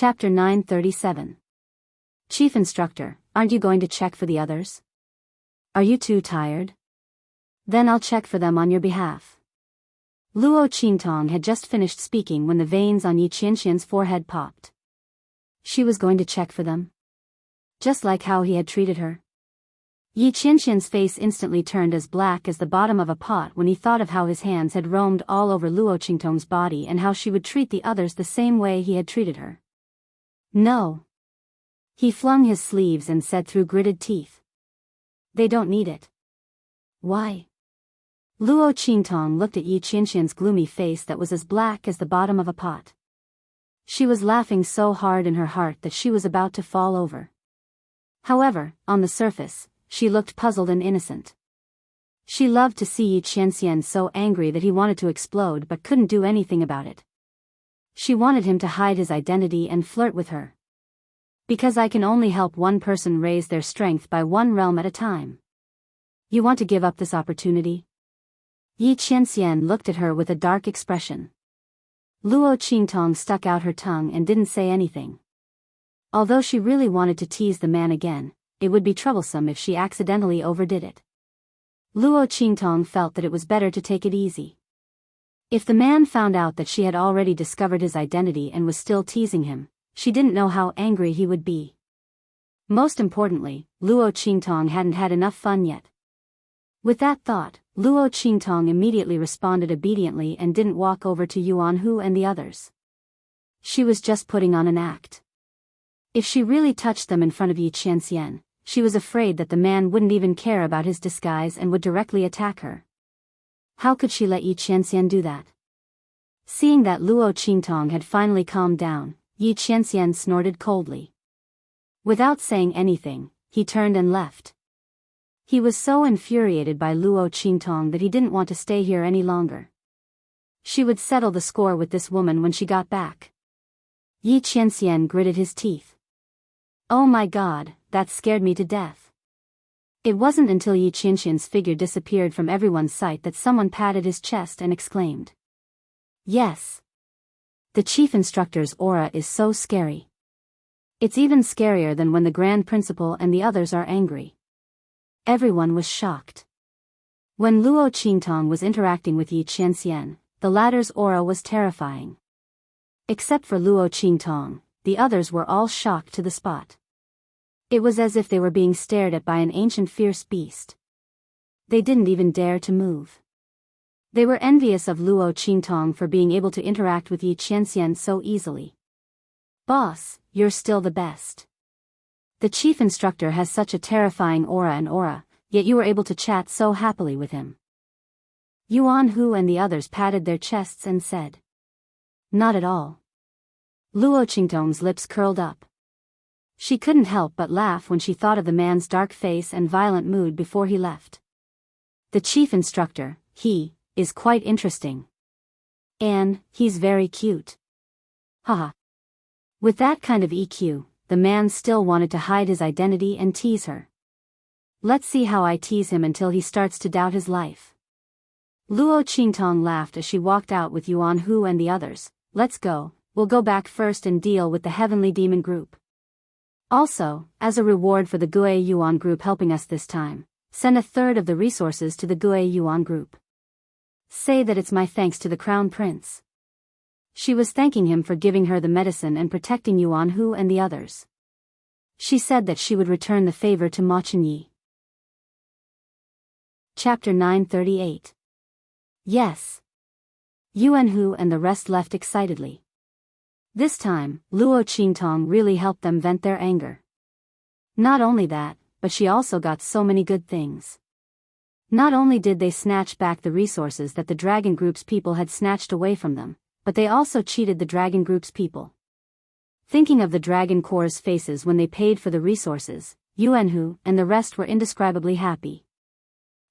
Chapter 937. Chief Instructor, aren't you going to check for the others? Are you too tired? Then I'll check for them on your behalf. Luo Qingtong had just finished speaking when the veins on Yi Qianxian's forehead popped. She was going to check for them? Just like how he had treated her? Yi Qianxian's face instantly turned as black as the bottom of a pot when he thought of how his hands had roamed all over Luo Qingtong's body and how she would treat the others the same way he had treated her. No. He flung his sleeves and said through gritted teeth. They don't need it. Why? Luo Qingtong looked at Yi Qianxian's gloomy face that was as black as the bottom of a pot. She was laughing so hard in her heart that she was about to fall over. However, on the surface, she looked puzzled and innocent. She loved to see Yi Qianxian so angry that he wanted to explode but couldn't do anything about it. She wanted him to hide his identity and flirt with her. Because I can only help one person raise their strength by one realm at a time. You want to give up this opportunity? Yi Qianxian looked at her with a dark expression. Luo Qingtong stuck out her tongue and didn't say anything. Although she really wanted to tease the man again, it would be troublesome if she accidentally overdid it. Luo Qingtong felt that it was better to take it easy. If the man found out that she had already discovered his identity and was still teasing him, she didn't know how angry he would be. Most importantly, Luo Qingtong hadn't had enough fun yet. With that thought, Luo Qingtong immediately responded obediently and didn't walk over to Yuan Hu and the others. She was just putting on an act. If she really touched them in front of Yi Qianxian, she was afraid that the man wouldn't even care about his disguise and would directly attack her. How could she let Yi Qianxian do that? Seeing that Luo Qingtong had finally calmed down, Yi Qianxian snorted coldly. Without saying anything, he turned and left. He was so infuriated by Luo Qingtong that he didn't want to stay here any longer. She would settle the score with this woman when she got back. Yi Qianxian gritted his teeth. Oh my God, that scared me to death. It wasn't until Yi Qianxian's figure disappeared from everyone's sight that someone patted his chest and exclaimed. Yes. The chief instructor's aura is so scary. It's even scarier than when the grand principal and the others are angry. Everyone was shocked. When Luo Qingtong was interacting with Yi Qianxian, the latter's aura was terrifying. Except for Luo Qingtong, the others were all shocked to the spot. It was as if they were being stared at by an ancient fierce beast. They didn't even dare to move. They were envious of Luo Qingtong for being able to interact with Yi Qianxian so easily. Boss, you're still the best. The chief instructor has such a terrifying aura, yet you were able to chat so happily with him. Yuan Hu and the others patted their chests and said. Not at all. Luo Qingtong's lips curled up. She couldn't help but laugh when she thought of the man's dark face and violent mood before he left. The chief instructor, he, is quite interesting. And, he's very cute. Haha. With that kind of EQ, the man still wanted to hide his identity and tease her. Let's see how I tease him until he starts to doubt his life. Luo Qingtong laughed as she walked out with Yuan Hu and the others. Let's go, we'll go back first and deal with the Heavenly Demon group. Also, as a reward for the Gue Yuan group helping us this time, send a third of the resources to the Gue Yuan group. Say that it's my thanks to the Crown Prince. She was thanking him for giving her the medicine and protecting Yuan Hu and the others. She said that she would return the favor to Ma Chenyi. Chapter 938. Yes. Yuan Hu and the rest left excitedly. This time, Luo Qingtong really helped them vent their anger. Not only that, but she also got so many good things. Not only did they snatch back the resources that the Dragon Group's people had snatched away from them, but they also cheated the Dragon Group's people. Thinking of the Dragon Corps' faces when they paid for the resources, Yuan Hu and the rest were indescribably happy.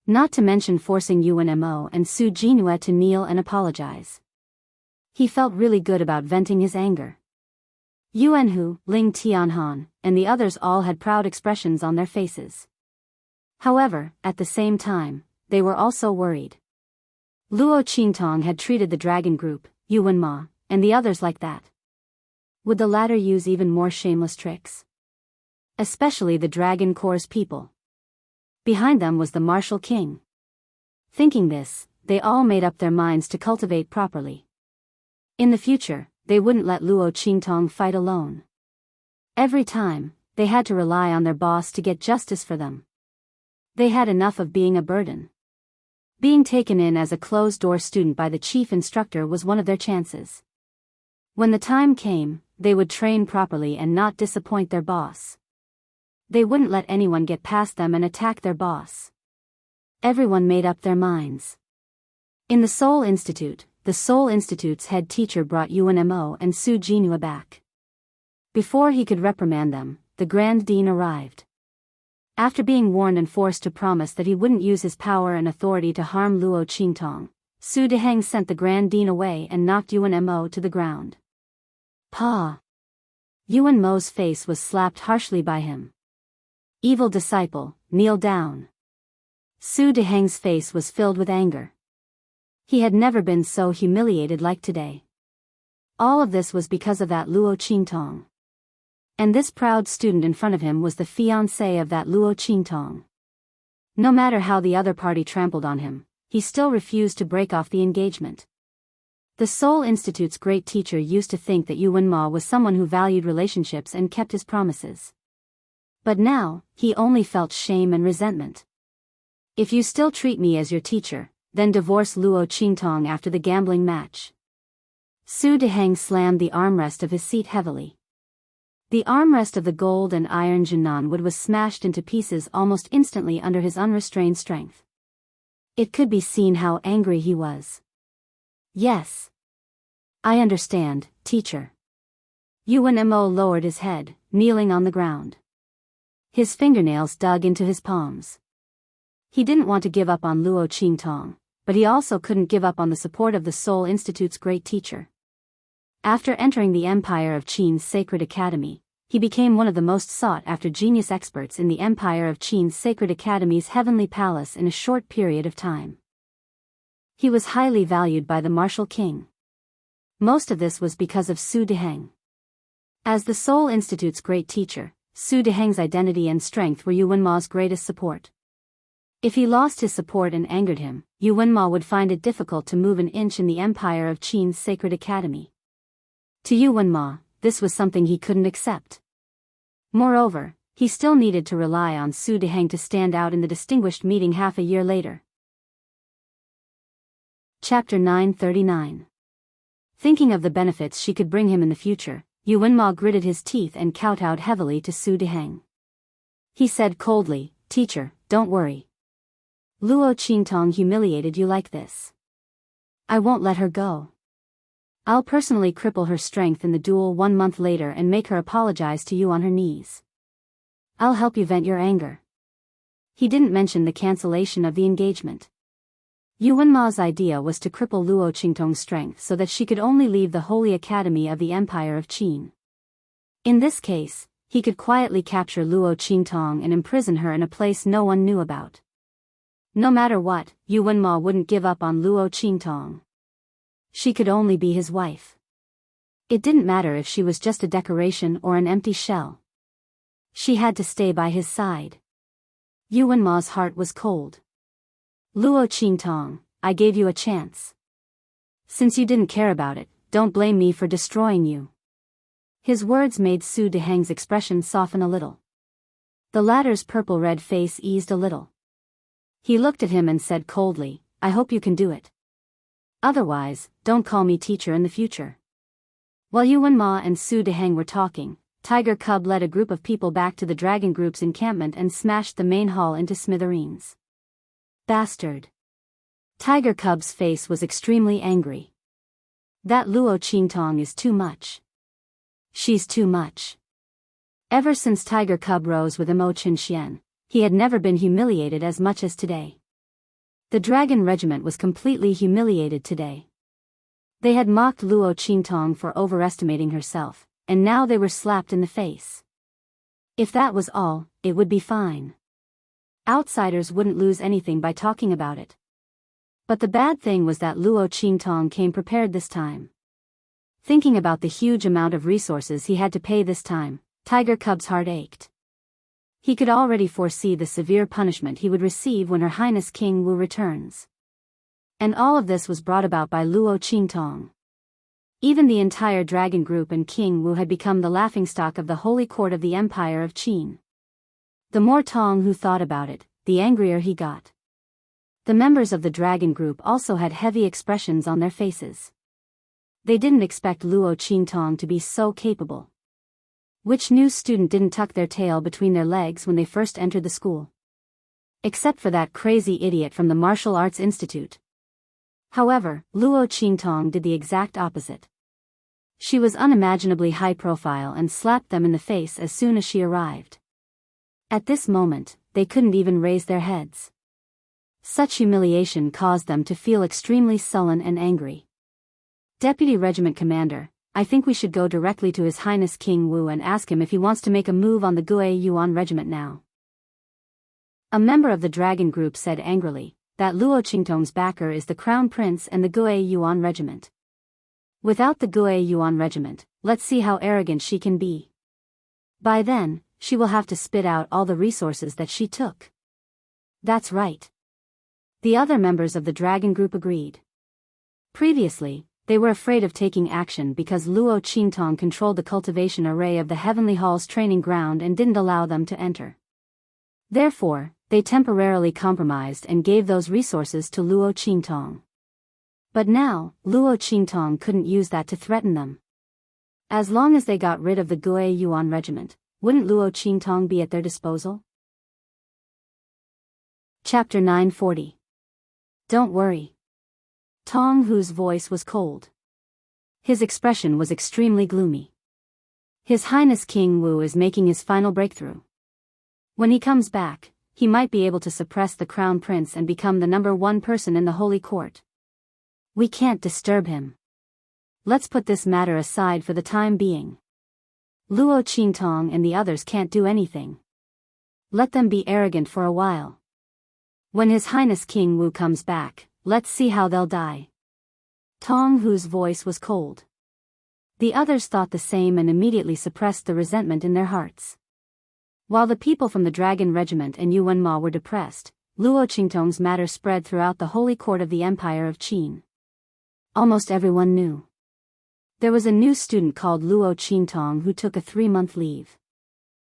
Not to mention forcing Yuan Mo and Su Jinhua to kneel and apologize. He felt really good about venting his anger. Yuan Hu, Ling Tianhan, and the others all had proud expressions on their faces. However, at the same time, they were also worried. Luo Qingtong had treated the Dragon Group, Yuan Ma, and the others like that. Would the latter use even more shameless tricks? Especially the Dragon Corps people. Behind them was the martial king. Thinking this, they all made up their minds to cultivate properly. In the future, they wouldn't let Luo Qingtong fight alone. Every time, they had to rely on their boss to get justice for them. They had enough of being a burden. Being taken in as a closed-door student by the chief instructor was one of their chances. When the time came, they would train properly and not disappoint their boss. They wouldn't let anyone get past them and attack their boss. Everyone made up their minds. In the Seoul Institute, the Seoul Institute's head teacher brought Yuan Mo and Su Jinhua back. Before he could reprimand them, the Grand Dean arrived. After being warned and forced to promise that he wouldn't use his power and authority to harm Luo Qingtong, Su Deheng sent the Grand Dean away and knocked Yuan Mo to the ground. Pa! Yuan Mo's face was slapped harshly by him. Evil disciple, kneel down. Su Deheng's face was filled with anger. He had never been so humiliated like today. All of this was because of that Luo Qingtong. And this proud student in front of him was the fiancé of that Luo Qingtong. No matter how the other party trampled on him, he still refused to break off the engagement. The Seoul Institute's great teacher used to think that Yuan Ma was someone who valued relationships and kept his promises. But now, he only felt shame and resentment. If you still treat me as your teacher, then divorce Luo Qingtong after the gambling match. Su Deheng slammed the armrest of his seat heavily. The armrest of the gold and iron Jinan wood was smashed into pieces almost instantly under his unrestrained strength. It could be seen how angry he was. Yes. I understand, teacher. Yuan Mo lowered his head, kneeling on the ground. His fingernails dug into his palms. He didn't want to give up on Luo Qingtong, but he also couldn't give up on the support of the Seoul Institute's great teacher. After entering the Empire of Qin's Sacred Academy, he became one of the most sought-after genius experts in the Empire of Qin's Sacred Academy's heavenly palace in a short period of time. He was highly valued by the martial king. Most of this was because of Su Deheng. As the Seoul Institute's great teacher, Su Deheng's identity and strength were Yuan Ma's greatest support. If he lost his support and angered him, Yuan Ma would find it difficult to move an inch in the Empire of Qin's Sacred Academy. To Yuan Ma, this was something he couldn't accept. Moreover, he still needed to rely on Su Deheng to stand out in the distinguished meeting half a year later. Chapter 939. Thinking of the benefits she could bring him in the future, Yuan Ma gritted his teeth and kowtowed heavily to Su Deheng. He said coldly, "Teacher, don't worry. Luo Qingtong humiliated you like this. I won't let her go. I'll personally cripple her strength in the duel 1 month later and make her apologize to you on her knees. I'll help you vent your anger." He didn't mention the cancellation of the engagement. Yuan Ma's idea was to cripple Luo Qingtong's strength so that she could only leave the Holy Academy of the Empire of Qin. In this case, he could quietly capture Luo Qingtong and imprison her in a place no one knew about. No matter what, Yuan Ma wouldn't give up on Luo Qingtong. She could only be his wife. It didn't matter if she was just a decoration or an empty shell. She had to stay by his side. Yuan Ma's heart was cold. "Luo Qingtong, I gave you a chance. Since you didn't care about it, don't blame me for destroying you." His words made Su Deheng's expression soften a little. The latter's purple-red face eased a little. He looked at him and said coldly, "I hope you can do it. Otherwise, don't call me teacher in the future." While Yuan Ma and Su Deheng were talking, Tiger Cub led a group of people back to the Dragon Group's encampment and smashed the main hall into smithereens. Bastard. Tiger Cub's face was extremely angry. That Luo Qingtong is too much. She's too much. Ever since Tiger Cub rose with Mo Qinxian, he had never been humiliated as much as today. The Dragon Regiment was completely humiliated today. They had mocked Luo Qingtong for overestimating herself, and now they were slapped in the face. If that was all, it would be fine. Outsiders wouldn't lose anything by talking about it. But the bad thing was that Luo Qingtong came prepared this time. Thinking about the huge amount of resources he had to pay this time, Tiger Cub's heart ached. He could already foresee the severe punishment he would receive when Her Highness King Wu returns. And all of this was brought about by Luo Qingtong. Even the entire dragon group and King Wu had become the laughingstock of the holy court of the Empire of Qin. The more Tong Hu thought about it, the angrier he got. The members of the dragon group also had heavy expressions on their faces. They didn't expect Luo Qingtong to be so capable. Which new student didn't tuck their tail between their legs when they first entered the school? Except for that crazy idiot from the Martial Arts Institute. However, Luo Qingtong did the exact opposite. She was unimaginably high profile and slapped them in the face as soon as she arrived. At this moment, they couldn't even raise their heads. Such humiliation caused them to feel extremely sullen and angry. Deputy Regiment Commander, I think we should go directly to His Highness King Wu and ask him if he wants to make a move on the Gue Yuan Regiment now. A member of the dragon group said angrily that Luo Qingtong's backer is the Crown Prince and the Gue Yuan Regiment. Without the Gue Yuan Regiment, let's see how arrogant she can be. By then, she will have to spit out all the resources that she took. That's right. The other members of the dragon group agreed. Previously, they were afraid of taking action because Luo Qingtong controlled the cultivation array of the Heavenly Hall's training ground and didn't allow them to enter. Therefore, they temporarily compromised and gave those resources to Luo Qingtong. But now, Luo Qingtong couldn't use that to threaten them. As long as they got rid of the Gue Yuan Regiment, wouldn't Luo Qingtong be at their disposal? Chapter 940. Don't worry. Tong Hu's voice was cold. His expression was extremely gloomy. His Highness King Wu is making his final breakthrough. When he comes back, he might be able to suppress the Crown Prince and become the #1 person in the Holy Court. We can't disturb him. Let's put this matter aside for the time being. Luo Qingtong and the others can't do anything. Let them be arrogant for a while. When His Highness King Wu comes back, let's see how they'll die. Tong Hu's voice was cold. The others thought the same and immediately suppressed the resentment in their hearts. While the people from the Dragon Regiment and Yuan Ma were depressed, Luo Qingtong's matter spread throughout the holy court of the Empire of Qin. Almost everyone knew. There was a new student called Luo Qingtong who took a 3-month leave.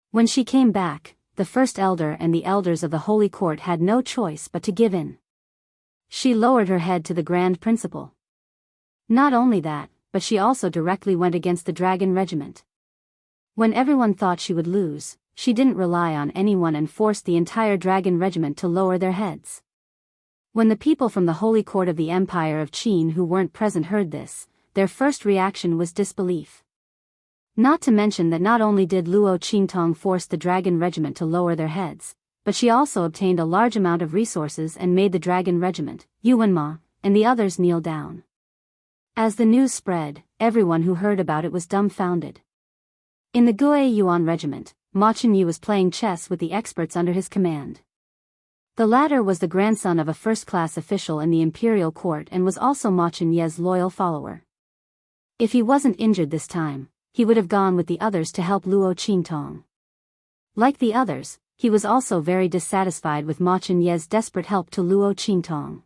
When she came back, the first elder and the elders of the holy court had no choice but to give in. She lowered her head to the Grand Principal. Not only that, but she also directly went against the Dragon Regiment. When everyone thought she would lose, she didn't rely on anyone and forced the entire Dragon Regiment to lower their heads. When the people from the holy court of the Empire of Qin who weren't present heard this, their first reaction was disbelief. Not to mention that not only did Luo Qingtong force the Dragon Regiment to lower their heads, but she also obtained a large amount of resources and made the Dragon Regiment, Yuan Ma, and the others kneel down. As the news spread, everyone who heard about it was dumbfounded. In the Gue Yuan Regiment, Ma Chenyi was playing chess with the experts under his command. The latter was the grandson of a first-class official in the imperial court and was also Ma Chenyi's loyal follower. If he wasn't injured this time, he would have gone with the others to help Luo Qingtong. Like the others, he was also very dissatisfied with Ma Chenyi's desperate help to Luo Qingtong.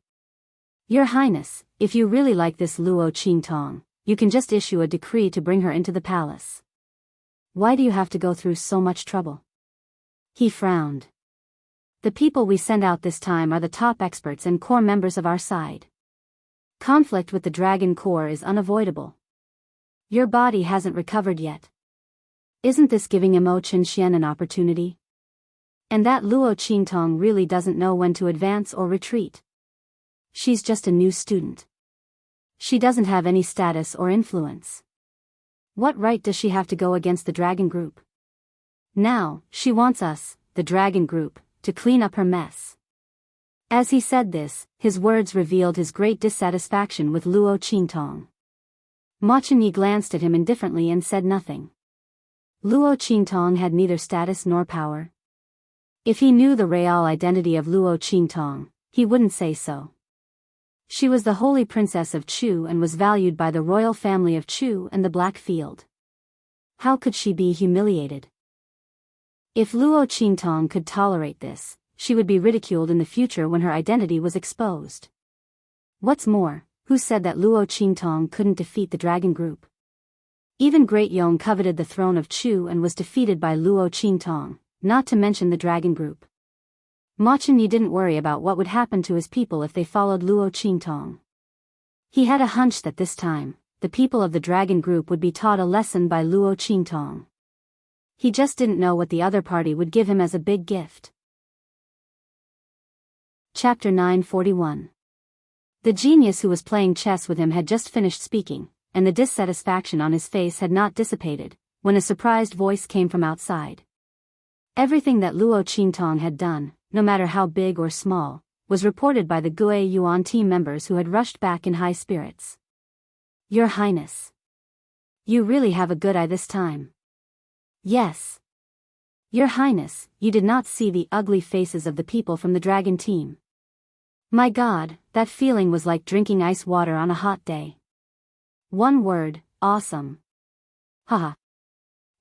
Your Highness, if you really like this Luo Qingtong, you can just issue a decree to bring her into the palace. Why do you have to go through so much trouble? He frowned. The people we send out this time are the top experts and core members of our side. Conflict with the Dragon Corps is unavoidable. Your body hasn't recovered yet. Isn't this giving Mo Chenxian an opportunity? And that Luo Qingtong really doesn't know when to advance or retreat. She's just a new student. She doesn't have any status or influence. What right does she have to go against the Dragon Group? Now, she wants us, the Dragon Group, to clean up her mess. As he said this, his words revealed his great dissatisfaction with Luo Qingtong. Ma Chenyi glanced at him indifferently and said nothing. Luo Qingtong had neither status nor power. If he knew the real identity of Luo Qingtong, he wouldn't say so. She was the holy princess of Chu and was valued by the royal family of Chu and the Black Field. How could she be humiliated? If Luo Qingtong could tolerate this, she would be ridiculed in the future when her identity was exposed. What's more, who said that Luo Qingtong couldn't defeat the dragon group? Even Great Yong coveted the throne of Chu and was defeated by Luo Qingtong, not to mention the dragon group. Ma Chunyi didn't worry about what would happen to his people if they followed Luo Qingtong. He had a hunch that this time, the people of the dragon group would be taught a lesson by Luo Qingtong. He just didn't know what the other party would give him as a big gift. Chapter 941. The genius who was playing chess with him had just finished speaking, and the dissatisfaction on his face had not dissipated, when a surprised voice came from outside. Everything that Luo Qingtong had done, no matter how big or small, was reported by the Gui Yuan team members who had rushed back in high spirits. Your Highness. You really have a good eye this time. Yes. Your Highness, you did not see the ugly faces of the people from the dragon team. My God, that feeling was like drinking ice water on a hot day. One word, awesome. Haha.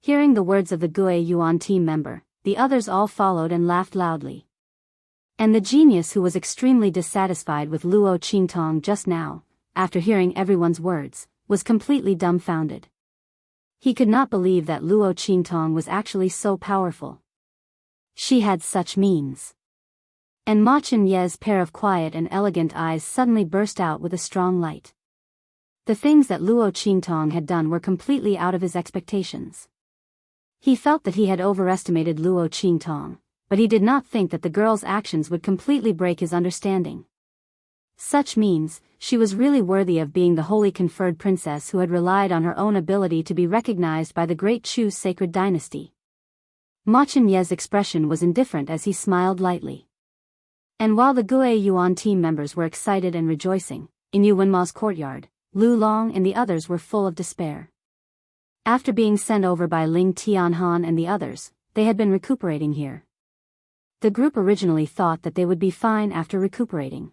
Hearing the words of the Gui Yuan team member, the others all followed and laughed loudly. And the genius who was extremely dissatisfied with Luo Qingtong just now, after hearing everyone's words, was completely dumbfounded. He could not believe that Luo Qingtong was actually so powerful. She had such means. And Ma Chunye's pair of quiet and elegant eyes suddenly burst out with a strong light. The things that Luo Qingtong had done were completely out of his expectations. He felt that he had overestimated Luo Qingtong, but he did not think that the girl's actions would completely break his understanding. Such means, she was really worthy of being the holy conferred princess who had relied on her own ability to be recognized by the great Chu sacred dynasty. Ma Chunye's expression was indifferent as he smiled lightly. And while the Gui Yuan team members were excited and rejoicing, in Yu Wenma's courtyard, Lu Long and the others were full of despair. After being sent over by Ling Tianhan and the others, they had been recuperating here. The group originally thought that they would be fine after recuperating.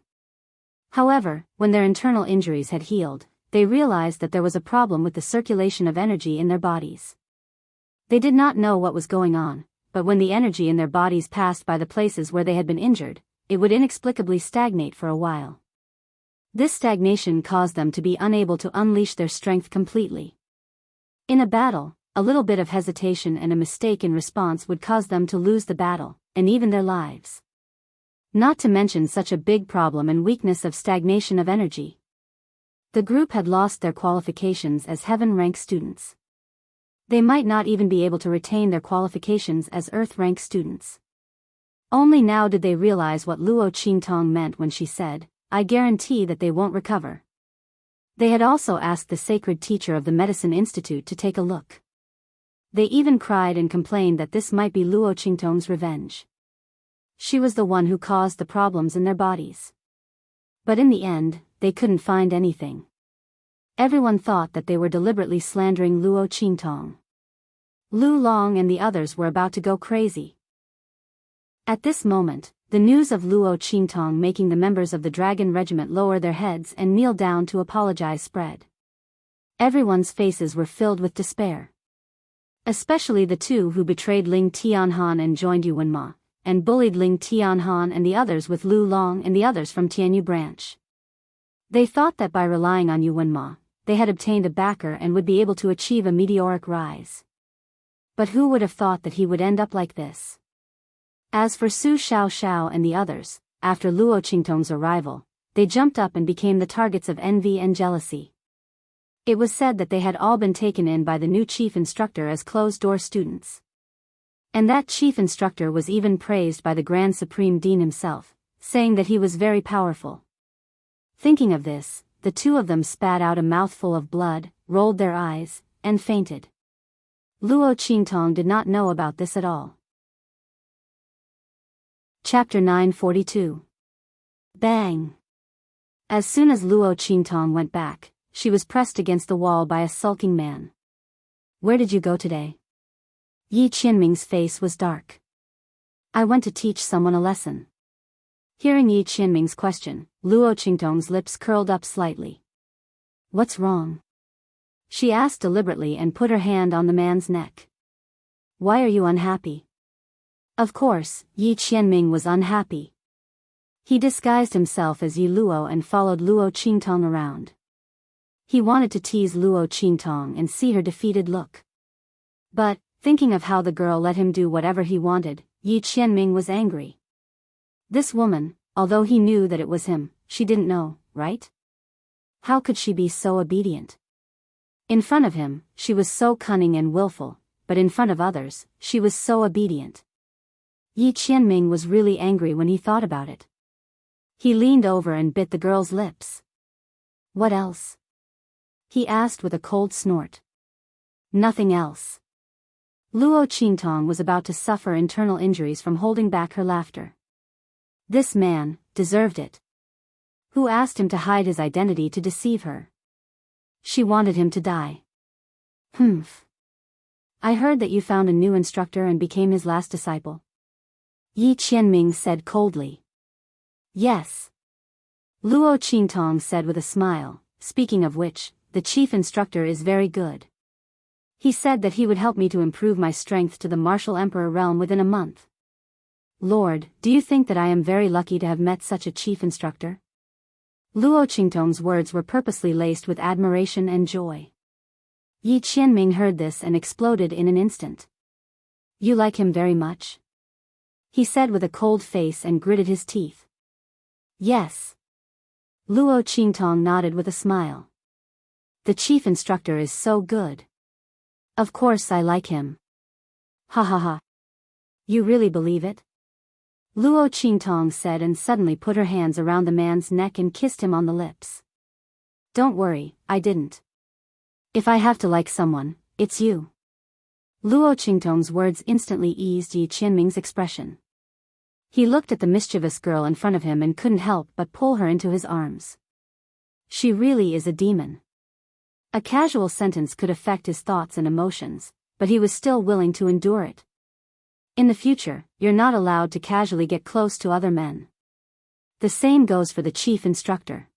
However, when their internal injuries had healed, they realized that there was a problem with the circulation of energy in their bodies. They did not know what was going on, but when the energy in their bodies passed by the places where they had been injured, it would inexplicably stagnate for a while. This stagnation caused them to be unable to unleash their strength completely. In a battle, a little bit of hesitation and a mistake in response would cause them to lose the battle, and even their lives. Not to mention such a big problem and weakness of stagnation of energy. The group had lost their qualifications as heaven rank students. They might not even be able to retain their qualifications as earth rank students. Only now did they realize what Luo Qingtong meant when she said, I guarantee that they won't recover. They had also asked the sacred teacher of the Medicine Institute to take a look. They even cried and complained that this might be Luo Qingtong's revenge. She was the one who caused the problems in their bodies. But in the end, they couldn't find anything. Everyone thought that they were deliberately slandering Luo Qingtong. Lu Long and the others were about to go crazy. At this moment, the news of Luo Qingtong making the members of the Dragon Regiment lower their heads and kneel down to apologize spread. Everyone's faces were filled with despair. Especially the two who betrayed Ling Tianhan and joined Yu Wenma, and bullied Ling Tianhan and the others with Lu Long and the others from Tianyu branch. They thought that by relying on Yu Wenma, they had obtained a backer and would be able to achieve a meteoric rise. But who would have thought that he would end up like this? As for Su Xiao and the others, after Luo Qingtong's arrival, they jumped up and became the targets of envy and jealousy. It was said that they had all been taken in by the new chief instructor as closed-door students. And that chief instructor was even praised by the Grand Supreme Dean himself, saying that he was very powerful. Thinking of this, the two of them spat out a mouthful of blood, rolled their eyes, and fainted. Luo Qingtong did not know about this at all. Chapter 942. Bang! As soon as Luo Qingtong went back, she was pressed against the wall by a sulking man. Where did you go today? Yi Qianming's face was dark. I went to teach someone a lesson. Hearing Yi Qianming's question, Luo Qingtong's lips curled up slightly. What's wrong? She asked deliberately and put her hand on the man's neck. Why are you unhappy? Of course, Yi Qianming was unhappy. He disguised himself as Yi Luo and followed Luo Qingtong around. He wanted to tease Luo Qingtong and see her defeated look. But, thinking of how the girl let him do whatever he wanted, Yi Qianming was angry. This woman, although he knew that it was him, she didn't know, right? How could she be so obedient? In front of him, she was so cunning and willful, but in front of others, she was so obedient. Yi Qianming was really angry when he thought about it. He leaned over and bit the girl's lips. What else? He asked with a cold snort. Nothing else. Luo Qingtong was about to suffer internal injuries from holding back her laughter. This man deserved it. Who asked him to hide his identity to deceive her? She wanted him to die. Humph. I heard that you found a new instructor and became his last disciple. Yi Qianming said coldly. Yes. Luo Qingtong said with a smile, speaking of which, the chief instructor is very good. He said that he would help me to improve my strength to the martial emperor realm within a month. Lord, do you think that I am very lucky to have met such a chief instructor? Luo Qingtong's words were purposely laced with admiration and joy. Yi Qianming heard this and exploded in an instant. You like him very much? He said with a cold face and gritted his teeth. Yes. Luo Qingtong nodded with a smile. The chief instructor is so good. Of course I like him. Ha ha ha. You really believe it? Luo Qingtong said and suddenly put her hands around the man's neck and kissed him on the lips. Don't worry, I didn't. If I have to like someone, it's you. Luo Qingtong's words instantly eased Yi Qianming's expression. He looked at the mischievous girl in front of him and couldn't help but pull her into his arms. She really is a demon. A casual sentence could affect his thoughts and emotions, but he was still willing to endure it. In the future, you're not allowed to casually get close to other men. The same goes for the chief instructor.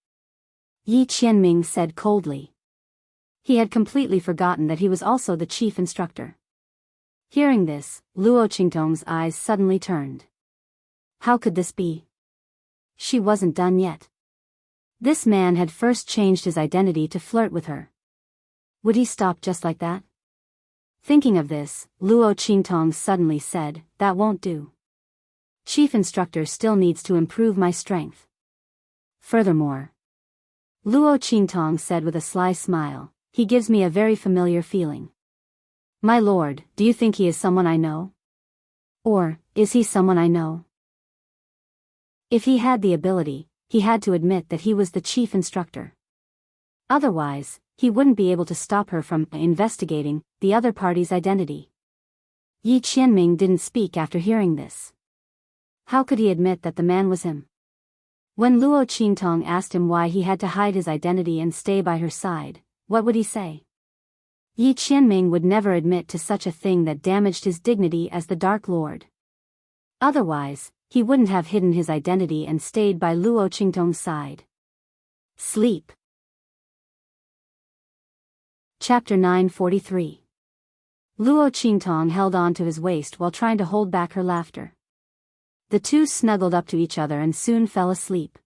Yi Qianming said coldly. He had completely forgotten that he was also the chief instructor. Hearing this, Luo Qingtong's eyes suddenly turned. How could this be? She wasn't done yet. This man had first changed his identity to flirt with her. Would he stop just like that? Thinking of this, Luo Qingtong suddenly said, that won't do. Chief instructor still needs to improve my strength. Furthermore, Luo Qingtong said with a sly smile, he gives me a very familiar feeling. My lord, do you think he is someone I know? Or, is he someone I know? If he had the ability, he had to admit that he was the chief instructor. Otherwise, he wouldn't be able to stop her from investigating the other party's identity. Yi Qianming didn't speak after hearing this. How could he admit that the man was him? When Luo Qingtong asked him why he had to hide his identity and stay by her side, what would he say? Yi Qianming would never admit to such a thing that damaged his dignity as the Dark Lord. Otherwise, he wouldn't have hidden his identity and stayed by Luo Qingtong's side. Sleep. Chapter 943. Luo Qingtong held on to his waist while trying to hold back her laughter. The two snuggled up to each other and soon fell asleep.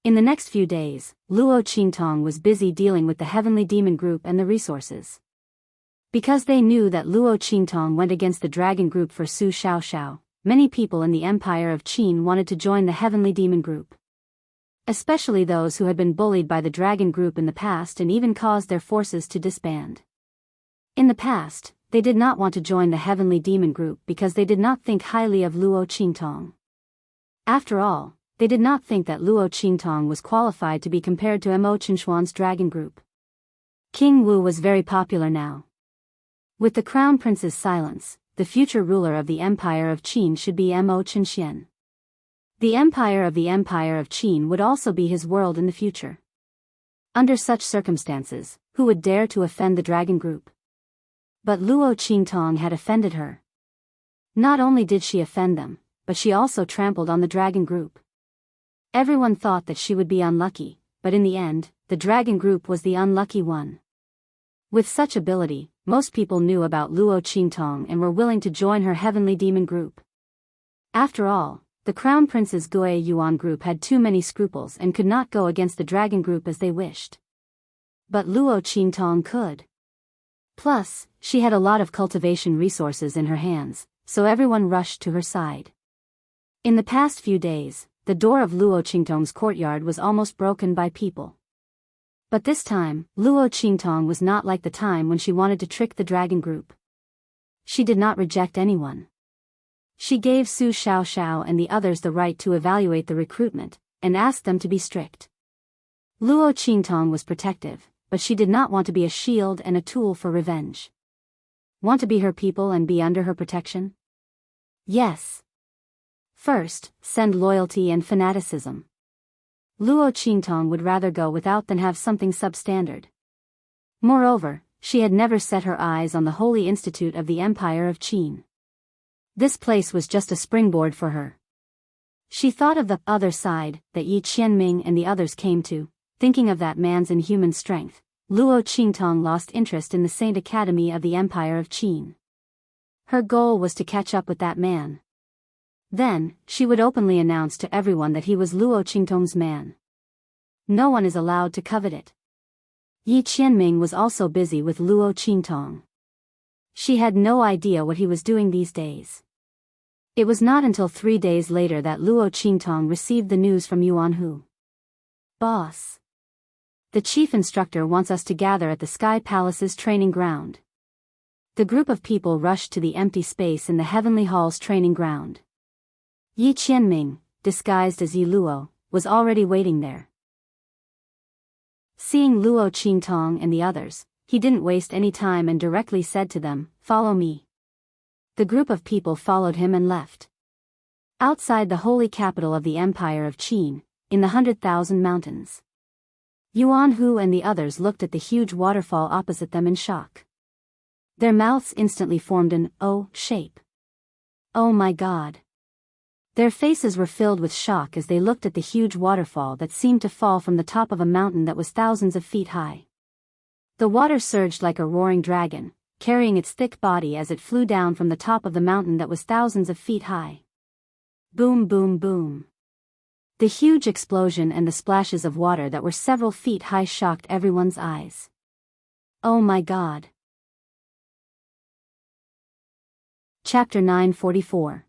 In the next few days, Luo Qingtong was busy dealing with the Heavenly Demon Group and the resources. Because they knew that Luo Qingtong went against the Dragon Group for Su Xiaoxiao, many people in the Empire of Qin wanted to join the Heavenly Demon Group. Especially those who had been bullied by the Dragon Group in the past and even caused their forces to disband. In the past, they did not want to join the Heavenly Demon Group because they did not think highly of Luo Qingtong. After all, they did not think that Luo Qingtong was qualified to be compared to Mo Qinshuan's Dragon Group. King Wu was very popular now. With the Crown Prince's silence, the future ruler of the Empire of Qin should be Mo Qinshian. The Empire of Qin would also be his world in the future. Under such circumstances, who would dare to offend the Dragon Group? But Luo Qingtong had offended her. Not only did she offend them, but she also trampled on the Dragon Group. Everyone thought that she would be unlucky, but in the end, the dragon group was the unlucky one. With such ability, most people knew about Luo Qingtong and were willing to join her heavenly demon group. After all, the Crown Prince's Gui Yuan group had too many scruples and could not go against the dragon group as they wished. But Luo Qingtong could. Plus, she had a lot of cultivation resources in her hands, so everyone rushed to her side. In the past few days, the door of Luo Qingtong's courtyard was almost broken by people. But this time, Luo Qingtong was not like the time when she wanted to trick the dragon group. She did not reject anyone. She gave Su Xiaoxiao and the others the right to evaluate the recruitment, and asked them to be strict. Luo Qingtong was protective, but she did not want to be a shield and a tool for revenge. Want to be her people and be under her protection? Yes. First, send loyalty and fanaticism. Luo Qingtong would rather go without than have something substandard. Moreover, she had never set her eyes on the Holy Institute of the Empire of Qin. This place was just a springboard for her. She thought of the other side that Yi Qianming and the others came to. Thinking of that man's inhuman strength, Luo Qingtong lost interest in the Saint Academy of the Empire of Qin. Her goal was to catch up with that man. Then, she would openly announce to everyone that he was Luo Qingtong's man. No one is allowed to covet it. Yi Qianming was also busy with Luo Qingtong. She had no idea what he was doing these days. It was not until 3 days later that Luo Qingtong received the news from Yuan Hu. Boss. The chief instructor wants us to gather at the Sky Palace's training ground. The group of people rushed to the empty space in the Heavenly Hall's training ground. Yi Qianming, disguised as Yi Luo, was already waiting there. Seeing Luo Qingtong and the others, he didn't waste any time and directly said to them, "Follow me." The group of people followed him and left. Outside the holy capital of the Empire of Qin, in the 100,000 mountains, Yuan Hu and the others looked at the huge waterfall opposite them in shock. Their mouths instantly formed an O shape. Oh my God! Their faces were filled with shock as they looked at the huge waterfall that seemed to fall from the top of a mountain that was thousands of feet high. The water surged like a roaring dragon, carrying its thick body as it flew down from the top of the mountain that was thousands of feet high. Boom, boom, boom. The huge explosion and the splashes of water that were several feet high shocked everyone's eyes. Oh my God. Chapter 944.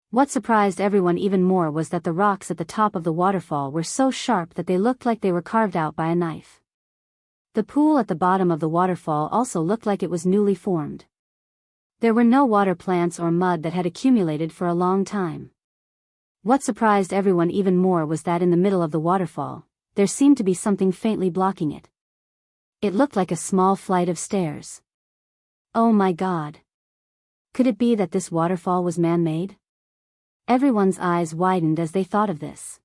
What surprised everyone even more was that the rocks at the top of the waterfall were so sharp that they looked like they were carved out by a knife. The pool at the bottom of the waterfall also looked like it was newly formed. There were no water plants or mud that had accumulated for a long time. What surprised everyone even more was that in the middle of the waterfall, there seemed to be something faintly blocking it. It looked like a small flight of stairs. Oh my God! Could it be that this waterfall was man-made? Everyone's eyes widened as they thought of this.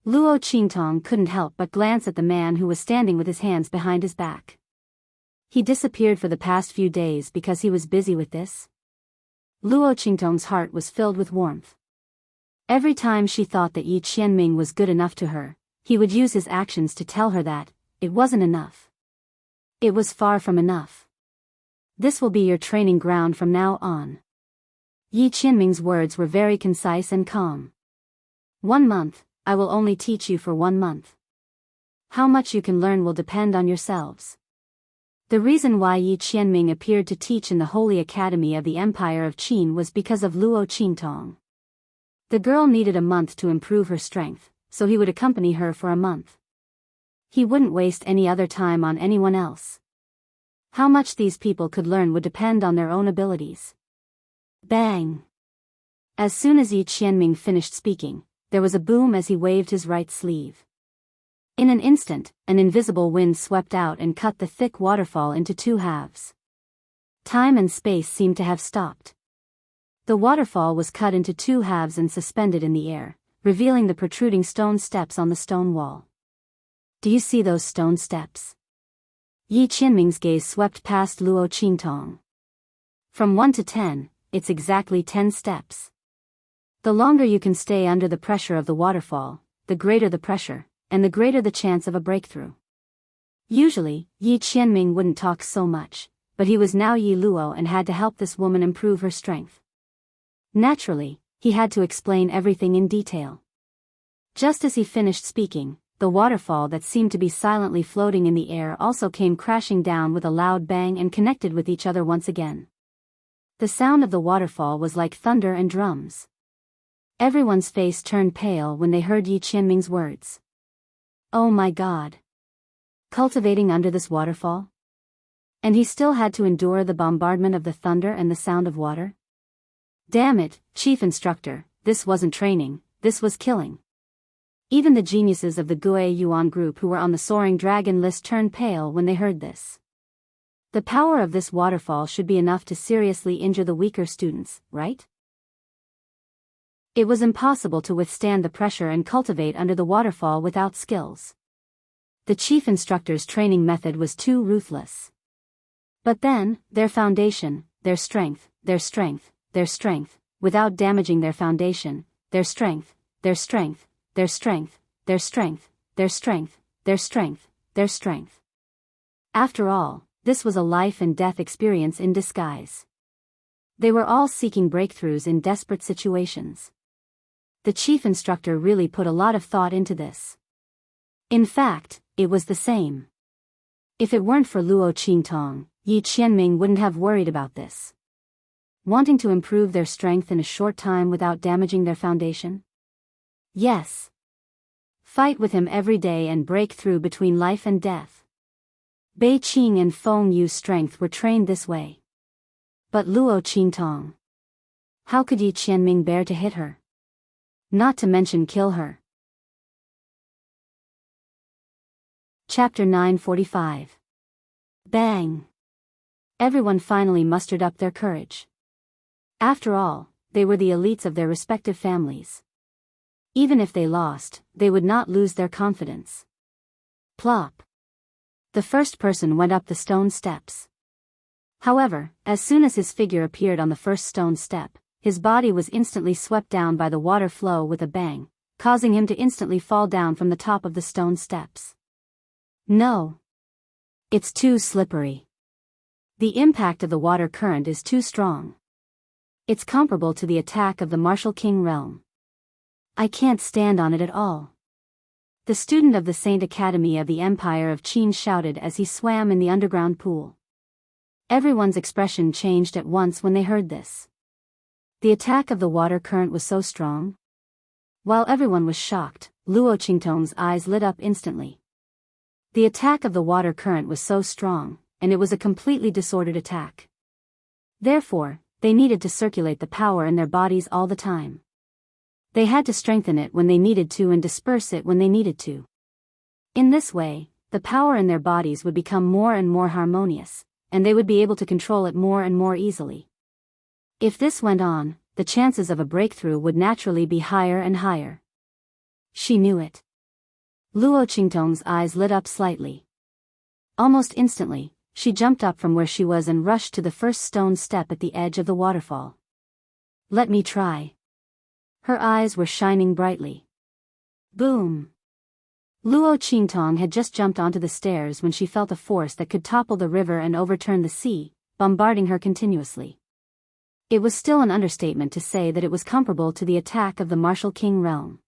Luo Qingtong couldn't help but glance at the man who was standing with his hands behind his back. He disappeared for the past few days because he was busy with this. Luo Qingtong's heart was filled with warmth. Every time she thought that Yi Qianming was good enough to her, he would use his actions to tell her that it wasn't enough. It was far from enough. This will be your training ground from now on. Yi Qianming's words were very concise and calm. 1 month, I will only teach you for 1 month. How much you can learn will depend on yourselves. The reason why Yi Qianming appeared to teach in the Holy Academy of the Empire of Qin was because of Luo Qingtong. The girl needed a month to improve her strength, so he would accompany her for a month. He wouldn't waste any other time on anyone else. How much these people could learn would depend on their own abilities. Bang! As soon as Yi Qianming finished speaking, there was a boom as he waved his right sleeve. In an instant, an invisible wind swept out and cut the thick waterfall into 2 halves. Time and space seemed to have stopped. The waterfall was cut into 2 halves and suspended in the air, revealing the protruding stone steps on the stone wall. Do you see those stone steps? Yi Qianming's gaze swept past Luo Qingtong. From 1 to 10, it's exactly 10 steps. The longer you can stay under the pressure of the waterfall, the greater the pressure, and the greater the chance of a breakthrough. Usually, Yi Qianming wouldn't talk so much, but he was now Yi Luo and had to help this woman improve her strength. Naturally, he had to explain everything in detail. Just as he finished speaking, the waterfall that seemed to be silently floating in the air also came crashing down with a loud bang and connected with each other once again. The sound of the waterfall was like thunder and drums. Everyone's face turned pale when they heard Yi Qianming's words. Oh my God! Cultivating under this waterfall? And he still had to endure the bombardment of the thunder and the sound of water? Damn it, Chief Instructor, this wasn't training, this was killing. Even the geniuses of the Gui Yuan group who were on the Soaring Dragon list turned pale when they heard this. The power of this waterfall should be enough to seriously injure the weaker students, right? It was impossible to withstand the pressure and cultivate under the waterfall without skills. The chief instructor's training method was too ruthless. But then, their foundation, their strength, without damaging their foundation, their strength. After all, this was a life and death experience in disguise. They were all seeking breakthroughs in desperate situations. The chief instructor really put a lot of thought into this. In fact, it was the same. If it weren't for Luo Qingtong, Yi Qianming wouldn't have worried about this. Wanting to improve their strength in a short time without damaging their foundation? Yes. Fight with him every day and break through between life and death. Bei Qing and Feng Yu's strength were trained this way. But Luo Qingtong. How could Yi Qianming bear to hit her? Not to mention kill her. Chapter 945. Bang! Everyone finally mustered up their courage. After all, they were the elites of their respective families. Even if they lost, they would not lose their confidence. Plop! The first person went up the stone steps. However, as soon as his figure appeared on the first stone step, his body was instantly swept down by the water flow with a bang, causing him to instantly fall down from the top of the stone steps. No. It's too slippery. The impact of the water current is too strong. It's comparable to the attack of the Martial King realm. I can't stand on it at all. The student of the Saint Academy of the Empire of Qin shouted as he swam in the underground pool. Everyone's expression changed at once when they heard this. The attack of the water current was so strong. While everyone was shocked, Luo Qingtong's eyes lit up instantly. The attack of the water current was so strong, and it was a completely disordered attack. Therefore, they needed to circulate the power in their bodies all the time. They had to strengthen it when they needed to and disperse it when they needed to. In this way, the power in their bodies would become more and more harmonious, and they would be able to control it more and more easily. If this went on, the chances of a breakthrough would naturally be higher and higher. She knew it. Luo Qingtong's eyes lit up slightly. Almost instantly, she jumped up from where she was and rushed to the first stone step at the edge of the waterfall. Let me try. Her eyes were shining brightly. Boom! Luo Qingtong had just jumped onto the stairs when she felt a force that could topple the river and overturn the sea, bombarding her continuously. It was still an understatement to say that it was comparable to the attack of the Martial King realm.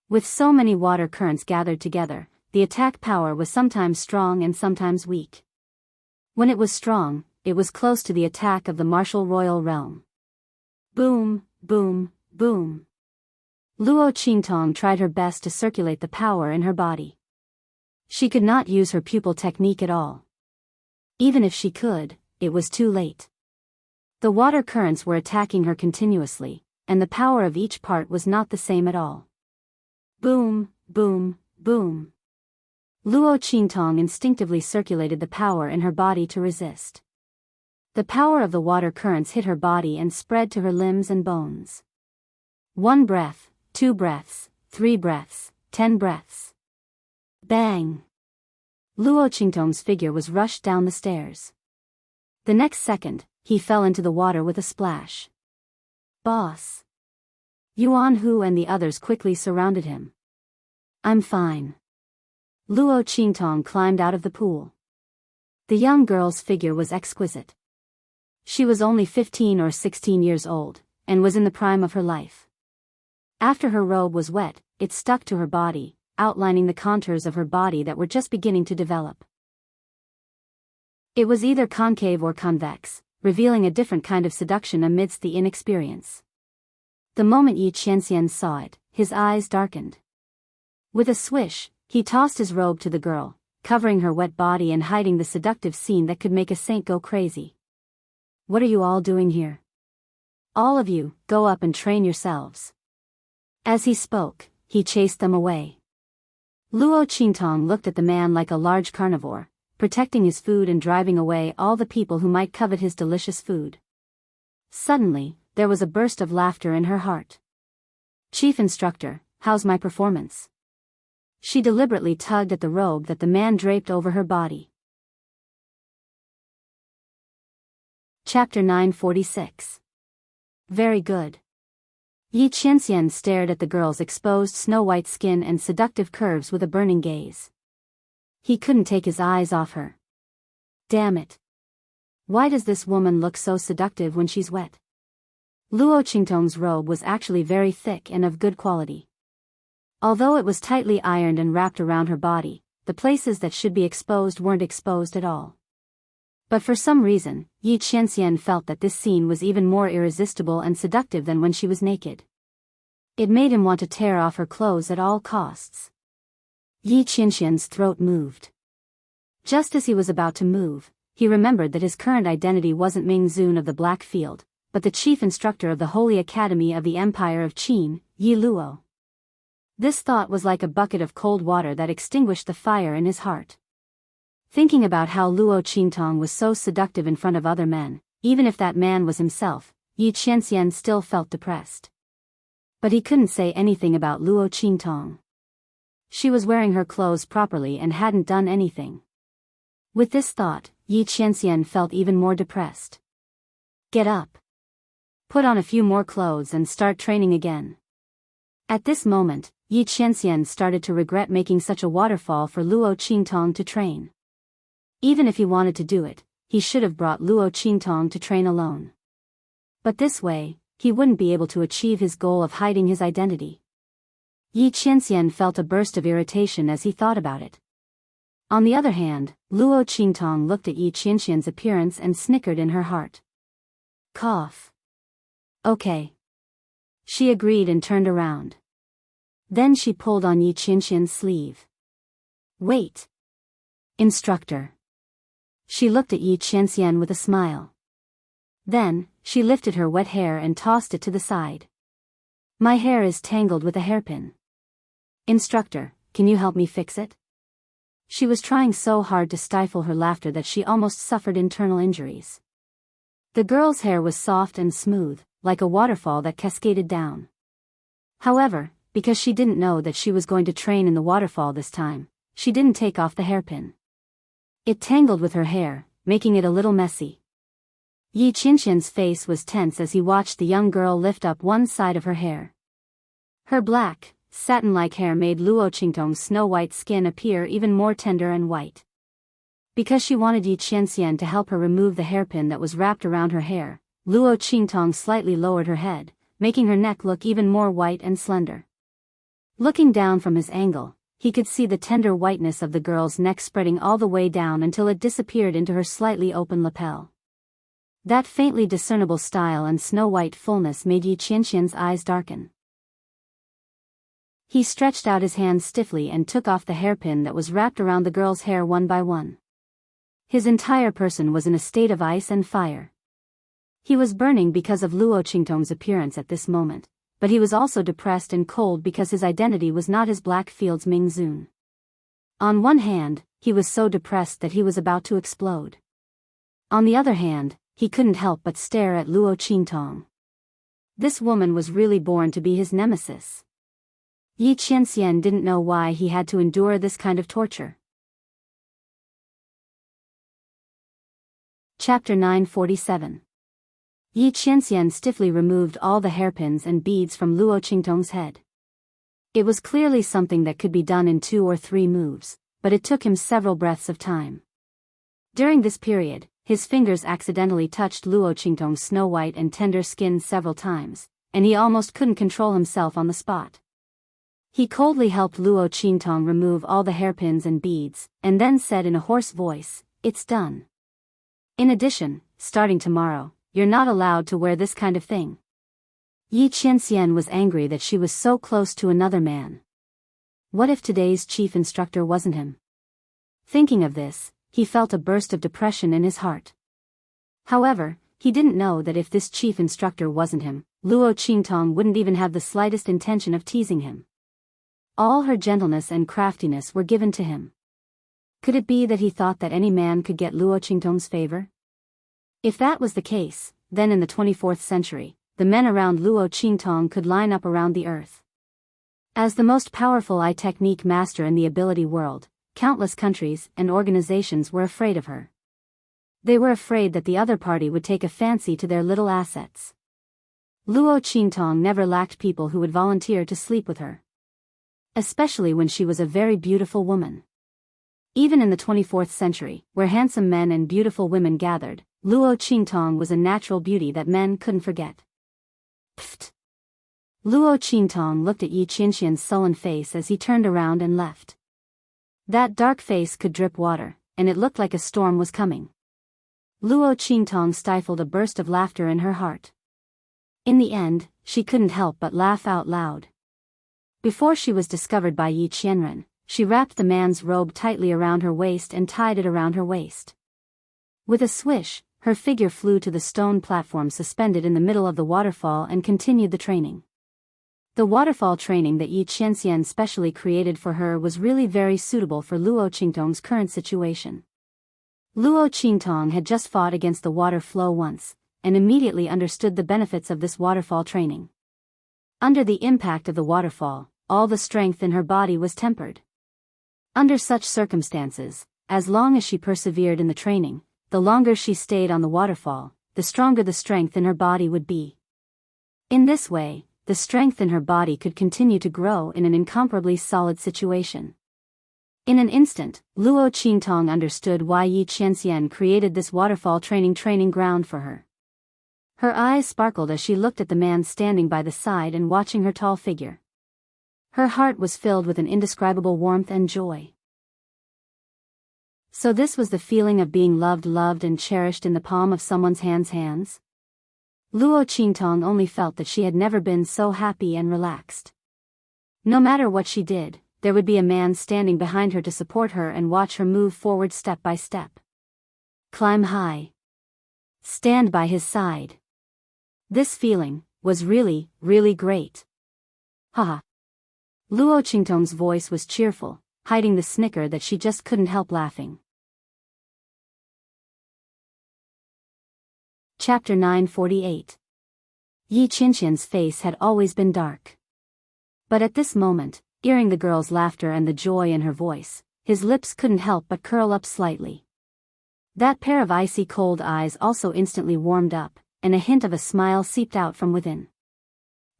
With so many water currents gathered together, the attack power was sometimes strong and sometimes weak. When it was strong, it was close to the attack of the Martial Royal realm. Boom, boom, boom. Luo Qingtong tried her best to circulate the power in her body. She could not use her pupil technique at all. Even if she could, it was too late. The water currents were attacking her continuously, and the power of each part was not the same at all. Boom, boom, boom. Luo Qingtong instinctively circulated the power in her body to resist. The power of the water currents hit her body and spread to her limbs and bones. 1 breath, 2 breaths, 3 breaths, 10 breaths. Bang! Luo Qingtong's figure was rushed down the stairs. The next second, he fell into the water with a splash. Boss! Yuan Hu and the others quickly surrounded him. I'm fine. Luo Qingtong climbed out of the pool. The young girl's figure was exquisite. She was only 15 or 16 years old, and was in the prime of her life. After her robe was wet, it stuck to her body, outlining the contours of her body that were just beginning to develop. It was either concave or convex, revealing a different kind of seduction amidst the inexperience. The moment Yi Qianxian saw it, his eyes darkened. With a swish, he tossed his robe to the girl, covering her wet body and hiding the seductive scene that could make a saint go crazy. What are you all doing here? All of you, go up and train yourselves. As he spoke, he chased them away. Luo Qingtong looked at the man like a large carnivore, protecting his food and driving away all the people who might covet his delicious food. Suddenly, there was a burst of laughter in her heart. Chief Instructor, how's my performance? She deliberately tugged at the robe that the man draped over her body. Chapter 946. Very good. Yi Qianxian stared at the girl's exposed snow-white skin and seductive curves with a burning gaze. He couldn't take his eyes off her. Damn it. Why does this woman look so seductive when she's wet? Luo Qingtong's robe was actually very thick and of good quality. Although it was tightly ironed and wrapped around her body, the places that should be exposed weren't exposed at all. But for some reason, Yi Qianxian felt that this scene was even more irresistible and seductive than when she was naked. It made him want to tear off her clothes at all costs. Yi Qianxian's throat moved. Just as he was about to move, he remembered that his current identity wasn't Ming Zun of the Black Field, but the chief instructor of the Holy Academy of the Empire of Qin, Yi Luo. This thought was like a bucket of cold water that extinguished the fire in his heart. Thinking about how Luo Qingtong was so seductive in front of other men, even if that man was himself, Yi Qianxian still felt depressed. But he couldn't say anything about Luo Qingtong. She was wearing her clothes properly and hadn't done anything. With this thought, Yi Qianxian felt even more depressed. Get up. Put on a few more clothes and start training again. At this moment, Yi Qianxian started to regret making such a waterfall for Luo Qingtong to train. Even if he wanted to do it, he should have brought Luo Qingtong to train alone. But this way, he wouldn't be able to achieve his goal of hiding his identity. Yi Qianxian felt a burst of irritation as he thought about it. On the other hand, Luo Qingtong looked at Yi Qianxian's appearance and snickered in her heart. Cough. Okay. She agreed and turned around. Then she pulled on Yi Qianxian's sleeve. Wait. Instructor. She looked at Yi Qianxian with a smile. Then, she lifted her wet hair and tossed it to the side. My hair is tangled with a hairpin. Instructor, can you help me fix it? She was trying so hard to stifle her laughter that she almost suffered internal injuries. The girl's hair was soft and smooth, like a waterfall that cascaded down. However, because she didn't know that she was going to train in the waterfall this time, she didn't take off the hairpin. It tangled with her hair, making it a little messy. Yi Qianxian's face was tense as he watched the young girl lift up one side of her hair. Her black, satin-like hair made Luo Qingtong's snow-white skin appear even more tender and white. Because she wanted Yi Qianxian to help her remove the hairpin that was wrapped around her hair, Luo Qingtong slightly lowered her head, making her neck look even more white and slender. Looking down from his angle, he could see the tender whiteness of the girl's neck spreading all the way down until it disappeared into her slightly open lapel. That faintly discernible style and snow-white fullness made Yi Qianxian's eyes darken. He stretched out his hands stiffly and took off the hairpin that was wrapped around the girl's hair one by one. His entire person was in a state of ice and fire. He was burning because of Luo Qingtong's appearance at this moment, but he was also depressed and cold because his identity was not his Black Field's Ming Zun. On one hand, he was so depressed that he was about to explode. On the other hand, he couldn't help but stare at Luo Qingtong. This woman was really born to be his nemesis. Yi Qianxian didn't know why he had to endure this kind of torture. Chapter 947. Yi Qianxian stiffly removed all the hairpins and beads from Luo Qingtong's head. It was clearly something that could be done in 2 or 3 moves, but it took him several breaths of time. During this period, his fingers accidentally touched Luo Qingtong's snow-white and tender skin several times, and he almost couldn't control himself on the spot. He coldly helped Luo Qingtong remove all the hairpins and beads, and then said in a hoarse voice, "It's done. In addition, starting tomorrow, you're not allowed to wear this kind of thing." Yi Qianxian was angry that she was so close to another man. What if today's chief instructor wasn't him? Thinking of this, he felt a burst of depression in his heart. However, he didn't know that if this chief instructor wasn't him, Luo Qingtong wouldn't even have the slightest intention of teasing him. All her gentleness and craftiness were given to him. Could it be that he thought that any man could get Luo Qingtong's favor? If that was the case, then in the 24th century, the men around Luo Qingtong could line up around the earth. As the most powerful eye technique master in the ability world, countless countries and organizations were afraid of her. They were afraid that the other party would take a fancy to their little assets. Luo Qingtong never lacked people who would volunteer to sleep with her. Especially when she was a very beautiful woman. Even in the 24th century, where handsome men and beautiful women gathered, Luo Qingtong was a natural beauty that men couldn't forget. Pfft! Luo Qingtong looked at Yi Qianxian's sullen face as he turned around and left. That dark face could drip water, and it looked like a storm was coming. Luo Qingtong stifled a burst of laughter in her heart. In the end, she couldn't help but laugh out loud. Before she was discovered by Yi Qianren, she wrapped the man's robe tightly around her waist and tied it around her waist. With a swish, her figure flew to the stone platform suspended in the middle of the waterfall and continued the training. The waterfall training that Yi Qianxian specially created for her was really very suitable for Luo Qingtong's current situation. Luo Qingtong had just fought against the water flow once, and immediately understood the benefits of this waterfall training. Under the impact of the waterfall, all the strength in her body was tempered. Under such circumstances, as long as she persevered in the training, the longer she stayed on the waterfall, the stronger the strength in her body would be. In this way, the strength in her body could continue to grow in an incomparably solid situation. In an instant, Luo Qingtong understood why Yi Qianxian created this waterfall training ground for her. Her eyes sparkled as she looked at the man standing by the side and watching her tall figure. Her heart was filled with an indescribable warmth and joy. So this was the feeling of being loved and cherished in the palm of someone's hands? Luo Qingtong only felt that she had never been so happy and relaxed. No matter what she did, there would be a man standing behind her to support her and watch her move forward step by step. Climb high. Stand by his side. This feeling was really, really great. Haha. Luo Qingtong's voice was cheerful, hiding the snicker that she just couldn't help laughing. Chapter 948. Yi Qianxian's face had always been dark. But at this moment, hearing the girl's laughter and the joy in her voice, his lips couldn't help but curl up slightly. That pair of icy cold eyes also instantly warmed up, and a hint of a smile seeped out from within.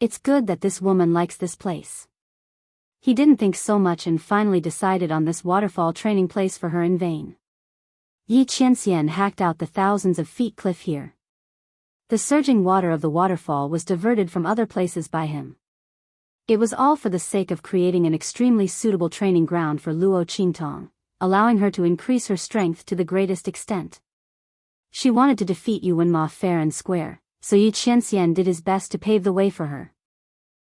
It's good that this woman likes this place. He didn't think so much and finally decided on this waterfall training place for her in vain. Yi Qianxian hacked out the thousands of feet cliff here. The surging water of the waterfall was diverted from other places by him. It was all for the sake of creating an extremely suitable training ground for Luo Qingtong, allowing her to increase her strength to the greatest extent. She wanted to defeat Yuan Ma fair and square, so Yi Qianxian did his best to pave the way for her.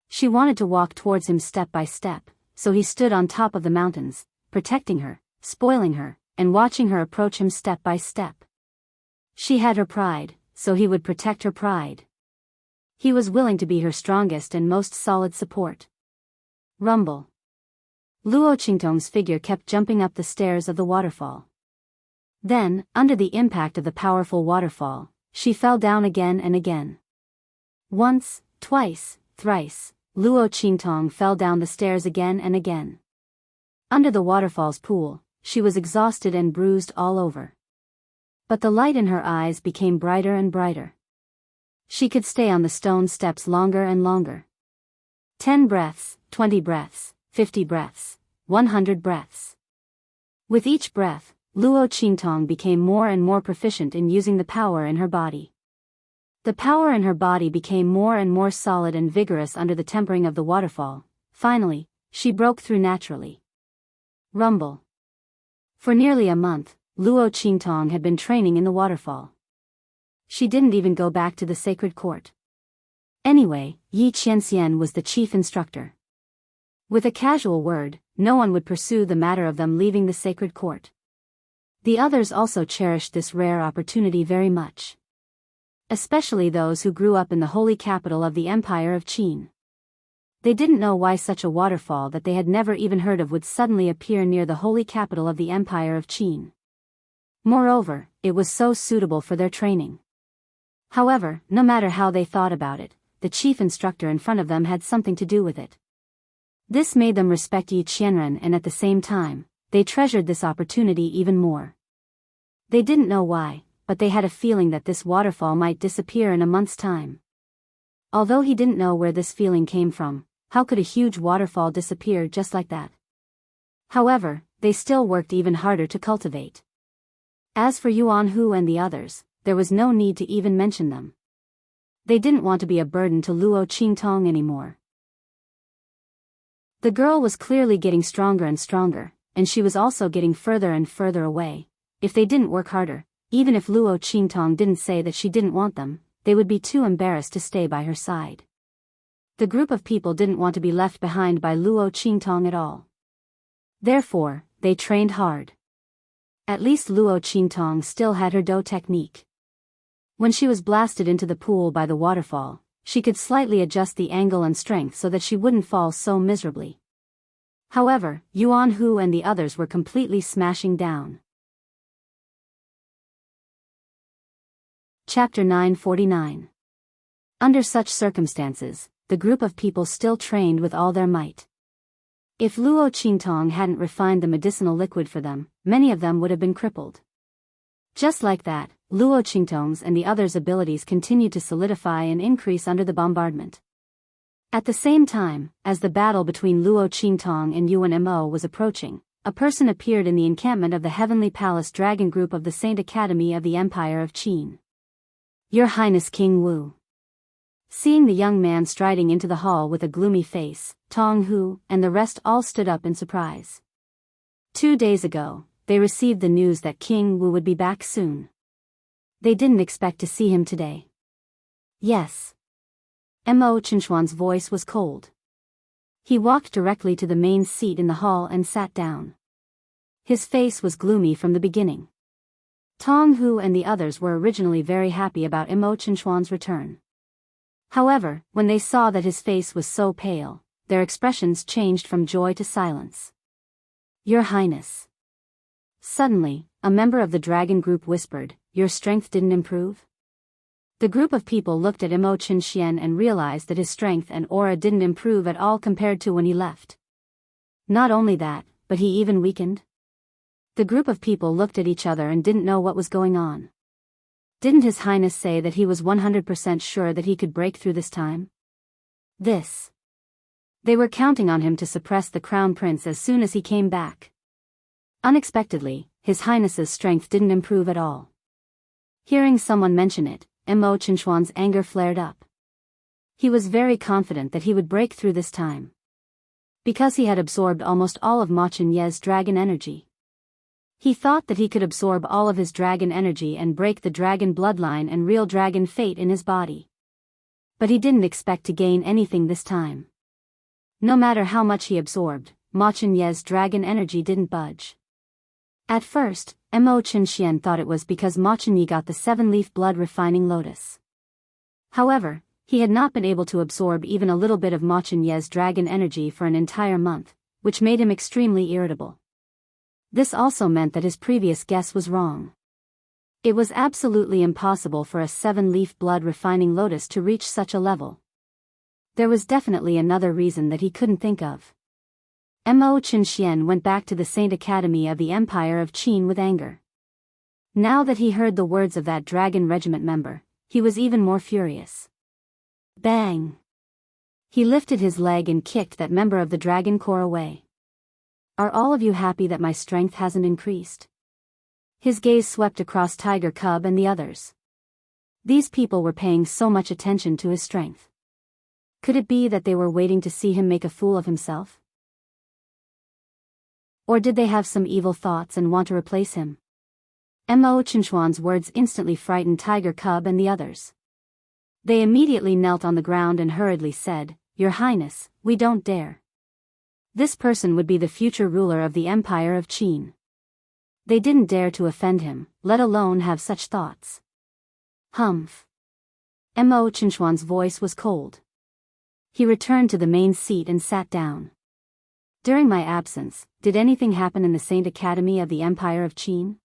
She wanted to walk towards him step by step, so he stood on top of the mountains, protecting her, spoiling her, and watching her approach him step by step. She had her pride, so he would protect her pride. He was willing to be her strongest and most solid support. Rumble. Luo Qingtong's figure kept jumping up the stairs of the waterfall. Then, under the impact of the powerful waterfall, she fell down again and again. Once, twice, thrice, Luo Qingtong fell down the stairs again and again. Under the waterfall's pool, she was exhausted and bruised all over. But the light in her eyes became brighter and brighter. She could stay on the stone steps longer and longer. 10 breaths, 20 breaths, 50 breaths, 100 breaths. With each breath, Luo Qingtong became more and more proficient in using the power in her body. The power in her body became more and more solid and vigorous under the tempering of the waterfall. Finally, she broke through naturally. Rumble. For nearly a month, Luo Qingtong had been training in the waterfall. She didn't even go back to the sacred court. Anyway, Yi Qianxian was the chief instructor. With a casual word, no one would pursue the matter of them leaving the sacred court. The others also cherished this rare opportunity very much. Especially those who grew up in the holy capital of the Empire of Qin. They didn't know why such a waterfall that they had never even heard of would suddenly appear near the holy capital of the Empire of Qin. Moreover, it was so suitable for their training. However, no matter how they thought about it, the chief instructor in front of them had something to do with it. This made them respect Yi Qianren, and at the same time, they treasured this opportunity even more. They didn't know why, but they had a feeling that this waterfall might disappear in a month's time. Although he didn't know where this feeling came from, how could a huge waterfall disappear just like that? However, they still worked even harder to cultivate. As for Yuan Hu and the others, there was no need to even mention them. They didn't want to be a burden to Luo Qingtong anymore. The girl was clearly getting stronger and stronger, and she was also getting further and further away. If they didn't work harder, even if Luo Qingtong didn't say that she didn't want them, they would be too embarrassed to stay by her side. The group of people didn't want to be left behind by Luo Qingtong at all. Therefore, they trained hard. At least Luo Qingtong still had her Do technique. When she was blasted into the pool by the waterfall, she could slightly adjust the angle and strength so that she wouldn't fall so miserably. However, Yuan Hu and the others were completely smashing down. Chapter 949. Under such circumstances, the group of people still trained with all their might. If Luo Qingtong hadn't refined the medicinal liquid for them, many of them would have been crippled. Just like that, Luo Qingtong's and the others' abilities continued to solidify and increase under the bombardment. At the same time, as the battle between Luo Qingtong and Yuan Mo was approaching, a person appeared in the encampment of the Heavenly Palace Dragon Group of the Saint Academy of the Empire of Qin. Your Highness King Wu. Seeing the young man striding into the hall with a gloomy face, Tong Hu and the rest all stood up in surprise. 2 days ago, they received the news that King Wu would be back soon. They didn't expect to see him today. Yes. Mo Chenxuan's voice was cold. He walked directly to the main seat in the hall and sat down. His face was gloomy from the beginning. Tong Hu and the others were originally very happy about Mo Chenxuan's return. However, when they saw that his face was so pale, their expressions changed from joy to silence. Your Highness. Suddenly, a member of the dragon group whispered, your strength didn't improve? The group of people looked at Mo Chenxian and realized that his strength and aura didn't improve at all compared to when he left. Not only that, but he even weakened. The group of people looked at each other and didn't know what was going on. Didn't His Highness say that he was 100% sure that he could break through this time? They were counting on him to suppress the Crown Prince as soon as he came back. Unexpectedly, His Highness's strength didn't improve at all. Hearing someone mention it, Mo Chenxuan's anger flared up. He was very confident that he would break through this time. Because he had absorbed almost all of Ma Chenye's dragon energy. He thought that he could absorb all of his dragon energy and break the dragon bloodline and real dragon fate in his body. But he didn't expect to gain anything this time. No matter how much he absorbed, Ma Chenye's dragon energy didn't budge. At first, Mo Chenxian thought it was because Ma Chenye got the 7-leaf blood refining lotus. However, he had not been able to absorb even a little bit of Ma Chenye's dragon energy for an entire month, which made him extremely irritable. This also meant that his previous guess was wrong. It was absolutely impossible for a 7-leaf blood refining lotus to reach such a level. There was definitely another reason that he couldn't think of. Mo Chenxian went back to the Saint Academy of the Empire of Qin with anger. Now that he heard the words of that dragon regiment member, he was even more furious. Bang! He lifted his leg and kicked that member of the dragon corps away. Are all of you happy that my strength hasn't increased? His gaze swept across Tiger Cub and the others. These people were paying so much attention to his strength. Could it be that they were waiting to see him make a fool of himself? Or did they have some evil thoughts and want to replace him? Mo Chinchuan's words instantly frightened Tiger Cub and the others. They immediately knelt on the ground and hurriedly said, "Your Highness, we don't dare." This person would be the future ruler of the Empire of Qin. They didn't dare to offend him, let alone have such thoughts. Humph. Mo Chinchuan's voice was cold. He returned to the main seat and sat down. During my absence, did anything happen in the Saint Academy of the Empire of Qin?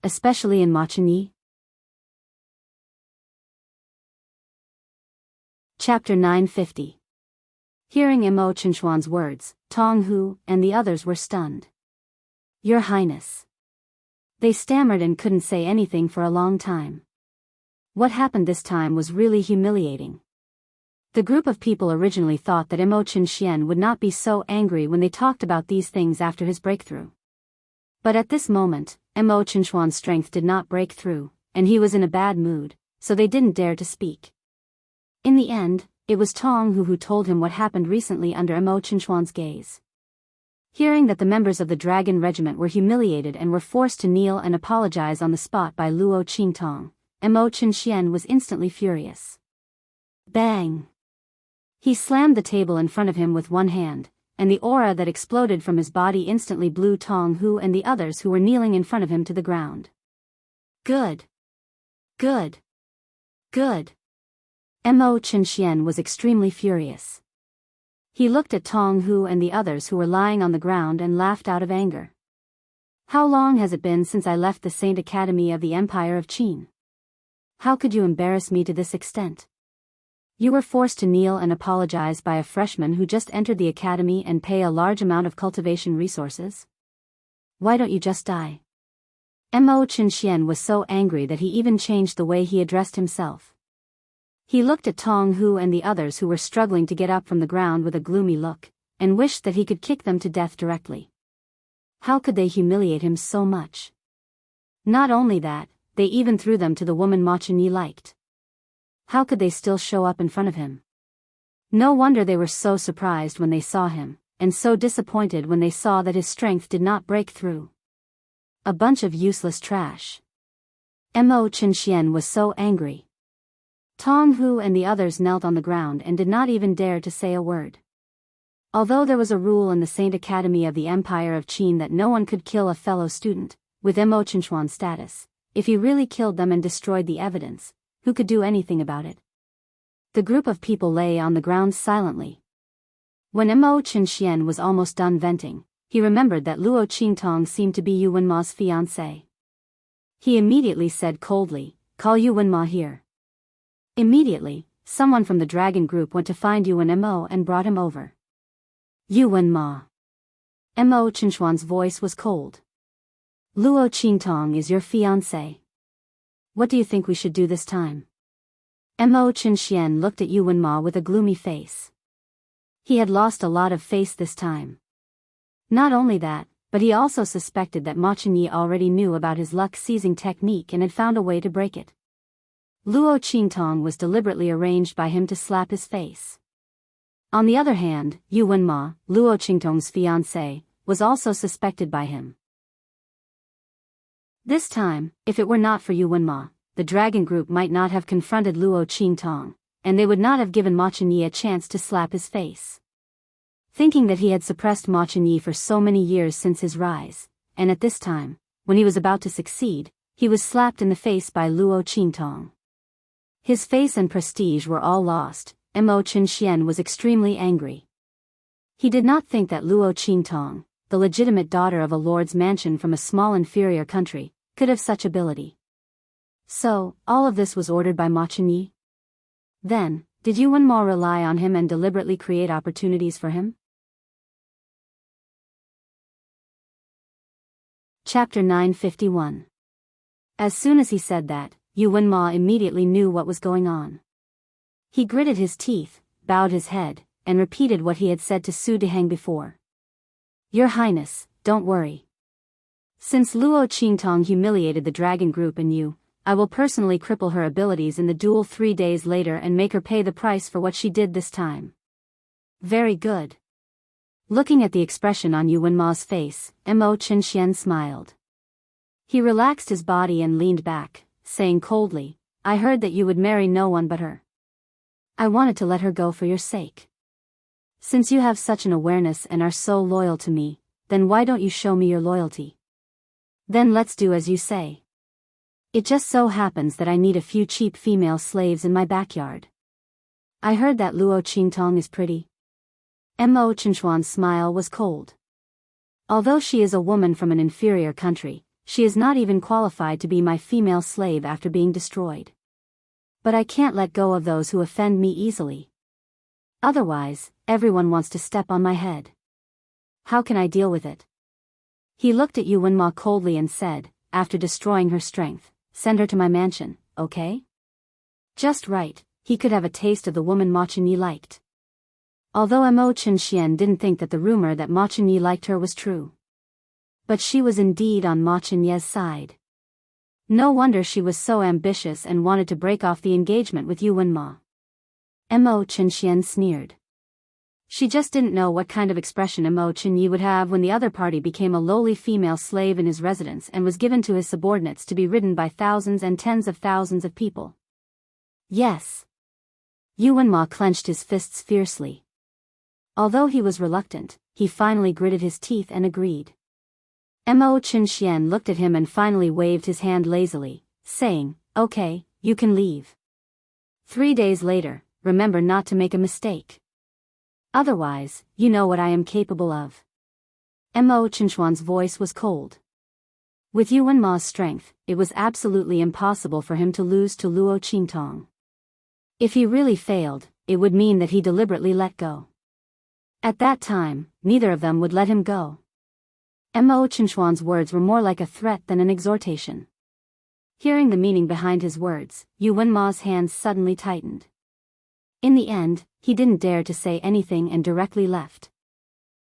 Especially in Machenyi? Chapter 950. Hearing Mo Chinchuan's words, Tong Hu and the others were stunned. Your Highness. They stammered and couldn't say anything for a long time. What happened this time was really humiliating. The group of people originally thought that Mo Chinxian would not be so angry when they talked about these things after his breakthrough. But at this moment, Mo Chinchuan's strength did not break through, and he was in a bad mood, so they didn't dare to speak. In the end, it was Tong Hu who told him what happened recently under Mo Chinchuan's gaze. Hearing that the members of the Dragon Regiment were humiliated and were forced to kneel and apologize on the spot by Luo Qingtong, Mo Chinxian was instantly furious. Bang! He slammed the table in front of him with one hand, and the aura that exploded from his body instantly blew Tong Hu and the others who were kneeling in front of him to the ground. Good. Good. Good. Mo Chinxian was extremely furious. He looked at Tong Hu and the others who were lying on the ground and laughed out of anger. How long has it been since I left the Saint Academy of the Empire of Qin? How could you embarrass me to this extent? You were forced to kneel and apologize by a freshman who just entered the academy and pay a large amount of cultivation resources? Why don't you just die? Mo Chinxian was so angry that he even changed the way he addressed himself. He looked at Tong Hu and the others who were struggling to get up from the ground with a gloomy look, and wished that he could kick them to death directly. How could they humiliate him so much? Not only that, they even threw them to the woman Machenyi liked. How could they still show up in front of him? No wonder they were so surprised when they saw him, and so disappointed when they saw that his strength did not break through. A bunch of useless trash. Mo Chinxian was so angry. Tong Hu and the others knelt on the ground and did not even dare to say a word. Although there was a rule in the Saint Academy of the Empire of Qin that no one could kill a fellow student, with Mo Chinchuan's status, if he really killed them and destroyed the evidence, who could do anything about it? The group of people lay on the ground silently. When Mo Chinxian was almost done venting, he remembered that Luo Qingtong seemed to be Yu Wenma's fiancé. He immediately said coldly, "Call Yu Wenma here." Immediately, someone from the dragon group went to find Yu Wenmo and brought him over. Yu Wenma. Mo Chinchuan's voice was cold. Luo Qingtong is your fiancé. What do you think we should do this time? Mo Chinxian looked at Yu Wenma with a gloomy face. He had lost a lot of face this time. Not only that, but he also suspected that Machenyi already knew about his luck-seizing technique and had found a way to break it. Luo Qingtong was deliberately arranged by him to slap his face. On the other hand, Yu Wenma, Luo Qingtong's fiancé, was also suspected by him. This time, if it were not for Yu Wenma, the dragon group might not have confronted Luo Qingtong, and they would not have given Machenyi a chance to slap his face. Thinking that he had suppressed Machenyi for so many years since his rise, and at this time, when he was about to succeed, he was slapped in the face by Luo Qingtong. His face and prestige were all lost. Mo Chinxian was extremely angry. He did not think that Luo Qingtong, the legitimate daughter of a lord's mansion from a small inferior country, could have such ability. So, all of this was ordered by Machenyi? Then, did Yu Wenma rely on him and deliberately create opportunities for him? Chapter 951. As soon as he said that, Yu Wenma immediately knew what was going on. He gritted his teeth, bowed his head, and repeated what he had said to Su Deheng before. Your Highness, don't worry. Since Luo Qingtong humiliated the dragon group and you, I will personally cripple her abilities in the duel 3 days later and make her pay the price for what she did this time. Very good. Looking at the expression on Yu Wenma's face, Mo Qinxian smiled. He relaxed his body and leaned back, saying coldly, I heard that you would marry no one but her. I wanted to let her go for your sake. Since you have such an awareness and are so loyal to me, then why don't you show me your loyalty? Then let's do as you say. It just so happens that I need a few cheap female slaves in my backyard. I heard that Luo Qingtong is pretty. Mo Qinshuan's smile was cold. Although she is a woman from an inferior country, she is not even qualified to be my female slave after being destroyed. But I can't let go of those who offend me easily. Otherwise, everyone wants to step on my head. How can I deal with it? He looked at Yu Wenma coldly and said, after destroying her strength, send her to my mansion, okay? Just right, he could have a taste of the woman Ma Chenyi liked. Although Mo Qinxian didn't think that the rumor that Ma Chenyi liked her was true. But she was indeed on Ma Chenyi's side. No wonder she was so ambitious and wanted to break off the engagement with Yu Wenma. Mo Qinxian sneered. She just didn't know what kind of expression Mo Chenyi would have when the other party became a lowly female slave in his residence and was given to his subordinates to be ridden by thousands and tens of thousands of people. Yes. Yu Wenma clenched his fists fiercely. Although he was reluctant, he finally gritted his teeth and agreed. Mo Qinxian looked at him and finally waved his hand lazily, saying, okay, you can leave. 3 days later, remember not to make a mistake. Otherwise, you know what I am capable of. Mo Qinshuan's voice was cold. With Yu Wenma's strength, it was absolutely impossible for him to lose to Luo Qingtong. If he really failed, it would mean that he deliberately let go. At that time, neither of them would let him go. Mo Qinshuan's words were more like a threat than an exhortation. Hearing the meaning behind his words, Yu Wenma's hands suddenly tightened. In the end, he didn't dare to say anything and directly left.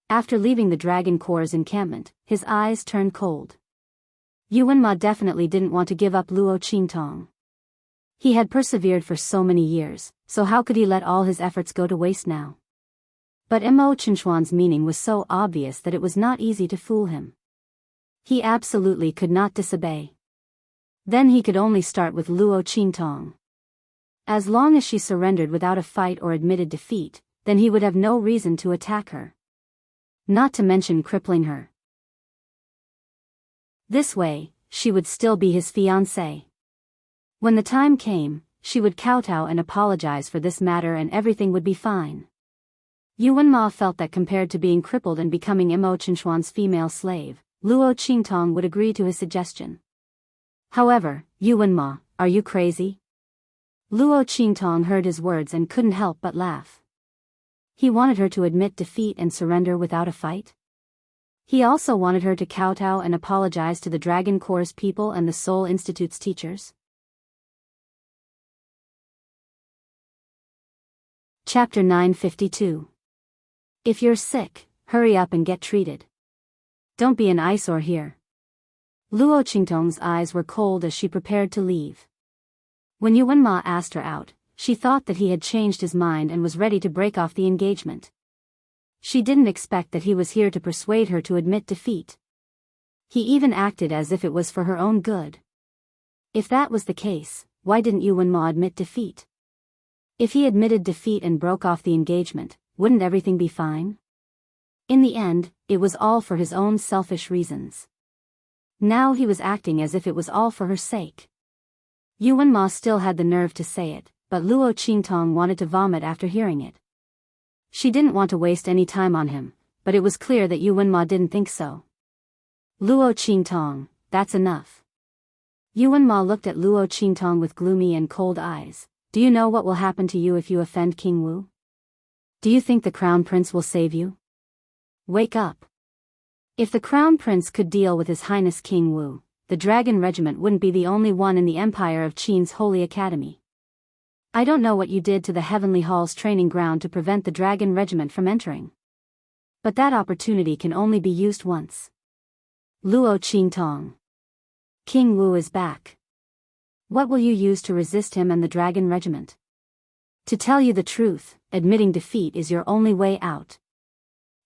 After leaving the Dragon Corps' encampment, his eyes turned cold. Yu Wenma definitely didn't want to give up Luo Qingtong. He had persevered for so many years, so how could he let all his efforts go to waste now? But Mo Qinshuan's meaning was so obvious that it was not easy to fool him. He absolutely could not disobey. Then he could only start with Luo Qingtong. As long as she surrendered without a fight or admitted defeat, then he would have no reason to attack her. Not to mention crippling her. This way, she would still be his fiancée. When the time came, she would kowtow and apologize for this matter and everything would be fine. Yu Wenma felt that compared to being crippled and becoming Mo Qinshuan's female slave, Luo Qingtong would agree to his suggestion. However, Yu Wenma, are you crazy? Luo Qingtong heard his words and couldn't help but laugh. He wanted her to admit defeat and surrender without a fight. He also wanted her to kowtow and apologize to the Dragon Corps' people and the Seoul Institute's teachers. Chapter 952. If you're sick, hurry up and get treated. Don't be an eyesore here. Luo Qingtong's eyes were cold as she prepared to leave. When Yu Wenma asked her out, she thought that he had changed his mind and was ready to break off the engagement. She didn't expect that he was here to persuade her to admit defeat. He even acted as if it was for her own good. If that was the case, why didn't Yu Wenma admit defeat? If he admitted defeat and broke off the engagement, wouldn't everything be fine? In the end, it was all for his own selfish reasons. Now he was acting as if it was all for her sake. Yu Wenma still had the nerve to say it, but Luo Qingtong wanted to vomit after hearing it. She didn't want to waste any time on him, but it was clear that Yu Wenma didn't think so. Luo Qingtong, that's enough. Yu Wenma looked at Luo Qingtong with gloomy and cold eyes. Do you know what will happen to you if you offend King Wu? Do you think the Crown Prince will save you? Wake up. If the Crown Prince could deal with His Highness King Wu, the Dragon Regiment wouldn't be the only one in the Empire of Qin's Holy Academy. I don't know what you did to the Heavenly Hall's training ground to prevent the Dragon Regiment from entering. But that opportunity can only be used once. Luo Qingtong. King Wu is back. What will you use to resist him and the Dragon Regiment? To tell you the truth, admitting defeat is your only way out.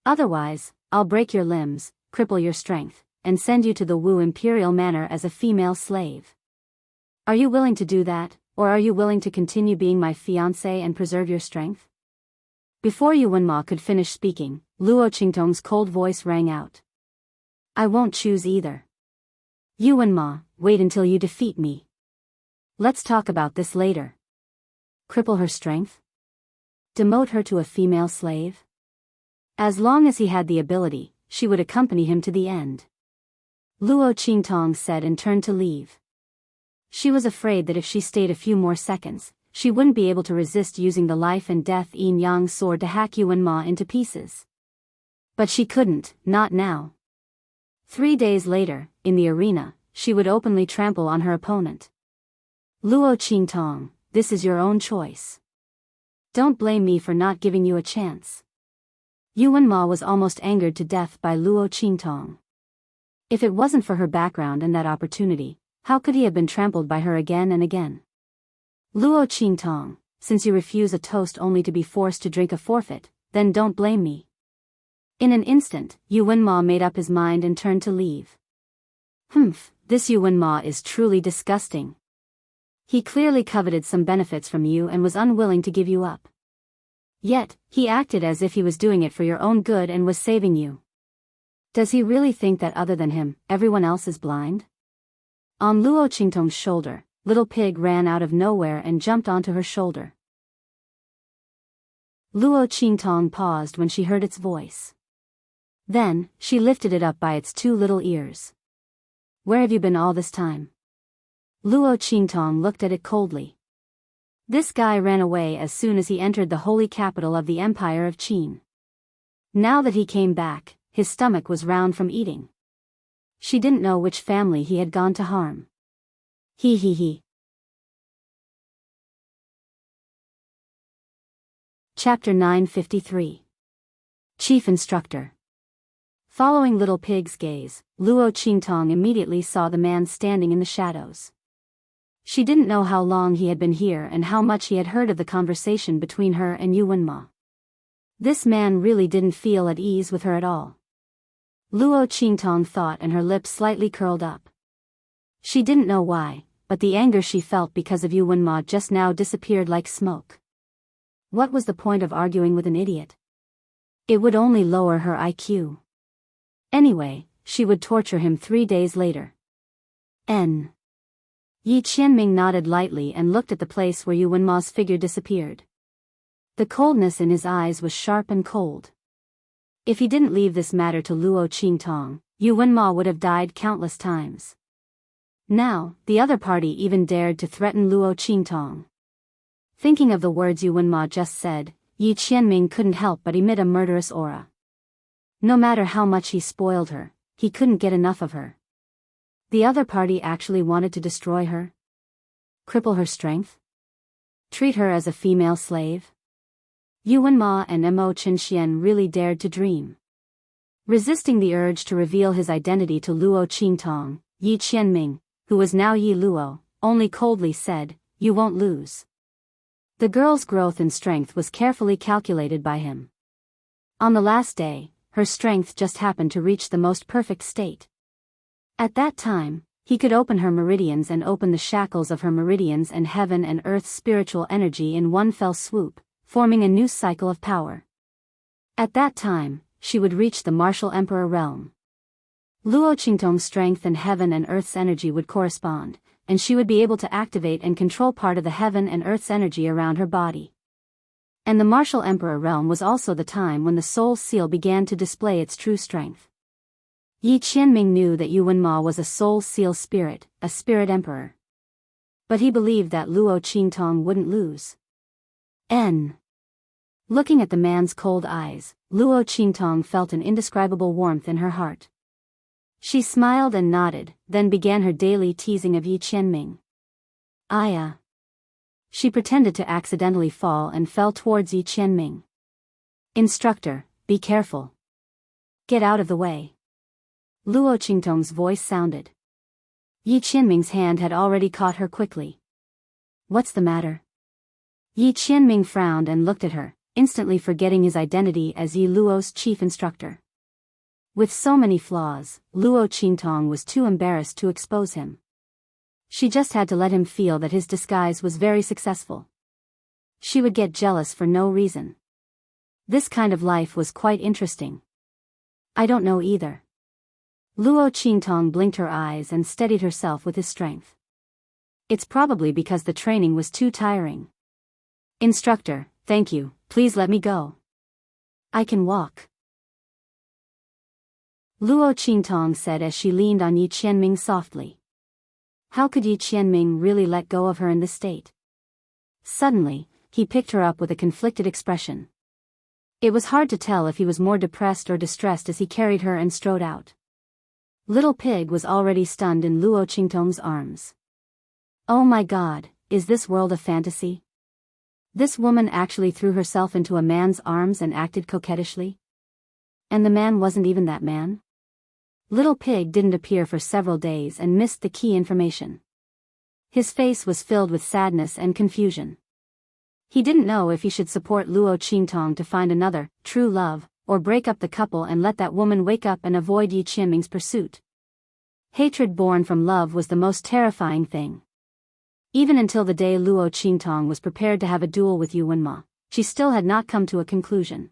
Otherwise, I'll break your limbs, cripple your strength, and send you to the Wu Imperial Manor as a female slave. Are you willing to do that, or are you willing to continue being my fiancé and preserve your strength? Before Yu Wenma could finish speaking, Luo Qingtong's cold voice rang out. I won't choose either. Yu Wenma, wait until you defeat me. Let's talk about this later. Cripple her strength? Demote her to a female slave? As long as he had the ability, she would accompany him to the end. Luo Qingtong said and turned to leave. She was afraid that if she stayed a few more seconds, she wouldn't be able to resist using the life and death yin-yang sword to hack Yu Wenma into pieces. But she couldn't, not now. 3 days later, in the arena, she would openly trample on her opponent. Luo Qingtong, this is your own choice. Don't blame me for not giving you a chance. Yu Wenma was almost angered to death by Luo Qingtong. If it wasn't for her background and that opportunity, how could he have been trampled by her again and again? Luo Qingtong, since you refuse a toast only to be forced to drink a forfeit, then don't blame me. In an instant, Yu Wenma made up his mind and turned to leave. This Yu Wenma is truly disgusting. He clearly coveted some benefits from you and was unwilling to give you up. Yet, he acted as if he was doing it for your own good and was saving you. Does he really think that other than him, everyone else is blind? On Luo Qingtong's shoulder, Little Pig ran out of nowhere and jumped onto her shoulder. Luo Qingtong paused when she heard its voice. Then, she lifted it up by its 2 little ears. Where have you been all this time? Luo Qingtong looked at it coldly. This guy ran away as soon as he entered the holy capital of the Empire of Qin. Now that he came back, his stomach was round from eating. She didn't know which family he had gone to harm. He. Chapter 953. Chief Instructor. Following Little Pig's gaze, Luo Qingtong immediately saw the man standing in the shadows. She didn't know how long he had been here and how much he had heard of the conversation between her and Yu Wenma. This man really didn't feel at ease with her at all. Luo Qingtong thought, and her lips slightly curled up. She didn't know why, but the anger she felt because of Yu Wenma just now disappeared like smoke. What was the point of arguing with an idiot? It would only lower her IQ. Anyway, she would torture him 3 days later. Yi Qianming nodded lightly and looked at the place where Yu Wenma's figure disappeared. The coldness in his eyes was sharp and cold. If he didn't leave this matter to Luo Qingtong, Yu Wenma would have died countless times. Now, the other party even dared to threaten Luo Qingtong. Thinking of the words Yu Wenma just said, Yi Qianming couldn't help but emit a murderous aura. No matter how much he spoiled her, he couldn't get enough of her. The other party actually wanted to destroy her? Cripple her strength? Treat her as a female slave? Yu Wenma and Mo Chenxian really dared to dream. Resisting the urge to reveal his identity to Luo Qingtong, Yi Qianming, who was now Yi Luo, only coldly said, "You won't lose." The girl's growth in strength was carefully calculated by him. On the last day, her strength just happened to reach the most perfect state. At that time, he could open her meridians and open the shackles of her meridians and heaven and earth's spiritual energy in one fell swoop, forming a new cycle of power. At that time, she would reach the martial emperor realm. Luo Qingtong's strength and heaven and earth's energy would correspond, and she would be able to activate and control part of the heaven and earth's energy around her body. And the martial emperor realm was also the time when the soul seal began to display its true strength. Yi Qianming knew that Yu Wenma was a soul seal spirit, a spirit emperor. But he believed that Luo Qingtong wouldn't lose. Looking at the man's cold eyes, Luo Qingtong felt an indescribable warmth in her heart. She smiled and nodded, then began her daily teasing of Yi Qianming. Aya. She pretended to accidentally fall and fell towards Yi Qianming. Instructor, be careful. Get out of the way. Luo Qingtong's voice sounded. Yi Qianming's hand had already caught her quickly. What's the matter? Yi Qianming frowned and looked at her, instantly forgetting his identity as Yi Luo's chief instructor. With so many flaws, Luo Qingtong was too embarrassed to expose him. She just had to let him feel that his disguise was very successful. She would get jealous for no reason. This kind of life was quite interesting. I don't know either. Luo Qingtong blinked her eyes and steadied herself with his strength. It's probably because the training was too tiring. Instructor, thank you, please let me go. I can walk. Luo Qingtong said as she leaned on Yi Qianming softly. How could Yi Qianming really let go of her in this state? Suddenly, he picked her up with a conflicted expression. It was hard to tell if he was more depressed or distressed as he carried her and strode out. Little Pig was already stunned in Luo Qingtong's arms. Oh my God, is this world a fantasy? This woman actually threw herself into a man's arms and acted coquettishly? And the man wasn't even that man? Little Pig didn't appear for several days and missed the key information. His face was filled with sadness and confusion. He didn't know if he should support Luo Qingtong to find another, true love, or break up the couple and let that woman wake up and avoid Yi Qianming's pursuit. Hatred born from love was the most terrifying thing. Even until the day Luo Qingtong was prepared to have a duel with Yu Wenma, she still had not come to a conclusion.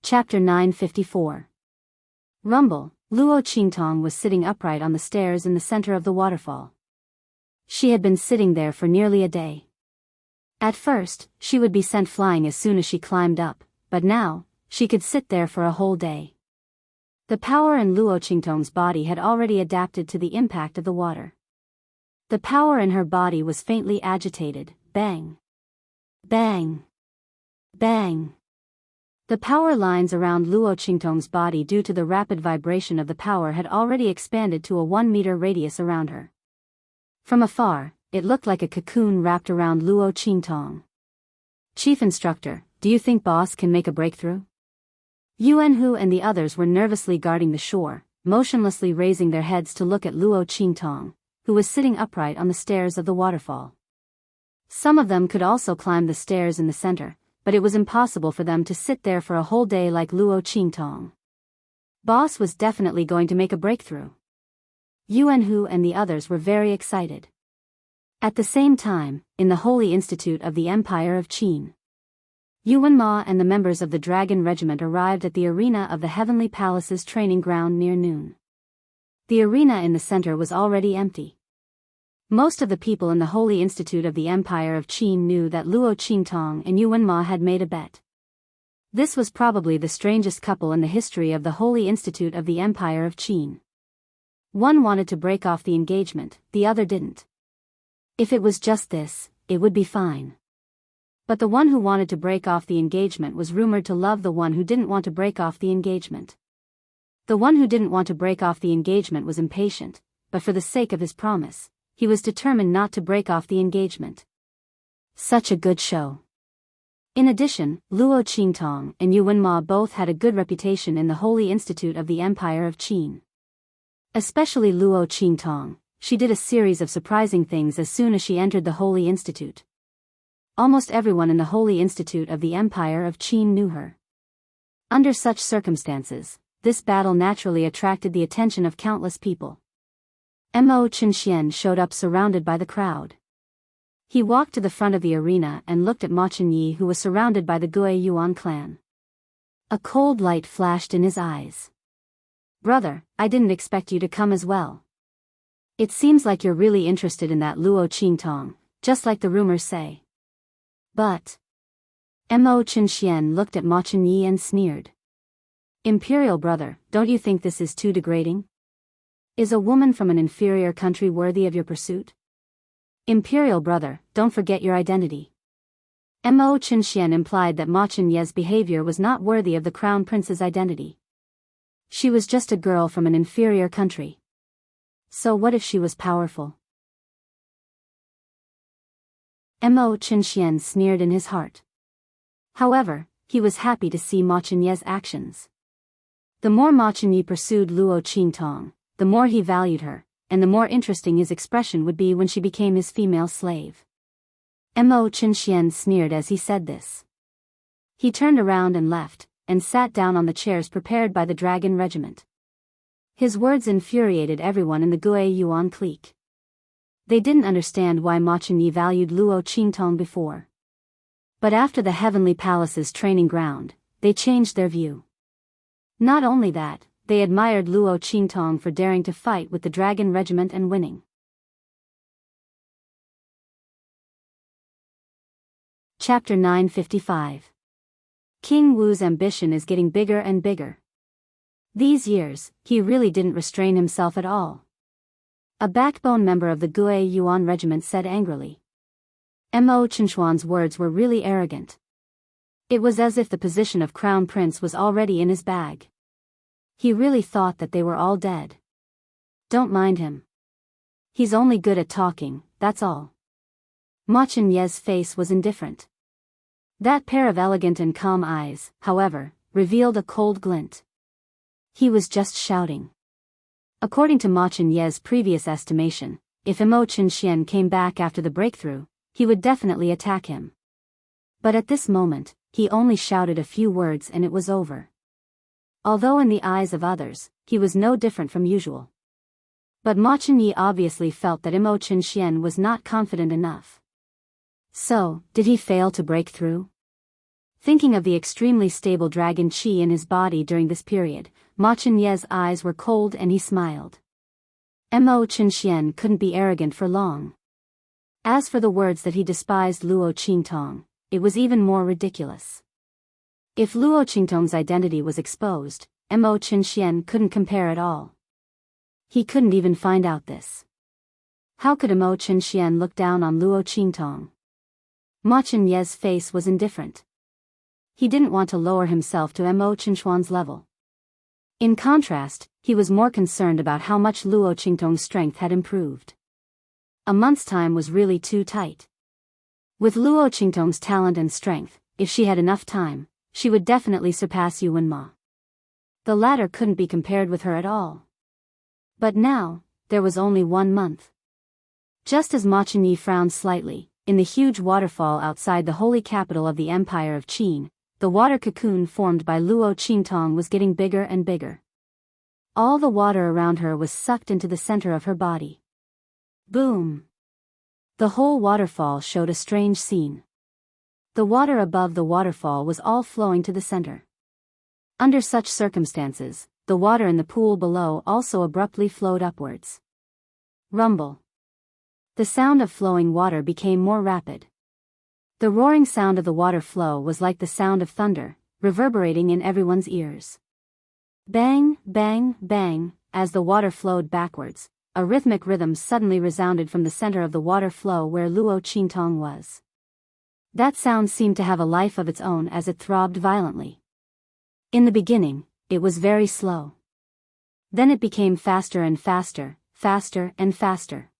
Chapter 954. Rumble. Luo Qingtong was sitting upright on the stairs in the center of the waterfall. She had been sitting there for nearly a day. At first, she would be sent flying as soon as she climbed up, but now, she could sit there for a whole day. The power in Luo Qingtong's body had already adapted to the impact of the water. The power in her body was faintly agitated. Bang. Bang. Bang. The power lines around Luo Qingtong's body due to the rapid vibration of the power had already expanded to a 1-meter radius around her. From afar, it looked like a cocoon wrapped around Luo Qingtong. Chief Instructor, do you think boss can make a breakthrough? Yuanhu and the others were nervously guarding the shore, motionlessly raising their heads to look at Luo Qingtong, who was sitting upright on the stairs of the waterfall. Some of them could also climb the stairs in the center, but it was impossible for them to sit there for a whole day like Luo Qingtong. Boss was definitely going to make a breakthrough. Yuanhu and the others were very excited. At the same time, in the Holy Institute of the Empire of Qin, Yu Wenma and the members of the Dragon Regiment arrived at the arena of the Heavenly Palace's training ground near noon. The arena in the center was already empty. Most of the people in the Holy Institute of the Empire of Qin knew that Luo Qingtong and Yu Wenma had made a bet. This was probably the strangest couple in the history of the Holy Institute of the Empire of Qin. One wanted to break off the engagement, the other didn't. If it was just this, it would be fine. But the one who wanted to break off the engagement was rumored to love the one who didn't want to break off the engagement. The one who didn't want to break off the engagement was impatient, but for the sake of his promise, he was determined not to break off the engagement. Such a good show. In addition, Luo Qingtong and Yu Wenma both had a good reputation in the Holy Institute of the Empire of Qin. Especially Luo Qingtong, she did a series of surprising things as soon as she entered the Holy Institute. Almost everyone in the Holy Institute of the Empire of Qin knew her. Under such circumstances, this battle naturally attracted the attention of countless people. Mo Chenxian showed up surrounded by the crowd. He walked to the front of the arena and looked at Ma Chenyi, who was surrounded by the Gui Yuan clan. A cold light flashed in his eyes. Brother, I didn't expect you to come as well. It seems like you're really interested in that Luo Qingtong, just like the rumors say. But Mo Chenxian looked at Ma Chenyi and sneered. Imperial brother, don't you think this is too degrading? Is a woman from an inferior country worthy of your pursuit? Imperial brother, don't forget your identity. Mo Chenxian implied that Ma Chenye's behavior was not worthy of the crown prince's identity. She was just a girl from an inferior country. So what if she was powerful? Mo Chinxian sneered in his heart. However, he was happy to see Ma Chenye's actions. The more Ma Chenye pursued Luo Qingtong, the more he valued her, and the more interesting his expression would be when she became his female slave. Mo Chinxian sneered as he said this. He turned around and left, and sat down on the chairs prepared by the dragon regiment. His words infuriated everyone in the Gue Yuan clique. They didn't understand why Ma Chenye valued Luo Qingtong before. But after the Heavenly Palace's training ground, they changed their view. Not only that, they admired Luo Qingtong for daring to fight with the dragon regiment and winning. Chapter 955. King Wu's ambition is getting bigger and bigger. These years, he really didn't restrain himself at all. A backbone member of the Gue Yuan regiment said angrily. Mo Chinchuan's words were really arrogant. It was as if the position of crown prince was already in his bag. He really thought that they were all dead. Don't mind him. He's only good at talking, that's all. Ma Chenye's face was indifferent. That pair of elegant and calm eyes, however, revealed a cold glint. He was just shouting. According to Ma Chenye's previous estimation, if Mo Chinxian came back after the breakthrough, he would definitely attack him. But at this moment, he only shouted a few words and it was over. Although in the eyes of others, he was no different from usual. But Ma Chenye obviously felt that Mo Chinxian was not confident enough. So, did he fail to break through? Thinking of the extremely stable dragon qi in his body during this period, Ma Chenye's eyes were cold and he smiled. Mo Chinxian couldn't be arrogant for long. As for the words that he despised Luo Qingtong, it was even more ridiculous. If Luo Qingtong's identity was exposed, Mo Chinxian couldn't compare at all. He couldn't even find out this. How could Mo Chinxian look down on Luo Qingtong? Ma Chenye's face was indifferent. He didn't want to lower himself to Mo Chinchuan's level. In contrast, he was more concerned about how much Luo Qingtong's strength had improved. A month's time was really too tight. With Luo Qingtong's talent and strength, if she had enough time, she would definitely surpass Yuan Ma. The latter couldn't be compared with her at all. But now, there was only 1 month. Just as Ma Chenye frowned slightly, in the huge waterfall outside the holy capital of the Empire of Qin, the water cocoon formed by Luo Qingtong was getting bigger and bigger. All the water around her was sucked into the center of her body. Boom! The whole waterfall showed a strange scene. The water above the waterfall was all flowing to the center. Under such circumstances, the water in the pool below also abruptly flowed upwards. Rumble. The sound of flowing water became more rapid. The roaring sound of the water flow was like the sound of thunder, reverberating in everyone's ears. Bang, bang, bang, as the water flowed backwards, a rhythmic rhythm suddenly resounded from the center of the water flow where Luo Qingtong was. That sound seemed to have a life of its own as it throbbed violently. In the beginning, it was very slow. Then it became faster and faster, faster and faster.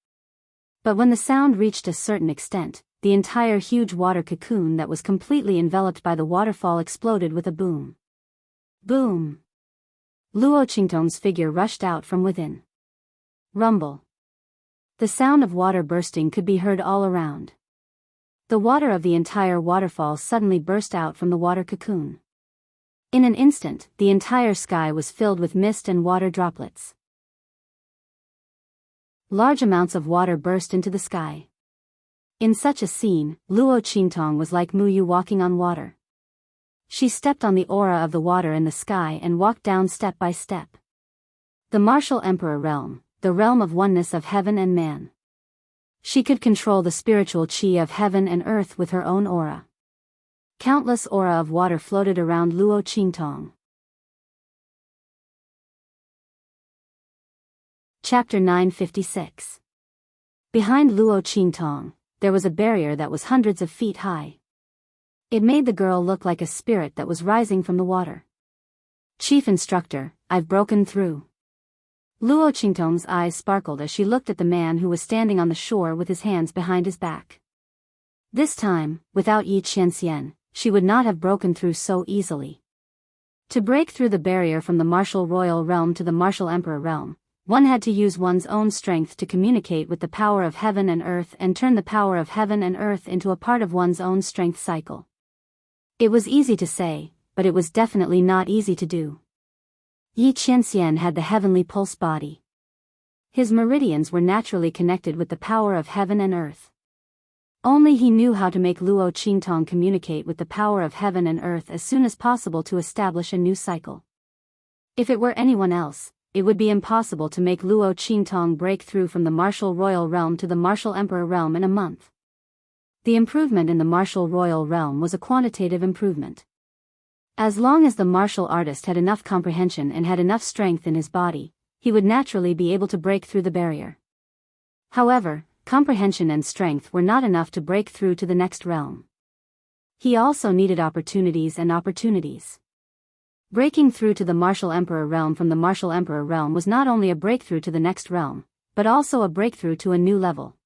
But when the sound reached a certain extent, the entire huge water cocoon that was completely enveloped by the waterfall exploded with a boom. Boom! Luo Qingtong's figure rushed out from within. Rumble. The sound of water bursting could be heard all around. The water of the entire waterfall suddenly burst out from the water cocoon. In an instant, the entire sky was filled with mist and water droplets. Large amounts of water burst into the sky. In such a scene, Luo Qingtong was like Muyu walking on water. She stepped on the aura of the water in the sky and walked down step by step. The martial emperor realm, the realm of oneness of heaven and man. She could control the spiritual qi of heaven and earth with her own aura. Countless aura of water floated around Luo Qingtong. Chapter 956. Behind Luo Qingtong, there was a barrier that was hundreds of feet high. It made the girl look like a spirit that was rising from the water. Chief Instructor, I've broken through. Luo Qingtong's eyes sparkled as she looked at the man who was standing on the shore with his hands behind his back. This time, without Yi Qianxian, she would not have broken through so easily. To break through the barrier from the martial royal realm to the martial emperor realm, one had to use one's own strength to communicate with the power of heaven and earth and turn the power of heaven and earth into a part of one's own strength cycle. It was easy to say, but it was definitely not easy to do. Yi Qianxian had the heavenly pulse body. His meridians were naturally connected with the power of heaven and earth. Only he knew how to make Luo Qingtong communicate with the power of heaven and earth as soon as possible to establish a new cycle. If it were anyone else, it would be impossible to make Luo Qingtong break through from the martial royal realm to the martial emperor realm in a month. The improvement in the martial royal realm was a quantitative improvement. As long as the martial artist had enough comprehension and had enough strength in his body, he would naturally be able to break through the barrier. However, comprehension and strength were not enough to break through to the next realm. He also needed opportunities and opportunities. Breaking through to the martial emperor realm from the martial emperor realm was not only a breakthrough to the next realm, but also a breakthrough to a new level.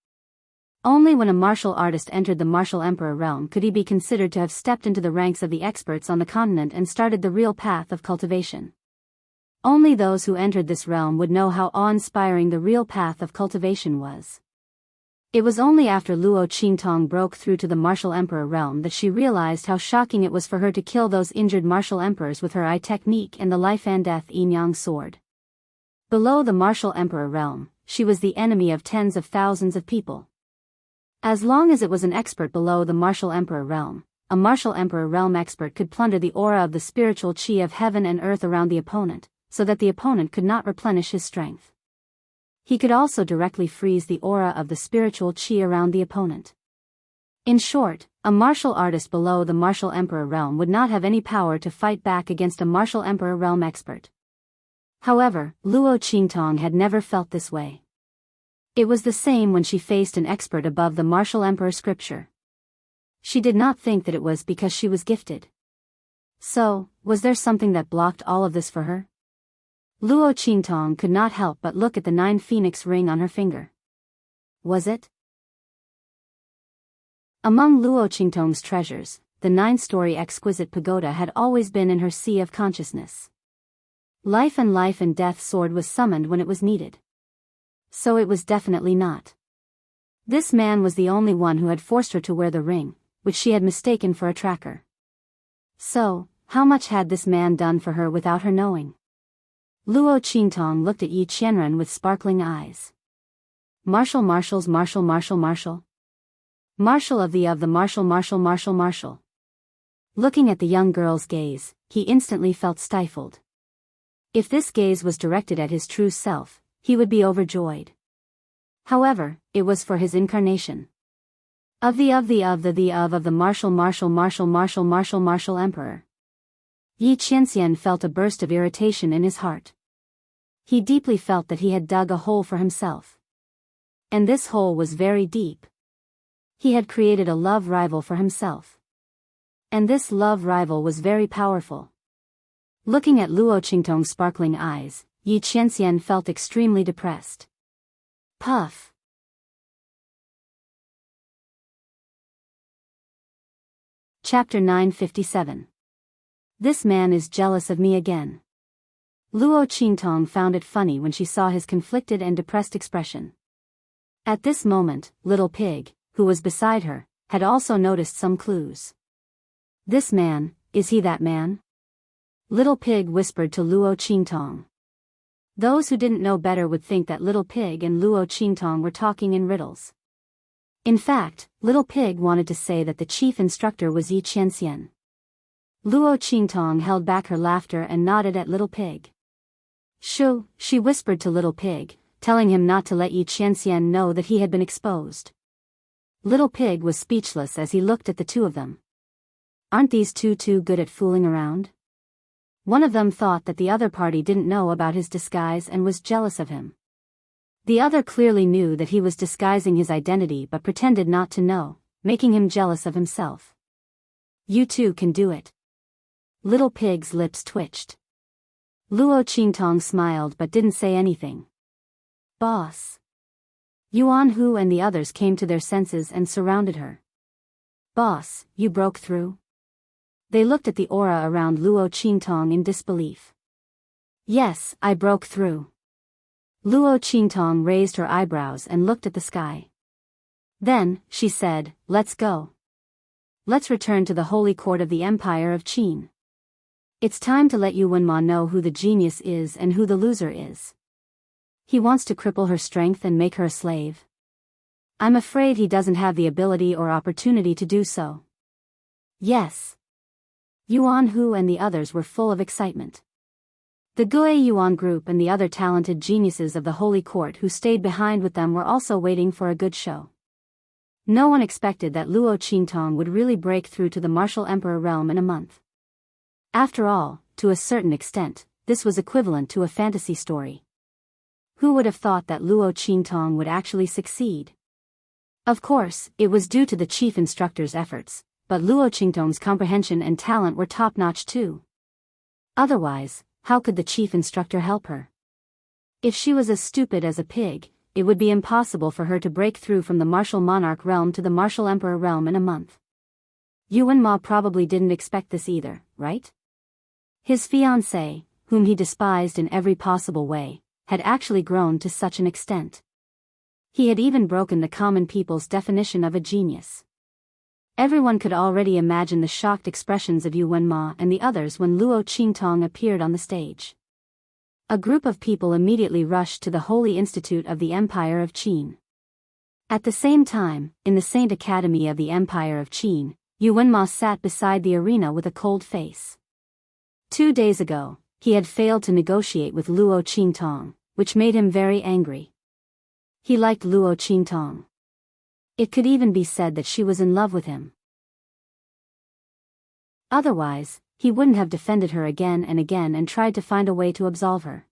Only when a martial artist entered the martial emperor realm could he be considered to have stepped into the ranks of the experts on the continent and started the real path of cultivation. Only those who entered this realm would know how awe-inspiring the real path of cultivation was. It was only after Luo Qingtong broke through to the martial emperor realm that she realized how shocking it was for her to kill those injured martial emperors with her eye technique and the life and death yin-yang sword. Below the martial emperor realm, she was the enemy of tens of thousands of people. As long as it was an expert below the martial emperor realm, a martial emperor realm expert could plunder the aura of the spiritual chi of heaven and earth around the opponent, so that the opponent could not replenish his strength. He could also directly freeze the aura of the spiritual chi around the opponent. In short, a martial artist below the martial emperor realm would not have any power to fight back against a martial emperor realm expert. However, Luo Qingtong had never felt this way. It was the same when she faced an expert above the martial emperor scripture. She did not think that it was because she was gifted. So, was there something that blocked all of this for her? Luo Qingtong could not help but look at the 9 phoenix ring on her finger. Was it? Among Luo Qingtong's treasures, the 9-story exquisite pagoda had always been in her sea of consciousness. Life and death sword was summoned when it was needed. So it was definitely not. This man was the only one who had forced her to wear the ring, which she had mistaken for a tracker. So, how much had this man done for her without her knowing? Luo Qingtong looked at Yi Qianren with sparkling eyes. Martial of the martial. Looking at the young girl's gaze, he instantly felt stifled. If this gaze was directed at his true self, he would be overjoyed. However, it was for his incarnation. Of the martial emperor. Yi Qianxian felt a burst of irritation in his heart. He deeply felt that he had dug a hole for himself. And this hole was very deep. He had created a love rival for himself. And this love rival was very powerful. Looking at Luo Qingtong's sparkling eyes, Yi Qianxian felt extremely depressed. Puff. Chapter 957. This man is jealous of me again. Luo Qingtong found it funny when she saw his conflicted and depressed expression. At this moment, Little Pig, who was beside her, had also noticed some clues. This man, is he that man? Little Pig whispered to Luo Qingtong. Those who didn't know better would think that Little Pig and Luo Qingtong were talking in riddles. In fact, Little Pig wanted to say that the chief instructor was Yi Qianxian. Luo Qingtong held back her laughter and nodded at Little Pig. Shoo, she whispered to Little Pig, telling him not to let Yi Qianxian know that he had been exposed. Little Pig was speechless as he looked at the two of them. Aren't these two too good at fooling around? One of them thought that the other party didn't know about his disguise and was jealous of him. The other clearly knew that he was disguising his identity but pretended not to know, making him jealous of himself. You two can do it. Little Pig's lips twitched. Luo Qingtong smiled but didn't say anything. Boss. Yuan Hu and the others came to their senses and surrounded her. Boss, you broke through? They looked at the aura around Luo Qingtong in disbelief. Yes, I broke through. Luo Qingtong raised her eyebrows and looked at the sky. Then, she said, let's go. Let's return to the holy court of the Empire of Qin. It's time to let Yu Wenma know who the genius is and who the loser is. He wants to cripple her strength and make her a slave. I'm afraid he doesn't have the ability or opportunity to do so. Yes. Yuan Hu and the others were full of excitement. The Gue Yuan group and the other talented geniuses of the holy court who stayed behind with them were also waiting for a good show. No one expected that Luo Qingtong would really break through to the martial emperor realm in a month. After all, to a certain extent, this was equivalent to a fantasy story. Who would have thought that Luo Qingtong would actually succeed? Of course, it was due to the chief instructor's efforts, but Luo Qingtong's comprehension and talent were top-notch too. Otherwise, how could the chief instructor help her? If she was as stupid as a pig, it would be impossible for her to break through from the martial monarch realm to the martial emperor realm in a month. Yu Wenma probably didn't expect this either, right? His fiancée, whom he despised in every possible way, had actually grown to such an extent. He had even broken the common people's definition of a genius. Everyone could already imagine the shocked expressions of Yu Wenma and the others when Luo Qingtong appeared on the stage. A group of people immediately rushed to the Holy Institute of the Empire of Qin. At the same time, in the Saint Academy of the Empire of Qin, Yu Wenma sat beside the arena with a cold face. 2 days ago, he had failed to negotiate with Luo Qingtong, which made him very angry. He liked Luo Qingtong. It could even be said that she was in love with him. Otherwise, he wouldn't have defended her again and again and tried to find a way to absolve her.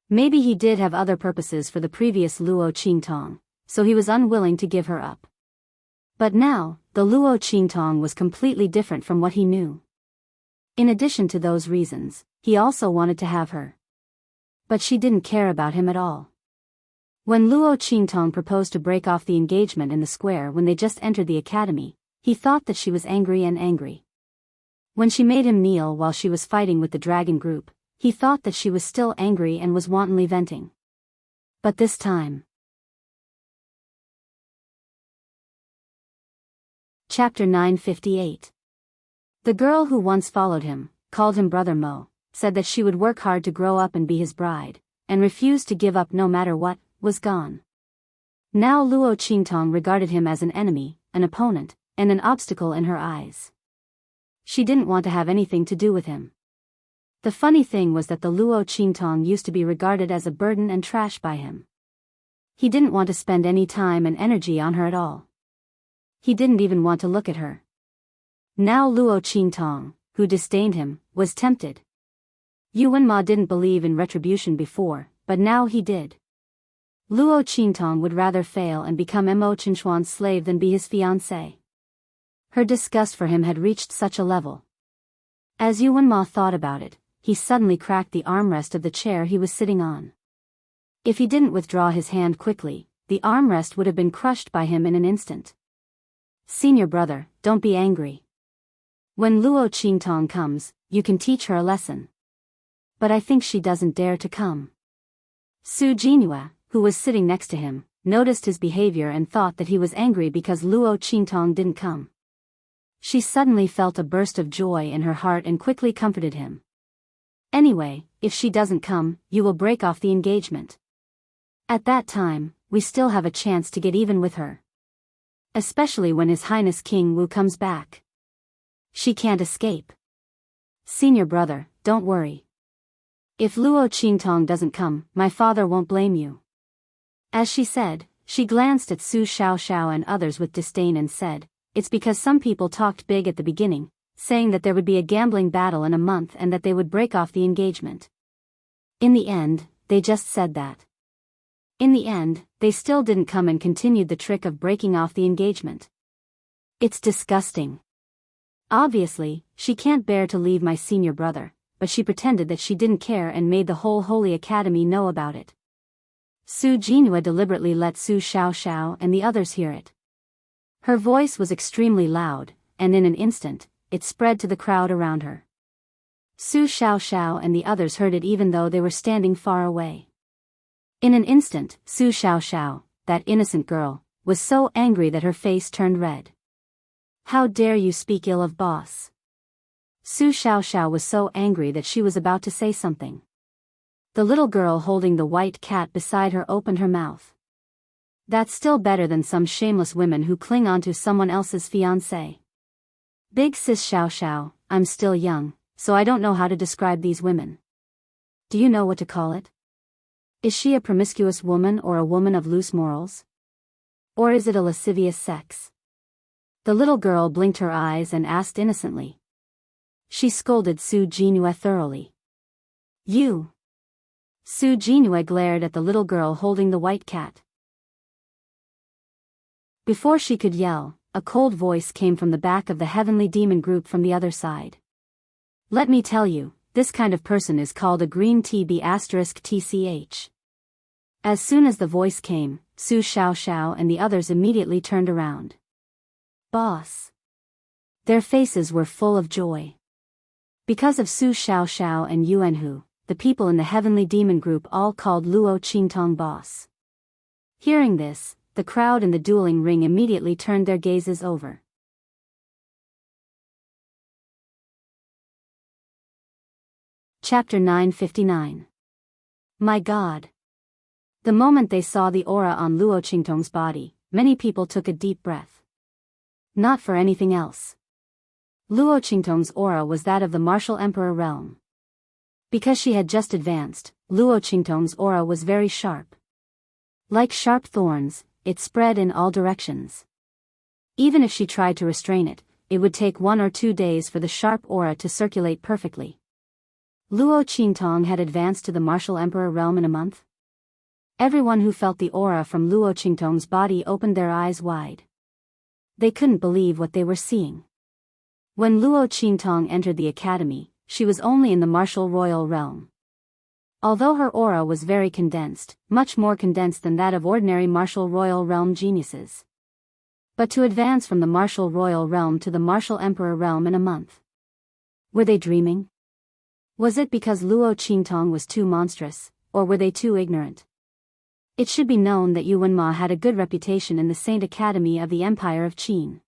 Maybe he did have other purposes for the previous Luo Qingtong, so he was unwilling to give her up. But now, the Luo Qingtong was completely different from what he knew. In addition to those reasons, he also wanted to have her. But she didn't care about him at all. When Luo Qingtong proposed to break off the engagement in the square when they just entered the academy, he thought that she was angry and angry. When she made him kneel while she was fighting with the dragon group, he thought that she was still angry and was wantonly venting. But this time. Chapter 958. The girl who once followed him, called him Brother Mo, said that she would work hard to grow up and be his bride, and refused to give up no matter what, was gone. Now Luo Qingtong regarded him as an enemy, an opponent, and an obstacle in her eyes. She didn't want to have anything to do with him. The funny thing was that the Luo Qingtong used to be regarded as a burden and trash by him. He didn't want to spend any time and energy on her at all. He didn't even want to look at her. Now Luo Qingtong, who disdained him, was tempted. Yu Wenma didn't believe in retribution before, but now he did. Luo Qingtong would rather fail and become Mo Qinchuan's slave than be his fiancée. Her disgust for him had reached such a level. As Yu Wenma thought about it, he suddenly cracked the armrest of the chair he was sitting on. If he didn't withdraw his hand quickly, the armrest would have been crushed by him in an instant. Senior brother, don't be angry. When Luo Qingtong comes, you can teach her a lesson. But I think she doesn't dare to come. Su Jinhua, who was sitting next to him, noticed his behavior and thought that he was angry because Luo Qingtong didn't come. She suddenly felt a burst of joy in her heart and quickly comforted him. Anyway, if she doesn't come, you will break off the engagement. At that time, we still have a chance to get even with her. Especially when His Highness King Wu comes back. She can't escape. Senior brother, don't worry. If Luo Qingtong doesn't come, my father won't blame you. As she said, she glanced at Su Xiaoxiao and others with disdain and said, it's because some people talked big at the beginning, saying that there would be a gambling battle in a month and that they would break off the engagement. In the end, they just said that. In the end, they still didn't come and continued the trick of breaking off the engagement. It's disgusting. Obviously, she can't bear to leave my senior brother, but she pretended that she didn't care and made the whole Holy Academy know about it. Su Jinhua deliberately let Su Xiaoxiao and the others hear it. Her voice was extremely loud, and in an instant, it spread to the crowd around her. Su Xiaoxiao and the others heard it even though they were standing far away. In an instant, Su Xiaoxiao, that innocent girl, was so angry that her face turned red. How dare you speak ill of boss? Su Xiaoxiao was so angry that she was about to say something. The little girl holding the white cat beside her opened her mouth. That's still better than some shameless women who cling onto someone else's fiancé. Big sis Xiaoxiao, I'm still young, so I don't know how to describe these women. Do you know what to call it? Is she a promiscuous woman or a woman of loose morals? Or is it a lascivious sex? The little girl blinked her eyes and asked innocently. She scolded Su Jinue thoroughly. You! Su Jinue glared at the little girl holding the white cat. Before she could yell, a cold voice came from the back of the heavenly demon group from the other side. Let me tell you, this kind of person is called a green TB*TCH. As soon as the voice came, Su Xiaoxiao and the others immediately turned around. Boss! Their faces were full of joy. Because of Su Xiaoxiao and Yuanhu, the people in the heavenly demon group all called Luo Qingtong boss. Hearing this, the crowd in the dueling ring immediately turned their gazes over. Chapter 959. My God! The moment they saw the aura on Luo Qingtong's body, many people took a deep breath. Not for anything else. Luo Qingtong's aura was that of the martial emperor realm. Because she had just advanced, Luo Qingtong's aura was very sharp. Like sharp thorns, it spread in all directions. Even if she tried to restrain it, it would take 1 or 2 days for the sharp aura to circulate perfectly. Luo Qingtong had advanced to the martial emperor realm in a month. Everyone who felt the aura from Luo Qingtong's body opened their eyes wide. They couldn't believe what they were seeing. When Luo Qingtong entered the academy, she was only in the martial royal realm. Although her aura was very condensed, much more condensed than that of ordinary martial royal realm geniuses. But to advance from the martial royal realm to the martial emperor realm in a month. Were they dreaming? Was it because Luo Qingtong was too monstrous, or were they too ignorant? It should be known that Yuan Ma had a good reputation in the Saint Academy of the Empire of Qin.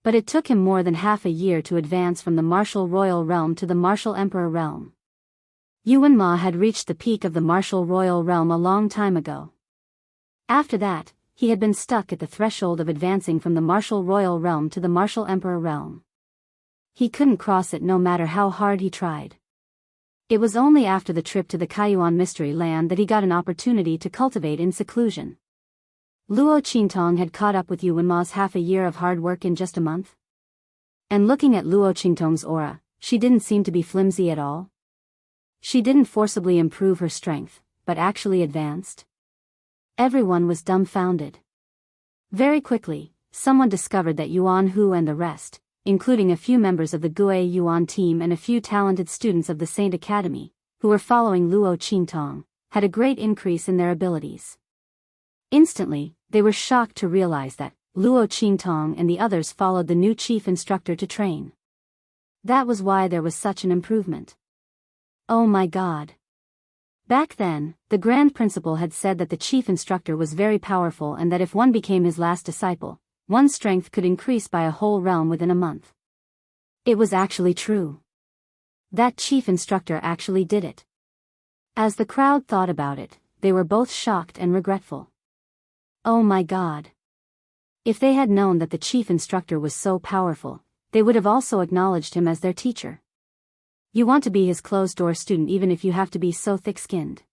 But it took him more than half a year to advance from the martial royal realm to the martial emperor realm. Yuan Ma had reached the peak of the martial royal realm a long time ago. After that, he had been stuck at the threshold of advancing from the martial royal realm to the martial emperor realm. He couldn't cross it no matter how hard he tried. It was only after the trip to the Kaiyuan Mystery Land that he got an opportunity to cultivate in seclusion. Luo Qingtong had caught up with Yuan Ma's half a year of hard work in just a month. And looking at Luo Qingtong's aura, she didn't seem to be flimsy at all. She didn't forcibly improve her strength, but actually advanced. Everyone was dumbfounded. Very quickly, someone discovered that Yuan Hu and the rest, including a few members of the Gui Yuan team and a few talented students of the Saint Academy, who were following Luo Qingtong, had a great increase in their abilities. Instantly, they were shocked to realize that Luo Qingtong and the others followed the new chief instructor to train. That was why there was such an improvement. Oh my God! Back then, the Grand Principal had said that the chief instructor was very powerful and that if one became his last disciple, one's strength could increase by a whole realm within a month. It was actually true. That chief instructor actually did it. As the crowd thought about it, they were both shocked and regretful. Oh my God! If they had known that the chief instructor was so powerful, they would have also acknowledged him as their teacher. You want to be his closed-door student even if you have to be so thick-skinned.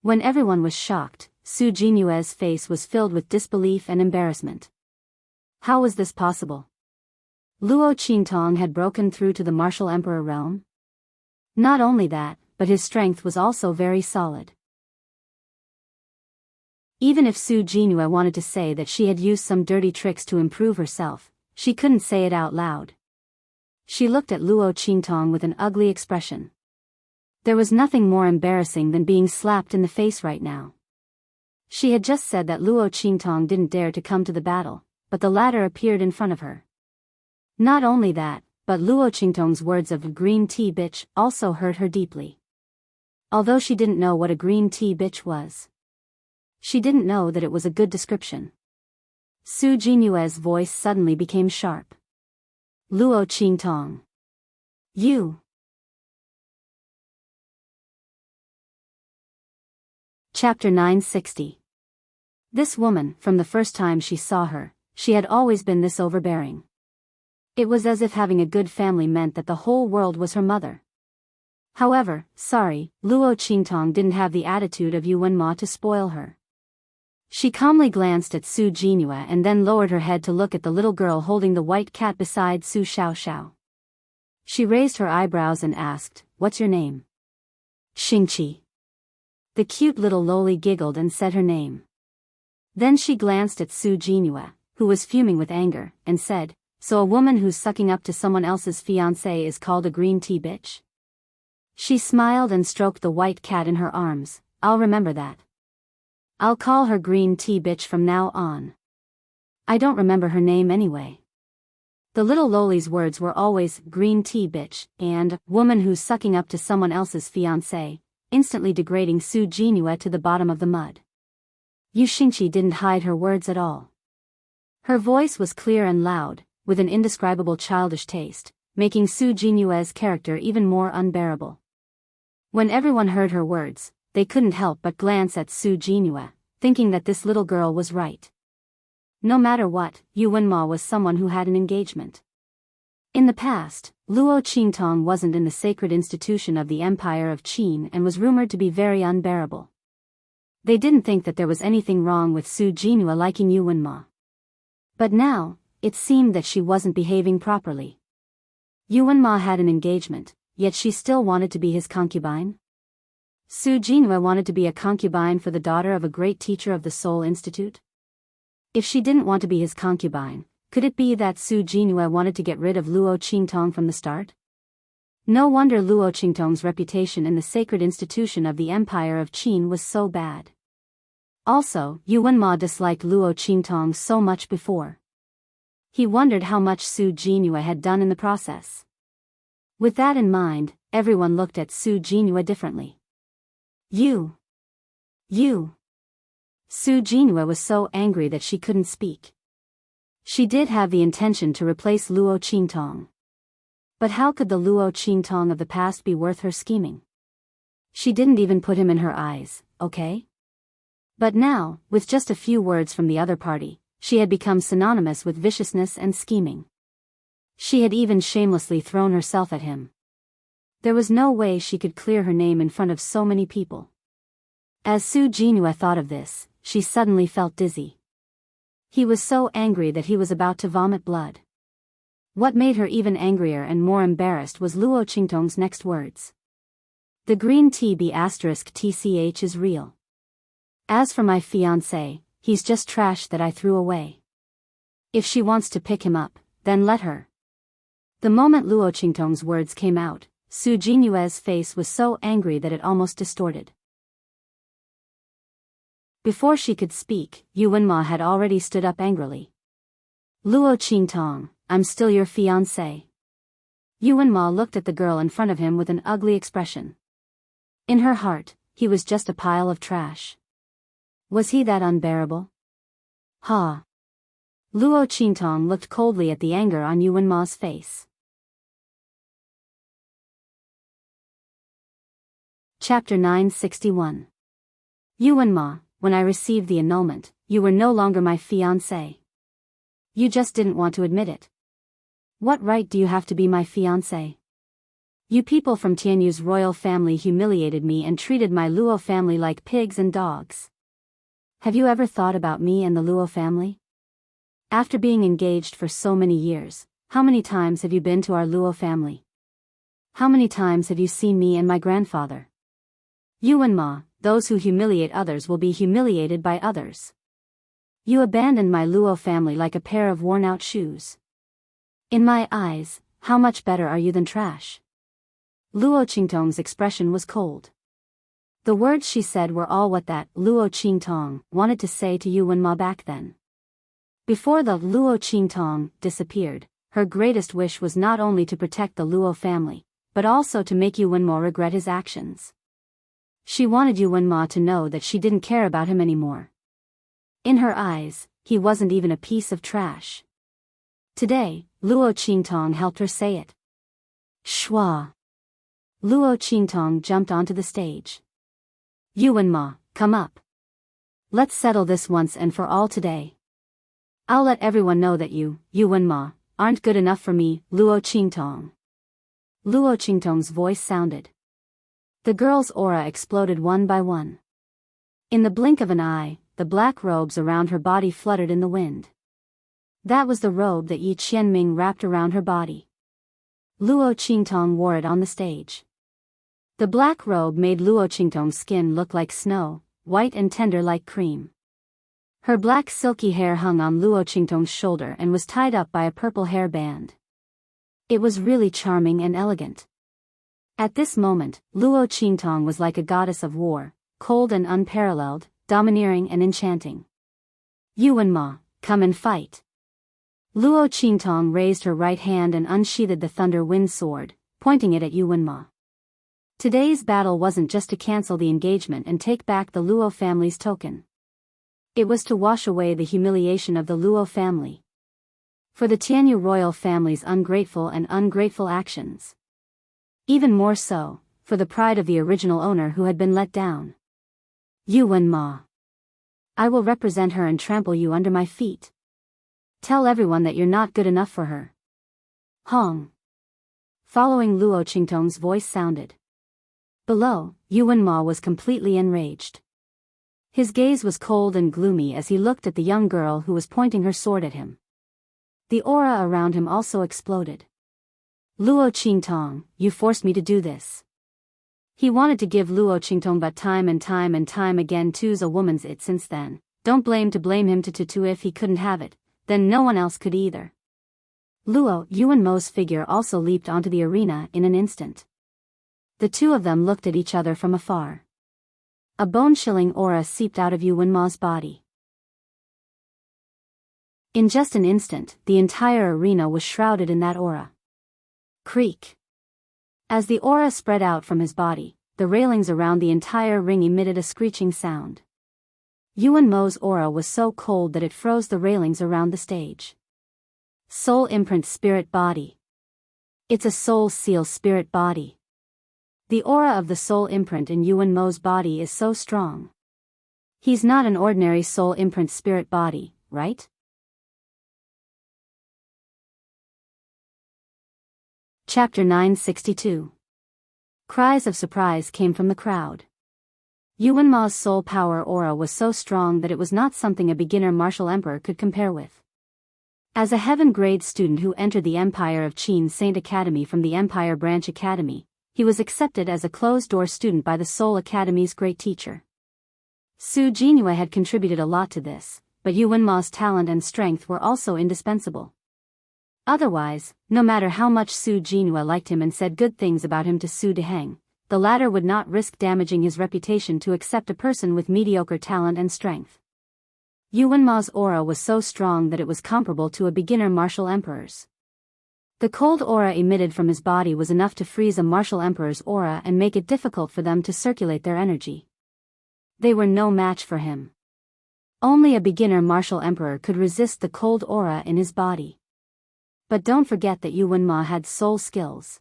When everyone was shocked, Su Jinue's face was filled with disbelief and embarrassment. How was this possible? Luo Qingtong had broken through to the martial emperor realm? Not only that, but his strength was also very solid. Even if Su Jinue wanted to say that she had used some dirty tricks to improve herself, she couldn't say it out loud. She looked at Luo Qingtong with an ugly expression. There was nothing more embarrassing than being slapped in the face right now. She had just said that Luo Qingtong didn't dare to come to the battle, but the latter appeared in front of her. Not only that, but Luo Qingtong's words of green tea bitch also hurt her deeply. Although she didn't know what a green tea bitch was. She didn't know that it was a good description. Su Jinyue's voice suddenly became sharp. Luo Qingtong. You. Chapter 960. This woman, from the first time she saw her, she had always been this overbearing. It was as if having a good family meant that the whole world was her mother. However, Luo Qingtong didn't have the attitude of Yu Wenma to spoil her. She calmly glanced at Su Jinyue and then lowered her head to look at the little girl holding the white cat beside Su Xiaoxiao. She raised her eyebrows and asked, "What's your name?" "Xingqi." The cute little loli giggled and said her name. Then she glanced at Su Jinyue, who was fuming with anger, and said, "So a woman who's sucking up to someone else's fiancé is called a green tea bitch?" She smiled and stroked the white cat in her arms. "I'll remember that. I'll call her green tea bitch from now on. I don't remember her name anyway." The little loli's words were always green tea bitch and woman who's sucking up to someone else's fiancé, instantly degrading Su Jinyue to the bottom of the mud. Yu Xingqi didn't hide her words at all. Her voice was clear and loud, with an indescribable childish taste, making Su Jinyue's character even more unbearable. When everyone heard her words, they couldn't help but glance at Su Jinyue, thinking that this little girl was right. No matter what, Yu Wenma was someone who had an engagement. In the past, Luo Qingtong wasn't in the sacred institution of the Empire of Qin and was rumored to be very unbearable. They didn't think that there was anything wrong with Su Jinyue liking Yu Wenma. But now, it seemed that she wasn't behaving properly. Yu Wenma had an engagement, yet she still wanted to be his concubine? Su Jinyue wanted to be a concubine for the daughter of a great teacher of the Soul Institute? If she didn't want to be his concubine, could it be that Su Jinyue wanted to get rid of Luo Qingtong from the start? No wonder Luo Qingtong's reputation in the sacred institution of the Empire of Qin was so bad. Also, Yu Wenma disliked Luo Qingtong so much before. He wondered how much Su Jinyue had done in the process. With that in mind, everyone looked at Su Jinyue differently. You. Su Jinyue was so angry that she couldn't speak. She did have the intention to replace Luo Qingtong. But how could the Luo Qingtong of the past be worth her scheming? She didn't even put him in her eyes, okay? But now, with just a few words from the other party, she had become synonymous with viciousness and scheming. She had even shamelessly thrown herself at him. There was no way she could clear her name in front of so many people. As Su Jinyue thought of this, she suddenly felt dizzy. He was so angry that he was about to vomit blood. What made her even angrier and more embarrassed was Luo Qingtong's next words. "The green tea B*TCH is real. As for my fiancé, he's just trash that I threw away. If she wants to pick him up, then let her." The moment Luo Qingtong's words came out, Su Jinyue's face was so angry that it almost distorted. Before she could speak, Yu Wenma had already stood up angrily. "Luo Qingtong, I'm still your fiancé." Yu Wenma looked at the girl in front of him with an ugly expression. In her heart, he was just a pile of trash. Was he that unbearable? Ha! Luo Qingtong looked coldly at the anger on Yu Wenma's face. Chapter 961. Yu Wenma, when I received the annulment, you were no longer my fiancé. You just didn't want to admit it. What right do you have to be my fiancé? You people from Tianyu's royal family humiliated me and treated my Luo family like pigs and dogs. Have you ever thought about me and the Luo family? After being engaged for so many years, how many times have you been to our Luo family? How many times have you seen me and my grandfather? Yu Wenma, those who humiliate others will be humiliated by others. You abandoned my Luo family like a pair of worn-out shoes. In my eyes, how much better are you than trash? Luo Qingtong's expression was cold. The words she said were all what that Luo Qingtong wanted to say to Yu Wenma back then. Before the Luo Qingtong disappeared, her greatest wish was not only to protect the Luo family, but also to make Yu Wenmo regret his actions. She wanted Yu Wenmo to know that she didn't care about him anymore. In her eyes, he wasn't even a piece of trash. Today, Luo Qingtong helped her say it. Shua. Luo Qingtong jumped onto the stage. Yu Wenmo, come up. Let's settle this once and for all today. I'll let everyone know that Yu Wenmo, aren't good enough for me, Luo Qingtong. Luo Qingtong's voice sounded. The girl's aura exploded one by one. In the blink of an eye, the black robes around her body fluttered in the wind. That was the robe that Yi Qianming wrapped around her body. Luo Qingtong wore it on the stage. The black robe made Luo Qingtong's skin look like snow, white and tender like cream. Her black silky hair hung on Luo Qingtong's shoulder and was tied up by a purple hair band. It was really charming and elegant. At this moment, Luo Qingtong was like a goddess of war, cold and unparalleled, domineering and enchanting. Yu Wenmo, come and fight. Luo Qingtong raised her right hand and unsheathed the thunder wind sword, pointing it at Yu Wenmo. Today's battle wasn't just to cancel the engagement and take back the Luo family's token. It was to wash away the humiliation of the Luo family. For the Tianyu royal family's ungrateful actions. Even more so, for the pride of the original owner who had been let down. Yu Wenmo. I will represent her and trample you under my feet. Tell everyone that you're not good enough for her. Hong. Following Luo Qingtong's voice sounded. Below, Yu Wenmo was completely enraged. His gaze was cold and gloomy as he looked at the young girl who was pointing her sword at him. The aura around him also exploded. Luo Qingtong, you forced me to do this. He wanted to give Luo Qingtong, but time and time again two's a woman's it since then. Don't blame him to if he couldn't have it, then no one else could either. Luo Yu Wenmo's figure also leaped onto the arena in an instant. The two of them looked at each other from afar. A bone-chilling aura seeped out of Yu Wenmo's body. In just an instant, the entire arena was shrouded in that aura. Creak. As the aura spread out from his body, the railings around the entire ring emitted a screeching sound. Yu Wenmo's aura was so cold that it froze the railings around the stage. Soul imprint spirit body. It's a soul seal spirit body. The aura of the soul imprint in Yu Wenmo's body is so strong. He's not an ordinary soul imprint spirit body, right? Chapter 962. Cries of surprise came from the crowd. Yu Wenmo's soul power aura was so strong that it was not something a beginner martial emperor could compare with. As a heaven-grade student who entered the Empire of Qin Saint Academy from the Empire Branch Academy, he was accepted as a closed-door student by the Soul Academy's great teacher. Su Jinhua had contributed a lot to this, but Yu Wenmo's talent and strength were also indispensable. Otherwise, no matter how much Su Jinhua liked him and said good things about him to Su Deheng, the latter would not risk damaging his reputation to accept a person with mediocre talent and strength. Yu Wenmo's aura was so strong that it was comparable to a beginner martial emperor's. The cold aura emitted from his body was enough to freeze a martial emperor's aura and make it difficult for them to circulate their energy. They were no match for him. Only a beginner martial emperor could resist the cold aura in his body. But don't forget that Yu Wenmo had soul skills.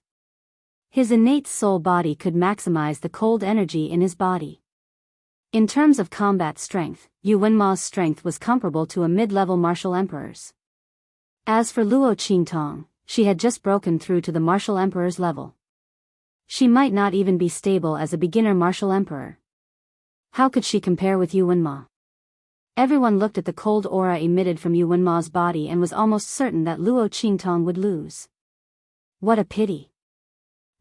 His innate soul body could maximize the cold energy in his body. In terms of combat strength, Yu Wenmo's strength was comparable to a mid-level martial emperor's. As for Luo Qingtong, she had just broken through to the martial emperor's level. She might not even be stable as a beginner martial emperor. How could she compare with Yu Wenmo? Everyone looked at the cold aura emitted from Yu Wenmo's body and was almost certain that Luo Qingtong would lose. What a pity.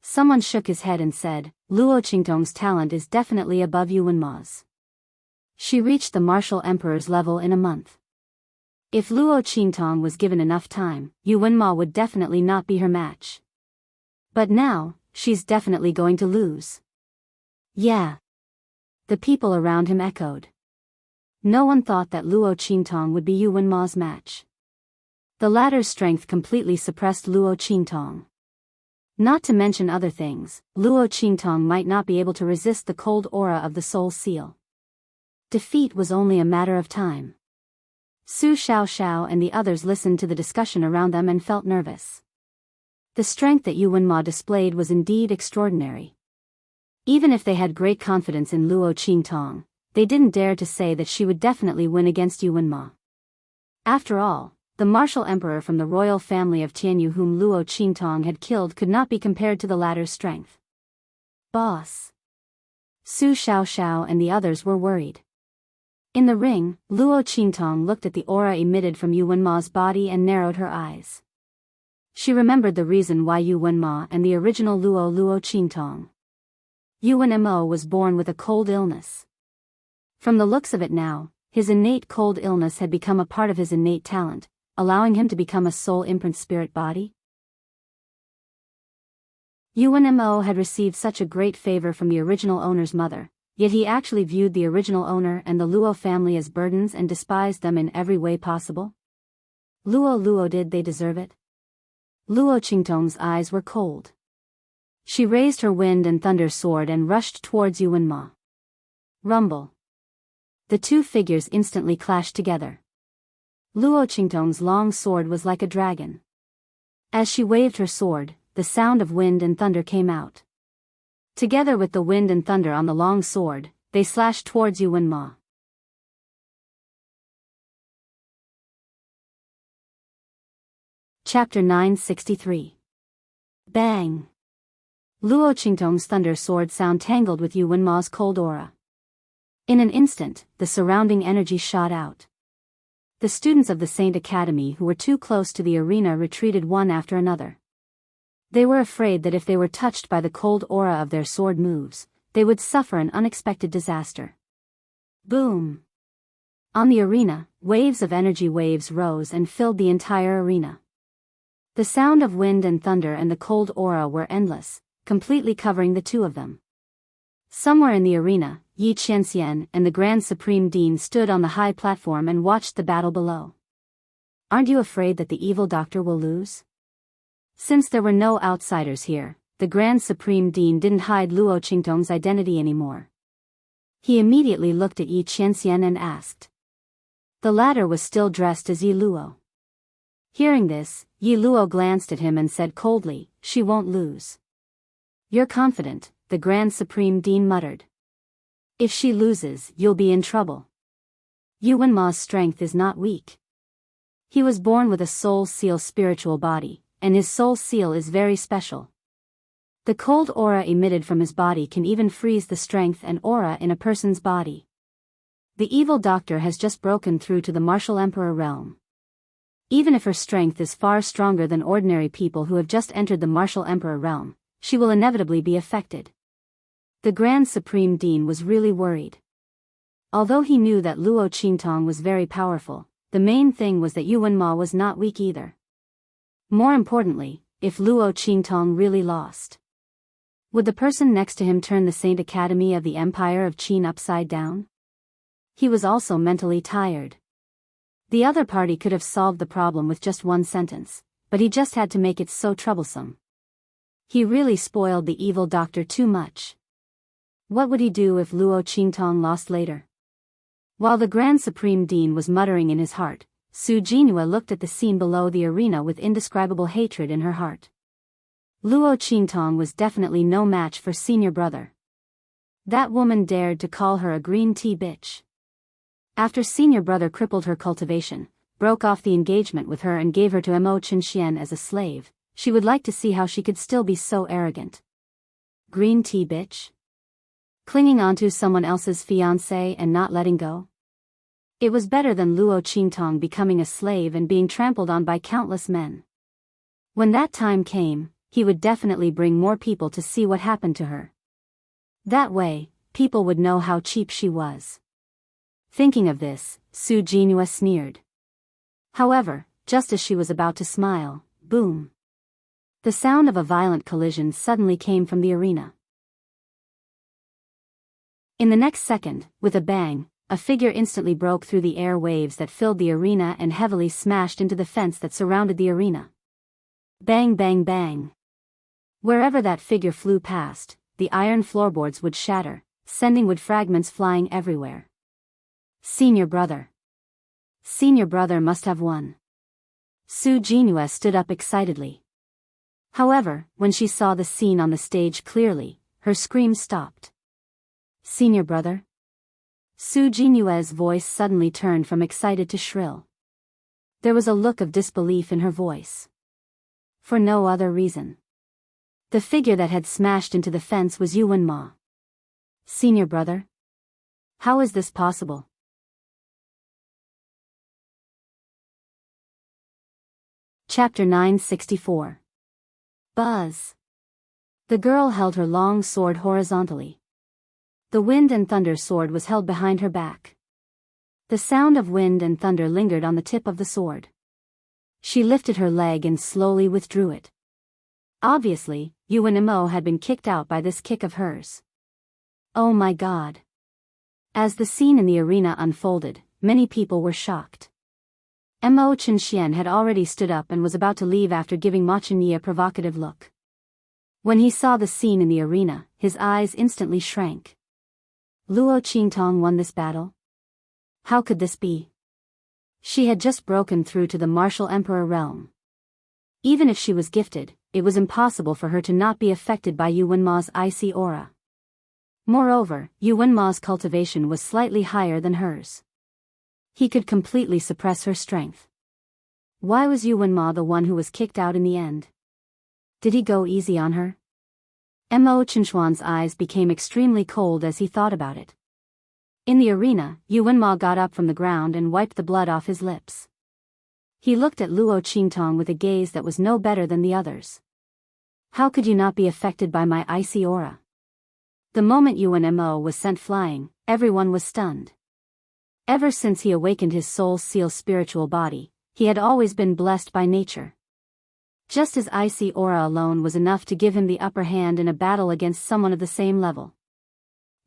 Someone shook his head and said, Luo Qingtong's talent is definitely above Yu Wenmo's. She reached the martial emperor's level in a month. If Luo Qingtong was given enough time, Yu Wenmo would definitely not be her match. But now, she's definitely going to lose. Yeah. The people around him echoed. No one thought that Luo Qingtong would be Yu Wenma's match. The latter's strength completely suppressed Luo Qingtong. Not to mention other things, Luo Qingtong might not be able to resist the cold aura of the soul seal. Defeat was only a matter of time. Su Xiaoxiao and the others listened to the discussion around them and felt nervous. The strength that Yu Wenma displayed was indeed extraordinary. Even if they had great confidence in Luo Qingtong, they didn't dare to say that she would definitely win against Yu Wenma. After all, the martial emperor from the royal family of Tianyu whom Luo Qingtong had killed could not be compared to the latter's strength. Boss. Su Xiaoxiao and the others were worried. In the ring, Luo Qingtong looked at the aura emitted from Yu Wenma's body and narrowed her eyes. She remembered the reason why Yu Wenma and the original Luo Qingtong. Yu Wenmo was born with a cold illness. From the looks of it now, his innate cold illness had become a part of his innate talent, allowing him to become a soul imprint spirit body. Yu Wenmo had received such a great favor from the original owner's mother, yet he actually viewed the original owner and the Luo family as burdens and despised them in every way possible. Luo did they deserve it? Luo Qingtong's eyes were cold. She raised her wind and thunder sword and rushed towards Yu Wenma. Rumble. The two figures instantly clashed together. Luo Qingtong's long sword was like a dragon. As she waved her sword, the sound of wind and thunder came out. Together with the wind and thunder on the long sword, they slashed towards Yu Wenma. Chapter 963. Bang! Luo Qingtong's thunder sword sound tangled with Yu Wenma's cold aura. In an instant, the surrounding energy shot out. The students of the Saint Academy who were too close to the arena retreated one after another. They were afraid that if they were touched by the cold aura of their sword moves, they would suffer an unexpected disaster. Boom! On the arena, waves of energy waves rose and filled the entire arena. The sound of wind and thunder and the cold aura were endless, completely covering the two of them. Somewhere in the arena, Yi Qianxian and the Grand Supreme Dean stood on the high platform and watched the battle below. Aren't you afraid that the evil doctor will lose? Since there were no outsiders here, the Grand Supreme Dean didn't hide Luo Qingtong's identity anymore. He immediately looked at Yi Qianxian and asked. The latter was still dressed as Yi Luo. Hearing this, Yi Luo glanced at him and said coldly, "She won't lose." "You're confident," the Grand Supreme Dean muttered. "If she loses, you'll be in trouble. Yu Wenma's strength is not weak. He was born with a soul seal spiritual body, and his soul seal is very special. The cold aura emitted from his body can even freeze the strength and aura in a person's body. The evil doctor has just broken through to the martial emperor realm. Even if her strength is far stronger than ordinary people who have just entered the martial emperor realm, she will inevitably be affected." The Grand Supreme Dean was really worried. Although he knew that Luo Qingtong was very powerful, the main thing was that Yu Wenma was not weak either. More importantly, if Luo Qingtong really lost, would the person next to him turn the Saint Academy of the Empire of Qin upside down? He was also mentally tired. The other party could have solved the problem with just one sentence, but he just had to make it so troublesome. He really spoiled the evil doctor too much. What would he do if Luo Qingtong lost later? While the Grand Supreme Dean was muttering in his heart, Su Jinhua looked at the scene below the arena with indescribable hatred in her heart. Luo Qingtong was definitely no match for senior brother. That woman dared to call her a green tea bitch. After senior brother crippled her cultivation, broke off the engagement with her and gave her to Mo Chenxian as a slave, she would like to see how she could still be so arrogant. Green tea bitch? Clinging onto someone else's fiancé and not letting go? It was better than Luo Qingtong becoming a slave and being trampled on by countless men. When that time came, he would definitely bring more people to see what happened to her. That way, people would know how cheap she was. Thinking of this, Su Jinhua sneered. However, just as she was about to smile, boom! The sound of a violent collision suddenly came from the arena. In the next second, with a bang, a figure instantly broke through the air waves that filled the arena and heavily smashed into the fence that surrounded the arena. Bang bang bang. Wherever that figure flew past, the iron floorboards would shatter, sending wood fragments flying everywhere. Senior brother. Senior brother must have won. Su Jinhua stood up excitedly. However, when she saw the scene on the stage clearly, her scream stopped. Senior brother? Su Jinyue's voice suddenly turned from excited to shrill. There was a look of disbelief in her voice. For no other reason. The figure that had smashed into the fence was Yuan Ma. Senior brother? How is this possible? Chapter 964. Buzz. The girl held her long sword horizontally. The wind and thunder sword was held behind her back. The sound of wind and thunder lingered on the tip of the sword. She lifted her leg and slowly withdrew it. Obviously, Yuan Mo had been kicked out by this kick of hers. Oh my god. As the scene in the arena unfolded, many people were shocked. Mo Chenxian had already stood up and was about to leave after giving Ma Chenyi a provocative look. When he saw the scene in the arena, his eyes instantly shrank. Luo Qingtong won this battle? How could this be? She had just broken through to the martial emperor realm. Even if she was gifted, it was impossible for her to not be affected by Yuan Ma's icy aura. Moreover, Yuan Ma's cultivation was slightly higher than hers. He could completely suppress her strength. Why was Yuan Ma the one who was kicked out in the end? Did he go easy on her? Mo Chenxuan's eyes became extremely cold as he thought about it. In the arena, Yuan Ma got up from the ground and wiped the blood off his lips. He looked at Luo Qingtong with a gaze that was no better than the others. How could you not be affected by my icy aura? The moment Yuan Mo was sent flying, everyone was stunned. Ever since he awakened his soul's seal spiritual body, he had always been blessed by nature. Just his icy aura alone was enough to give him the upper hand in a battle against someone of the same level.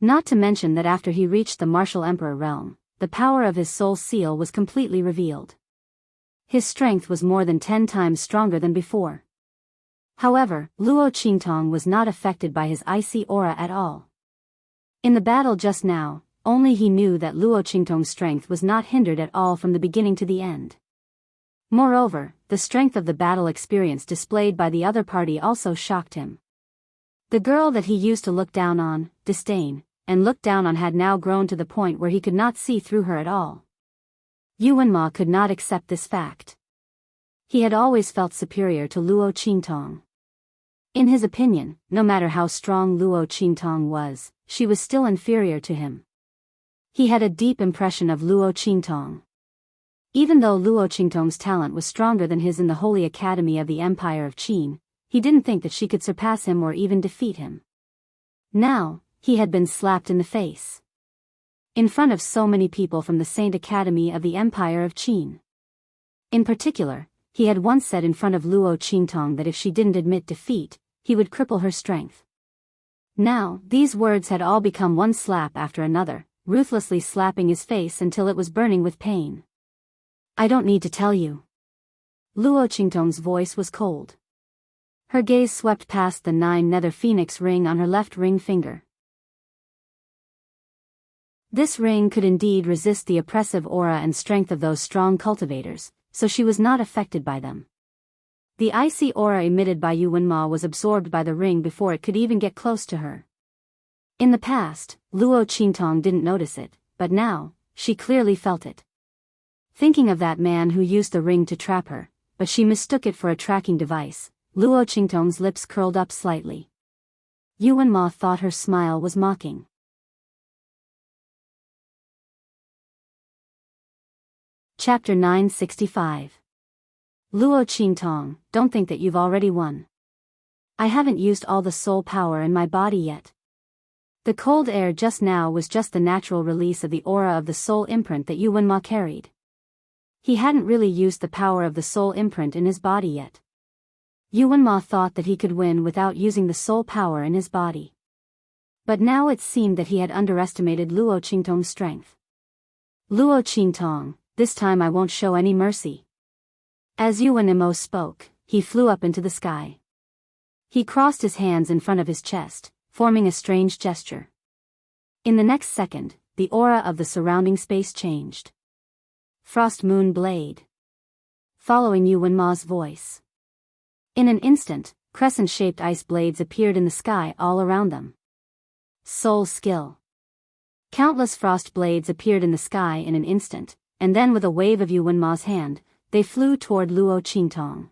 Not to mention that after he reached the martial emperor realm, the power of his soul seal was completely revealed. His strength was more than 10 times stronger than before. However, Luo Qingtong was not affected by his icy aura at all. In the battle just now, only he knew that Luo Qingtong's strength was not hindered at all from the beginning to the end. Moreover, the strength of the battle experience displayed by the other party also shocked him. The girl that he used to look down on, disdain, and look down on had now grown to the point where he could not see through her at all. Yuan Ma could not accept this fact. He had always felt superior to Luo Qingtong. In his opinion, no matter how strong Luo Qingtong was, she was still inferior to him. He had a deep impression of Luo Qingtong. Even though Luo Qingtong's talent was stronger than his in the Holy Academy of the Empire of Qin, he didn't think that she could surpass him or even defeat him. Now, he had been slapped in the face. In front of so many people from the Saint Academy of the Empire of Qin. In particular, he had once said in front of Luo Qingtong that if she didn't admit defeat, he would cripple her strength. Now, these words had all become one slap after another, ruthlessly slapping his face until it was burning with pain. I don't need to tell you. Luo Qingtong's voice was cold. Her gaze swept past the 9 nether phoenix ring on her left ring finger. This ring could indeed resist the oppressive aura and strength of those strong cultivators, so she was not affected by them. The icy aura emitted by Yuan Ma was absorbed by the ring before it could even get close to her. In the past, Luo Qingtong didn't notice it, but now, she clearly felt it. Thinking of that man who used the ring to trap her, but she mistook it for a tracking device, Luo Qingtong's lips curled up slightly. Yuan Ma thought her smile was mocking. Chapter 965. Luo Qingtong, don't think that you've already won. I haven't used all the soul power in my body yet. The cold air just now was just the natural release of the aura of the soul imprint that Yuan Ma carried. He hadn't really used the power of the soul imprint in his body yet. Yuan Ma thought that he could win without using the soul power in his body. But now it seemed that he had underestimated Luo Qingtong's strength. Luo Qingtong, this time I won't show any mercy. As Yuan Imo spoke, he flew up into the sky. He crossed his hands in front of his chest, forming a strange gesture. In the next second, the aura of the surrounding space changed. Frost Moon Blade. Following Yuan Ma's voice. In an instant, crescent-shaped ice blades appeared in the sky all around them. Soul Skill. Countless frost blades appeared in the sky in an instant, and then with a wave of Yuan Ma's hand, they flew toward Luo Qingtong.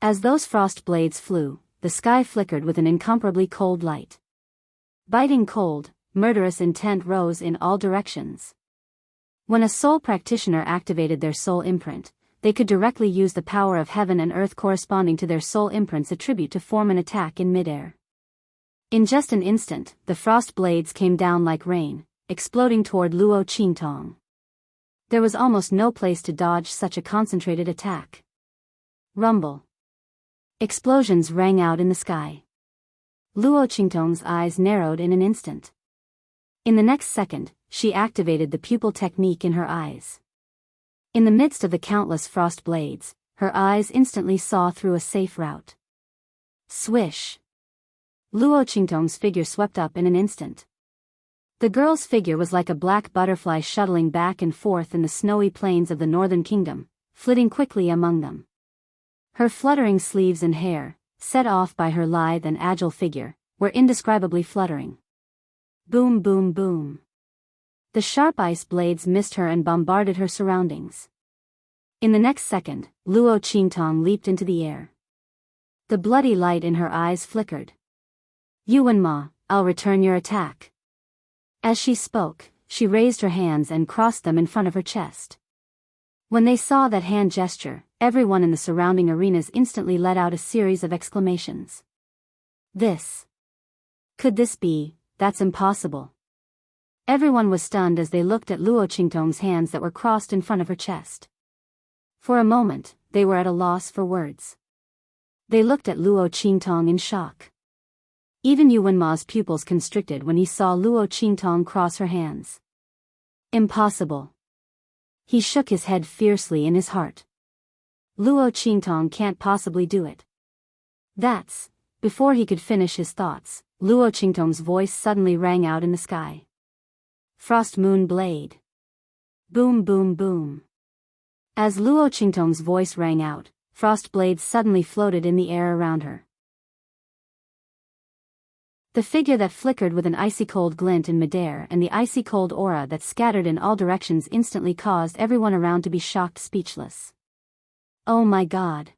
As those frost blades flew, the sky flickered with an incomparably cold light. Biting cold, murderous intent rose in all directions. When a soul practitioner activated their soul imprint, they could directly use the power of heaven and earth corresponding to their soul imprint's attribute to form an attack in midair. In just an instant, the frost blades came down like rain, exploding toward Luo Qingtong. There was almost no place to dodge such a concentrated attack. Rumble. Explosions rang out in the sky. Luo Qingtong's eyes narrowed in an instant. In the next second, she activated the pupil technique in her eyes. In the midst of the countless frost blades, her eyes instantly saw through a safe route. Swish. Luo Qingtong's figure swept up in an instant. The girl's figure was like a black butterfly shuttling back and forth in the snowy plains of the northern kingdom, flitting quickly among them. Her fluttering sleeves and hair, set off by her lithe and agile figure, were indescribably fluttering. Boom boom boom. The sharp ice blades missed her and bombarded her surroundings. In the next second, Luo Qingtong leaped into the air. The bloody light in her eyes flickered. Yuan Ma, I'll return your attack. As she spoke, she raised her hands and crossed them in front of her chest. When they saw that hand gesture, everyone in the surrounding arenas instantly let out a series of exclamations. Could this be? That's impossible. Everyone was stunned as they looked at Luo Qingtong's hands that were crossed in front of her chest. For a moment, they were at a loss for words. They looked at Luo Qingtong in shock. Even Yuan Ma's pupils constricted when he saw Luo Qingtong cross her hands. Impossible. He shook his head fiercely in his heart. Luo Qingtong can't possibly do it. Before he could finish his thoughts, Luo Qingtong's voice suddenly rang out in the sky. Frost Moon Blade. Boom boom boom. As Luo Qingtong's voice rang out, frost blades suddenly floated in the air around her. The figure that flickered with an icy cold glint in midair and the icy cold aura that scattered in all directions instantly caused everyone around to be shocked speechless. Oh my god.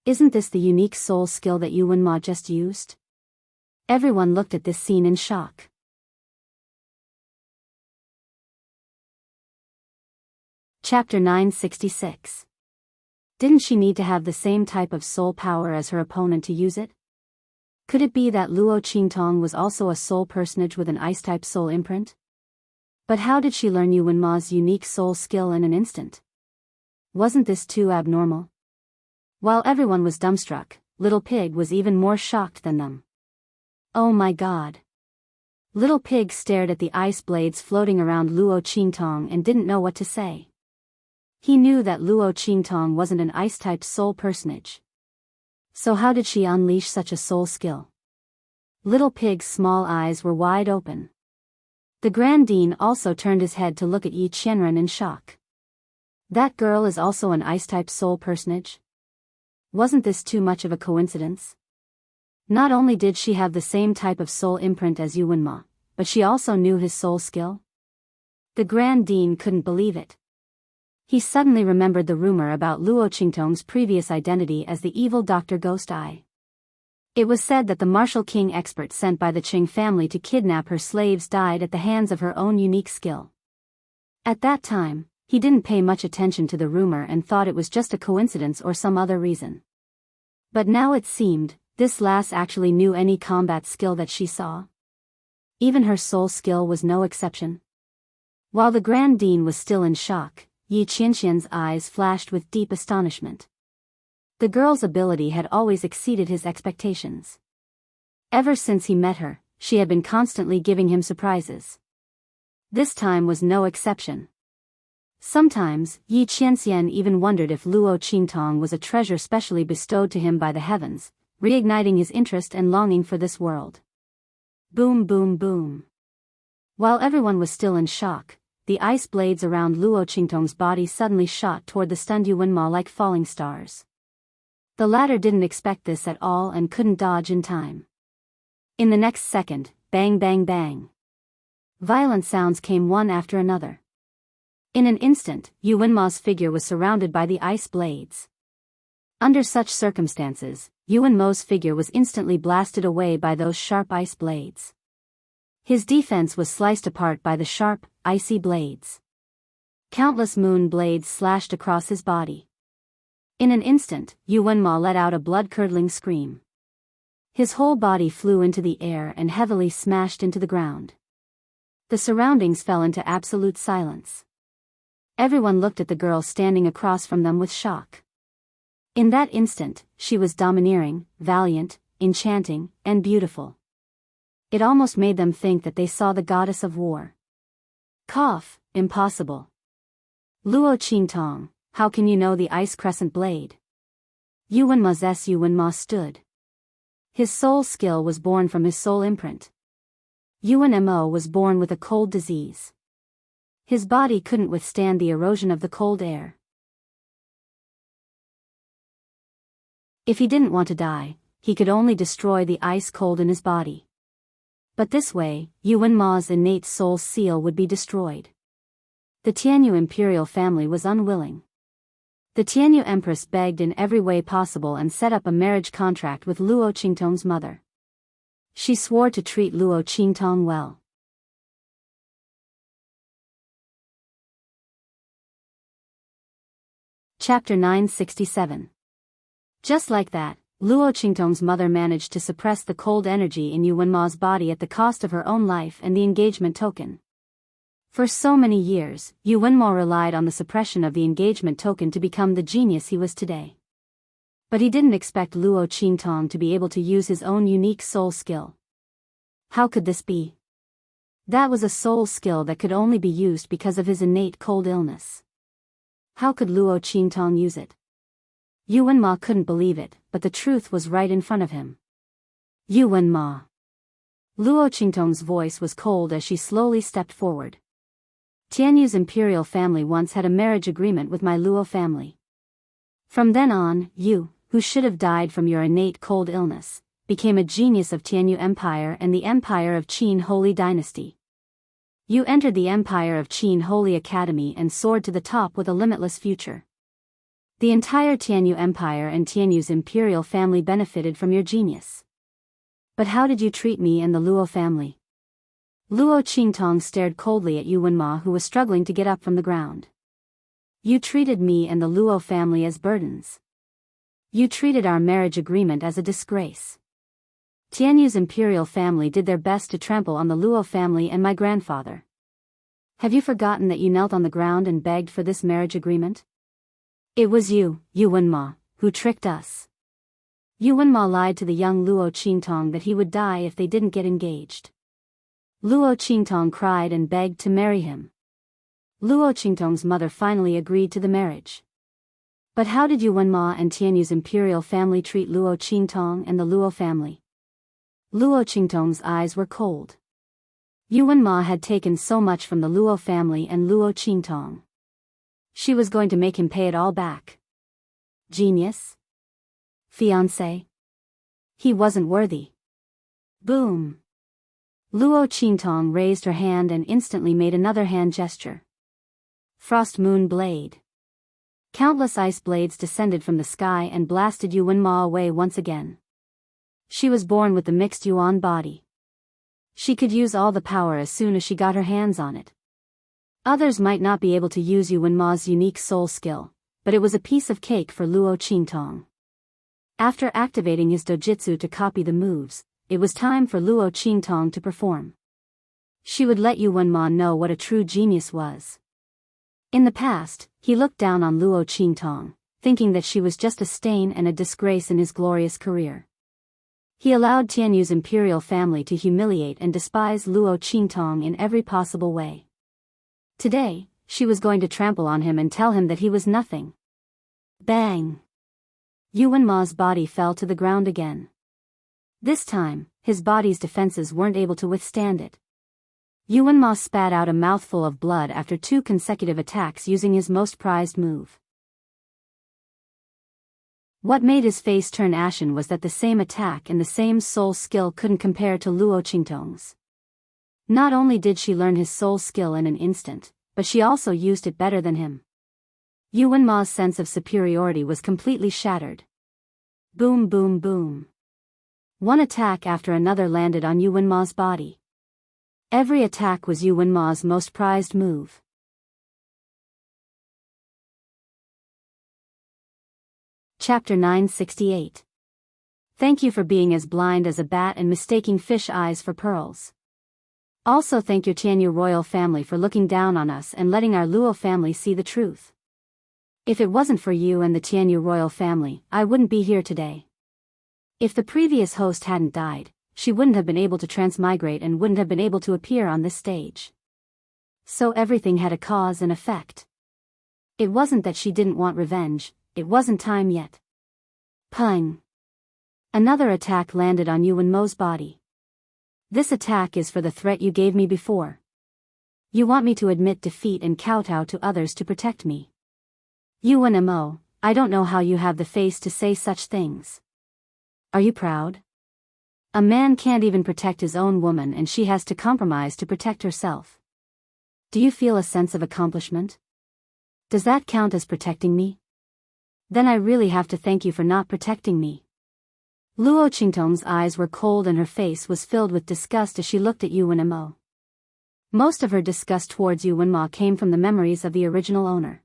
Isn't this the unique soul skill that Yuan Ma just used? Everyone looked at this scene in shock. Chapter 966. Didn't she need to have the same type of soul power as her opponent to use it? Could it be that Luo Qingtong was also a soul personage with an ice-type soul imprint? But how did she learn Yuan Ma's unique soul skill in an instant? Wasn't this too abnormal? While everyone was dumbstruck, Little Pig was even more shocked than them. Oh my god. Little Pig stared at the ice blades floating around Luo Qingtong and didn't know what to say. He knew that Luo Qingtong wasn't an ice-type soul personage. So how did she unleash such a soul skill? Little Pig's small eyes were wide open. The Grand Dean also turned his head to look at Yi Qianren in shock. That girl is also an ice-type soul personage? Wasn't this too much of a coincidence? Not only did she have the same type of soul imprint as Yuan Ma, but she also knew his soul skill? The Grand Dean couldn't believe it. He suddenly remembered the rumor about Luo Qingtong's previous identity as the evil Dr. Ghost Eye. It was said that the martial king expert sent by the Qing family to kidnap her slaves died at the hands of her own unique skill. At that time, he didn't pay much attention to the rumor and thought it was just a coincidence or some other reason. But now it seemed, this lass actually knew any combat skill that she saw. Even her soul skill was no exception. While the Grand Dean was still in shock, Yi Qianxian's eyes flashed with deep astonishment. The girl's ability had always exceeded his expectations. Ever since he met her, she had been constantly giving him surprises. This time was no exception. Sometimes, Yi Qianxian even wondered if Luo Qingtong was a treasure specially bestowed to him by the heavens, reigniting his interest and longing for this world. Boom boom boom. While everyone was still in shock, the ice blades around Luo Qingtong's body suddenly shot toward the stunned Yu Wenma like falling stars. The latter didn't expect this at all and couldn't dodge in time. In the next second, bang bang bang. Violent sounds came one after another. In an instant, Yu Wenma's figure was surrounded by the ice blades. Under such circumstances, Yu Wenma's figure was instantly blasted away by those sharp ice blades. His defense was sliced apart by the sharp, icy blades. Countless moon blades slashed across his body. In an instant, Yu Wenma let out a blood-curdling scream. His whole body flew into the air and heavily smashed into the ground. The surroundings fell into absolute silence. Everyone looked at the girl standing across from them with shock. In that instant, she was domineering, valiant, enchanting, and beautiful. It almost made them think that they saw the goddess of war. Cough, impossible. Luo Qingtong, how can you know the ice crescent blade? Yu Wenma stood. His soul skill was born from his soul imprint. Yu Wenmo was born with a cold disease. His body couldn't withstand the erosion of the cold air. If he didn't want to die, he could only destroy the ice cold in his body. But this way, Yu Wenma's innate soul seal would be destroyed. The Tianyu imperial family was unwilling. The Tianyu empress begged in every way possible and set up a marriage contract with Luo Qingtong's mother. She swore to treat Luo Qingtong well. Chapter 967. Just like that, Luo Qingtong's mother managed to suppress the cold energy in Yu Wenma's body at the cost of her own life and the engagement token. For so many years, Yu Wenma relied on the suppression of the engagement token to become the genius he was today. But he didn't expect Luo Qingtong to be able to use his own unique soul skill. How could this be? That was a soul skill that could only be used because of his innate cold illness. How could Luo Qingtong use it? Yu Wenma couldn't believe it, but the truth was right in front of him. Yu Wenma. Luo Qingtong's voice was cold as she slowly stepped forward. Tianyu's imperial family once had a marriage agreement with my Luo family. From then on, you, who should have died from your innate cold illness, became a genius of Tianyu Empire and the Empire of Qin Holy Dynasty. You entered the Empire of Qin Holy Academy and soared to the top with a limitless future. The entire Tianyu Empire and Tianyu's imperial family benefited from your genius. But how did you treat me and the Luo family? Luo Qingtong stared coldly at Yu Wenma, who was struggling to get up from the ground. You treated me and the Luo family as burdens. You treated our marriage agreement as a disgrace. Tianyu's imperial family did their best to trample on the Luo family and my grandfather. Have you forgotten that you knelt on the ground and begged for this marriage agreement? It was you, Yu Wenma, who tricked us. Yu Wenma lied to the young Luo Qingtong that he would die if they didn't get engaged. Luo Qingtong cried and begged to marry him. Luo Qingtong's mother finally agreed to the marriage. But how did Yu Wenma and Tianyu's imperial family treat Luo Qingtong and the Luo family? Luo Qingtong's eyes were cold. Yu Wenma had taken so much from the Luo family and Luo Qingtong. She was going to make him pay it all back. Genius? Fiancé? He wasn't worthy. Boom. Luo Qingtong raised her hand and instantly made another hand gesture. Frost Moon Blade. Countless ice blades descended from the sky and blasted Yu Wenma away once again. She was born with the mixed Yuan body. She could use all the power as soon as she got her hands on it. Others might not be able to use Yu Wenma's unique soul skill, but it was a piece of cake for Luo Qingtong. After activating his dojutsu to copy the moves, it was time for Luo Qingtong to perform. She would let Yu Wenma know what a true genius was. In the past, he looked down on Luo Qingtong, thinking that she was just a stain and a disgrace in his glorious career. He allowed Tianyu's imperial family to humiliate and despise Luo Qingtong in every possible way. Today, she was going to trample on him and tell him that he was nothing. Bang! Yuan Ma's body fell to the ground again. This time, his body's defenses weren't able to withstand it. Yuan Ma spat out a mouthful of blood after 2 consecutive attacks using his most prized move. What made his face turn ashen was that the same attack and the same soul skill couldn't compare to Luo Qingtong's. Not only did she learn his soul skill in an instant, but she also used it better than him. Yuan Ma's sense of superiority was completely shattered. Boom boom boom. One attack after another landed on Yuan Ma's body. Every attack was Yuan Ma's most prized move. Chapter 968. Thank you for being as blind as a bat and mistaking fish eyes for pearls. Also thank your Tianyu royal family for looking down on us and letting our Luo family see the truth. If it wasn't for you and the Tianyu royal family, I wouldn't be here today. If the previous host hadn't died, she wouldn't have been able to transmigrate and wouldn't have been able to appear on this stage. So everything had a cause and effect. It wasn't that she didn't want revenge, it wasn't time yet. Pung! Another attack landed on Yuan Mo's body. This attack is for the threat you gave me before. You want me to admit defeat and kowtow to others to protect me. Yuan Mo, I don't know how you have the face to say such things. Are you proud? A man can't even protect his own woman and she has to compromise to protect herself. Do you feel a sense of accomplishment? Does that count as protecting me? Then I really have to thank you for not protecting me. Luo Qingtong's eyes were cold and her face was filled with disgust as she looked at Yuan Mo. Most of her disgust towards Yuan Ma came from the memories of the original owner.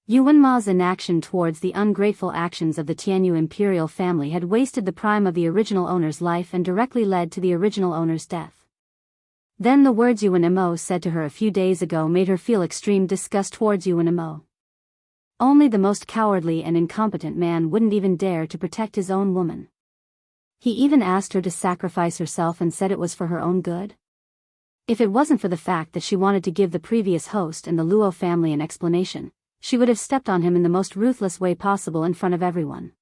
Yuan Ma's inaction towards the ungrateful actions of the Tianyu imperial family had wasted the prime of the original owner's life and directly led to the original owner's death. Then the words Yuan Mo said to her a few days ago made her feel extreme disgust towards Yuan Mo. Only the most cowardly and incompetent man wouldn't even dare to protect his own woman. He even asked her to sacrifice herself and said it was for her own good. If it wasn't for the fact that she wanted to give the previous host and the Luo family an explanation, she would have stepped on him in the most ruthless way possible in front of everyone.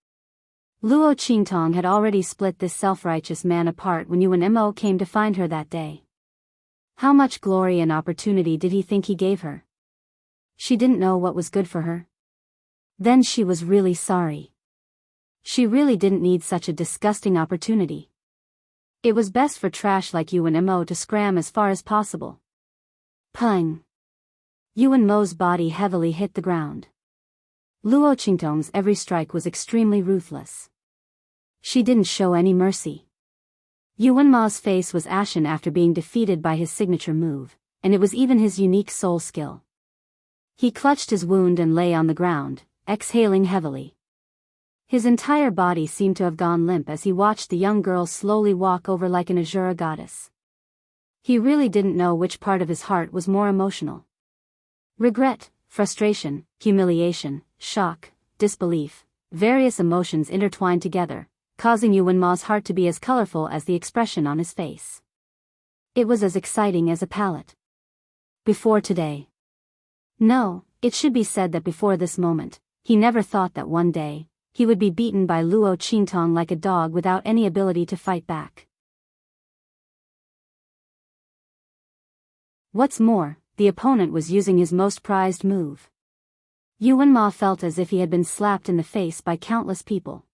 Luo Qingtong had already split this self-righteous man apart when Yuan Mo came to find her that day. How much glory and opportunity did he think he gave her? She didn't know what was good for her. Then she was really sorry. She really didn't need such a disgusting opportunity. It was best for trash like Yuan Mo to scram as far as possible. Pung! Yuan Mo's body heavily hit the ground. Luo Qingtong's every strike was extremely ruthless. She didn't show any mercy. Yuan Ma's face was ashen after being defeated by his signature move, and it was even his unique soul skill. He clutched his wound and lay on the ground, exhaling heavily. His entire body seemed to have gone limp as he watched the young girl slowly walk over like an Azura goddess. He really didn't know which part of his heart was more emotional. Regret, frustration, humiliation, shock, disbelief, various emotions intertwined together, causing Yuan Ma's heart to be as colorful as the expression on his face. It was as exciting as a palette. Before today. No, it should be said that before this moment, he never thought that one day, he would be beaten by Luo Qingtong like a dog without any ability to fight back. What's more, the opponent was using his most prized move. Yuan Ma felt as if he had been slapped in the face by countless people.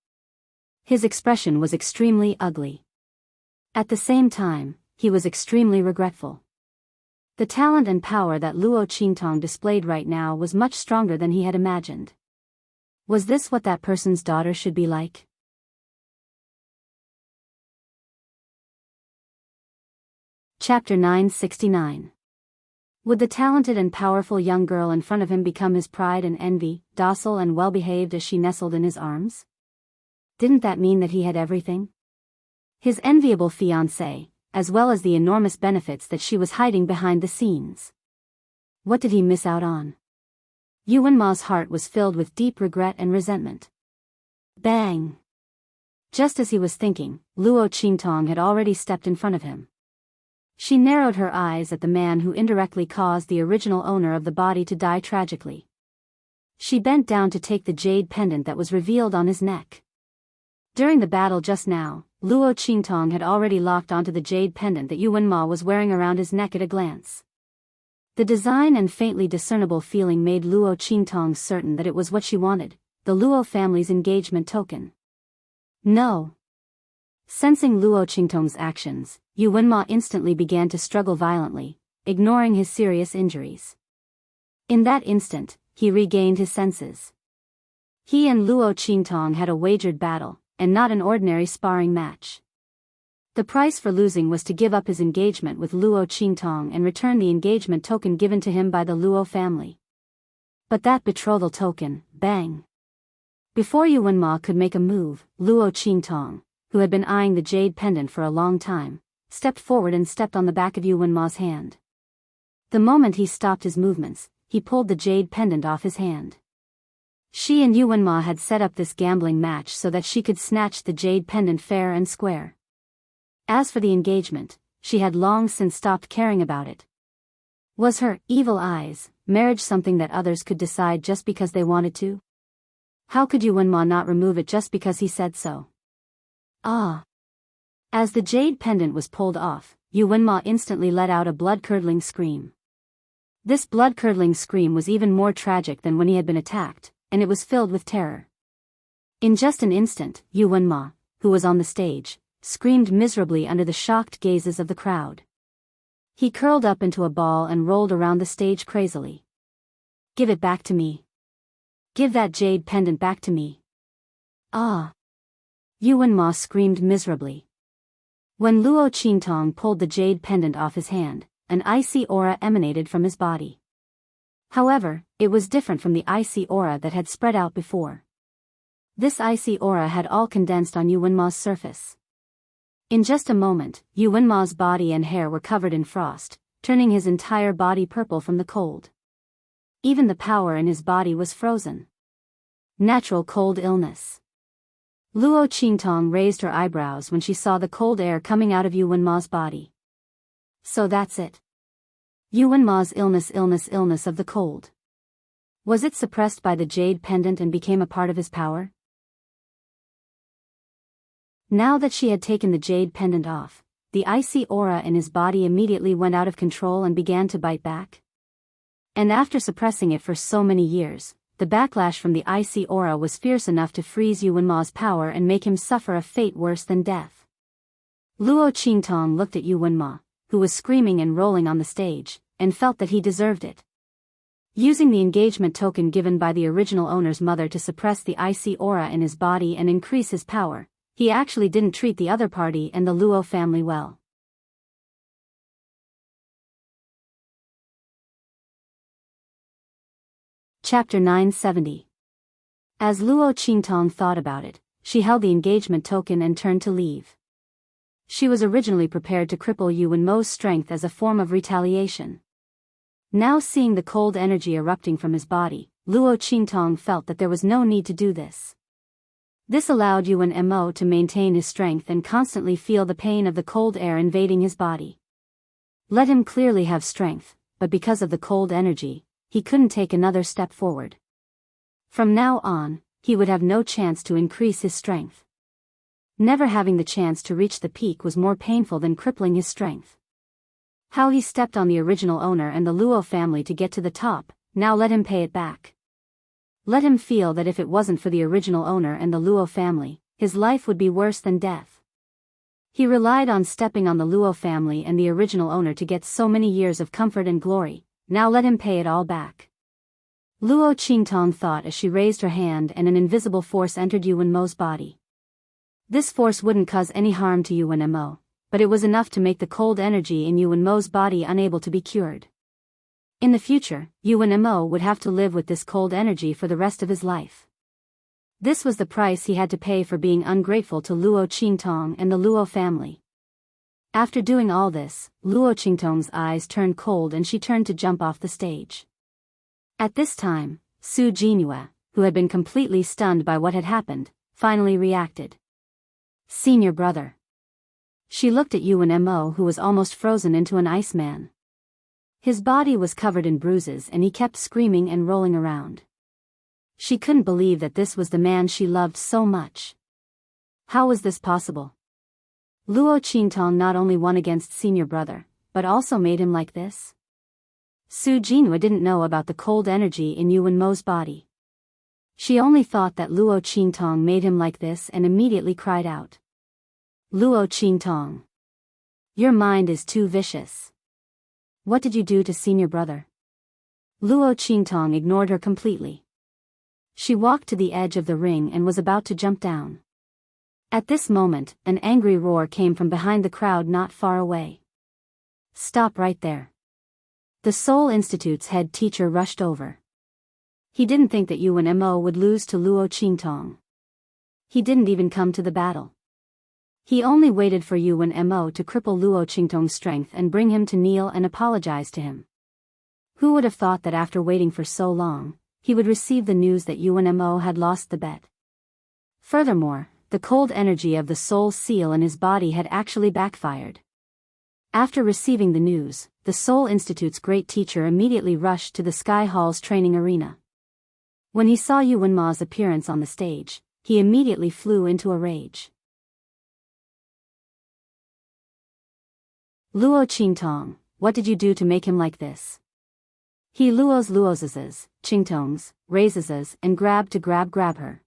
His expression was extremely ugly. At the same time, he was extremely regretful. The talent and power that Luo Qingtong displayed right now was much stronger than he had imagined. Was this what that person's daughter should be like? Chapter 969. Would the talented and powerful young girl in front of him become his pride and envy, docile and well-behaved as she nestled in his arms? Didn't that mean that he had everything? His enviable fiancée, as well as the enormous benefits that she was hiding behind the scenes. What did he miss out on? Yuan Ma's heart was filled with deep regret and resentment. Bang! Just as he was thinking, Luo Qingtong had already stepped in front of him. She narrowed her eyes at the man who indirectly caused the original owner of the body to die tragically. She bent down to take the jade pendant that was revealed on his neck. During the battle just now, Luo Qingtong had already locked onto the jade pendant that Yu Wenma was wearing around his neck at a glance. The design and faintly discernible feeling made Luo Qingtong certain that it was what she wanted, the Luo family's engagement token. No. Sensing Luo Qingtong's actions, Yu Wenma instantly began to struggle violently, ignoring his serious injuries. In that instant, he regained his senses. He and Luo Qingtong had a wagered battle, and not an ordinary sparring match. The price for losing was to give up his engagement with Luo Qingtong and return the engagement token given to him by the Luo family. But that betrothal token, bang! Before Yu Wenma could make a move, Luo Qingtong, who had been eyeing the jade pendant for a long time, stepped forward and stepped on the back of Yu Wenma's hand. The moment he stopped his movements, he pulled the jade pendant off his hand. She and Yu Wenma had set up this gambling match so that she could snatch the jade pendant fair and square. As for the engagement, she had long since stopped caring about it. Was her evil eyes marriage something that others could decide just because they wanted to? How could Yu Wenma not remove it just because he said so? Ah! As the jade pendant was pulled off, Yu Wenma instantly let out a blood-curdling scream. This blood-curdling scream was even more tragic than when he had been attacked, and it was filled with terror. In just an instant, Yu Wenma, who was on the stage, screamed miserably under the shocked gazes of the crowd. He curled up into a ball and rolled around the stage crazily. Give it back to me. Give that jade pendant back to me. Ah! Yu Wenma screamed miserably. When Luo Qingtong pulled the jade pendant off his hand, an icy aura emanated from his body. However, it was different from the icy aura that had spread out before. This icy aura had all condensed on Yu Wenma's surface. In just a moment, Yu Wenma's body and hair were covered in frost, turning his entire body purple from the cold. Even the power in his body was frozen. Natural cold illness. Luo Qingtong raised her eyebrows when she saw the cold air coming out of Yu Wenma's body. So that's it. Yu Wenma's illness of the cold. Was it suppressed by the jade pendant and became a part of his power? Now that she had taken the jade pendant off, the icy aura in his body immediately went out of control and began to bite back. And after suppressing it for so many years, the backlash from the icy aura was fierce enough to freeze Yu Wenma's power and make him suffer a fate worse than death. Luo Qingtong looked at Yu Wenma, who was screaming and rolling on the stage, and felt that he deserved it. Using the engagement token given by the original owner's mother to suppress the icy aura in his body and increase his power, he actually didn't treat the other party and the Luo family well. Chapter 970. As Luo Qingtong thought about it, she held the engagement token and turned to leave. She was originally prepared to cripple Yu Wenma's strength as a form of retaliation. Now seeing the cold energy erupting from his body, Luo Qingtong felt that there was no need to do this. This allowed Yu Wenma to maintain his strength and constantly feel the pain of the cold air invading his body. Let him clearly have strength, but because of the cold energy, he couldn't take another step forward. From now on, he would have no chance to increase his strength. Never having the chance to reach the peak was more painful than crippling his strength. How he stepped on the original owner and the Luo family to get to the top, now let him pay it back. Let him feel that if it wasn't for the original owner and the Luo family, his life would be worse than death. He relied on stepping on the Luo family and the original owner to get so many years of comfort and glory, now let him pay it all back. Luo Qingtong thought as she raised her hand and an invisible force entered Yu Wenma's body. This force wouldn't cause any harm to Yu Wenma, but it was enough to make the cold energy in Yu Wenma's body unable to be cured. In the future, Yu Wenma would have to live with this cold energy for the rest of his life. This was the price he had to pay for being ungrateful to Luo Qingtong and the Luo family. After doing all this, Luo Qingtong's eyes turned cold and she turned to jump off the stage. At this time, Su Jinhua, who had been completely stunned by what had happened, finally reacted. Senior brother. She looked at Yuan Mo, who was almost frozen into an ice man. His body was covered in bruises and he kept screaming and rolling around. She couldn't believe that this was the man she loved so much. How was this possible? Luo Qingtong not only won against senior brother, but also made him like this? Su Jinhua didn't know about the cold energy in Yuan Mo's body. She only thought that Luo Qingtong made him like this and immediately cried out. Luo Qingtong. Your mind is too vicious. What did you do to senior brother? Luo Qingtong ignored her completely. She walked to the edge of the ring and was about to jump down. At this moment, an angry roar came from behind the crowd not far away. Stop right there. The Seoul Institute's head teacher rushed over. He didn't think that Yuan Mo would lose to Luo Qingtong. He didn't even come to the battle. He only waited for Yuan Mo to cripple Luo Qingtong's strength and bring him to kneel and apologize to him. Who would have thought that after waiting for so long, he would receive the news that Yuan Mo had lost the bet? Furthermore, the cold energy of the soul seal in his body had actually backfired. After receiving the news, the Seoul Institute's great teacher immediately rushed to the Sky Hall's training arena. When he saw Yuan Ma's appearance on the stage, he immediately flew into a rage. Luo Qingtong, what did you do to make him like this? He luozes, Qingtongs, raises and grab her.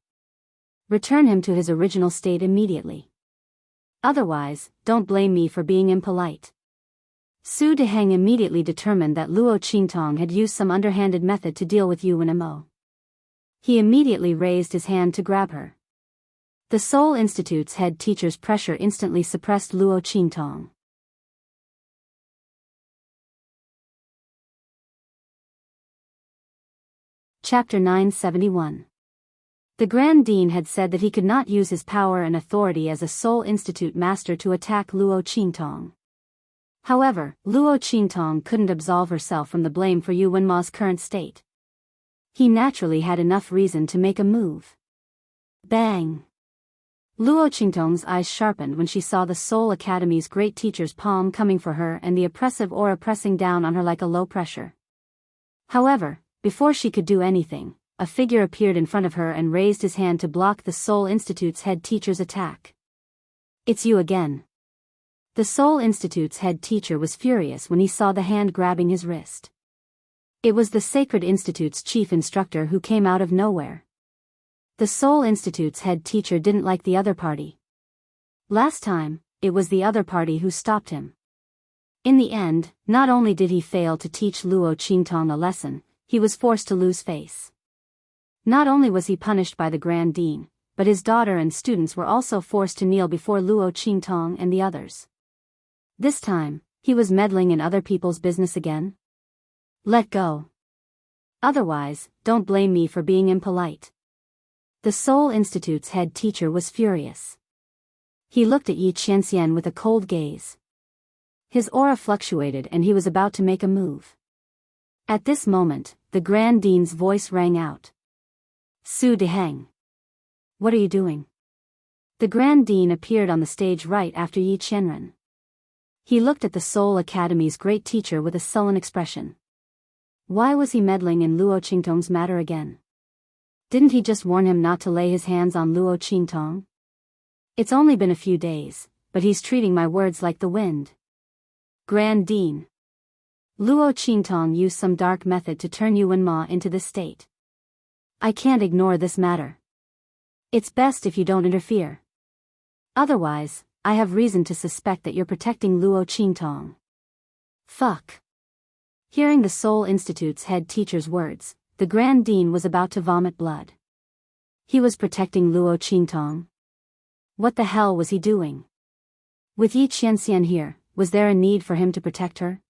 Return him to his original state immediately. Otherwise, don't blame me for being impolite. Su Deheng immediately determined that Luo Qingtong had used some underhanded method to deal with Yuan Mo. He immediately raised his hand to grab her. The Seoul Institute's head teacher's pressure instantly suppressed Luo Qingtong. Chapter 971. The Grand Dean had said that he could not use his power and authority as a Seoul Institute master to attack Luo Qingtong. However, Luo Qingtong couldn't absolve herself from the blame for Yuan Ma's current state. He naturally had enough reason to make a move. Bang! Luo Qingtong's eyes sharpened when she saw the Seoul Academy's great teacher's palm coming for her and the oppressive aura pressing down on her like a low pressure. However, before she could do anything, a figure appeared in front of her and raised his hand to block the Seoul Institute's head teacher's attack. It's you again. The Seoul Institute's head teacher was furious when he saw the hand grabbing his wrist. It was the Sacred Institute's chief instructor who came out of nowhere. The Seoul Institute's head teacher didn't like the other party. Last time, it was the other party who stopped him. In the end, not only did he fail to teach Luo Qingtong a lesson, he was forced to lose face. Not only was he punished by the Grand Dean, but his daughter and students were also forced to kneel before Luo Qingtong and the others. This time, he was meddling in other people's business again? Let go. Otherwise, don't blame me for being impolite. The Seoul Institute's head teacher was furious. He looked at Yi Qianxian with a cold gaze. His aura fluctuated and he was about to make a move. At this moment, the Grand Dean's voice rang out. Su Deheng. What are you doing? The Grand Dean appeared on the stage right after Yi Qianren. He looked at the Seoul Academy's great teacher with a sullen expression. Why was he meddling in Luo Qingtong's matter again? Didn't he just warn him not to lay his hands on Luo Qingtong? It's only been a few days, but he's treating my words like the wind. Grand Dean. Luo Qingtong used some dark method to turn Yuan Ma into this state. I can't ignore this matter. It's best if you don't interfere. Otherwise, I have reason to suspect that you're protecting Luo Qingtong. Fuck. Hearing the Seoul Institute's head teacher's words, the Grand Dean was about to vomit blood. He was protecting Luo Qingtong. What the hell was he doing? With Yi Qianxian here, was there a need for him to protect her?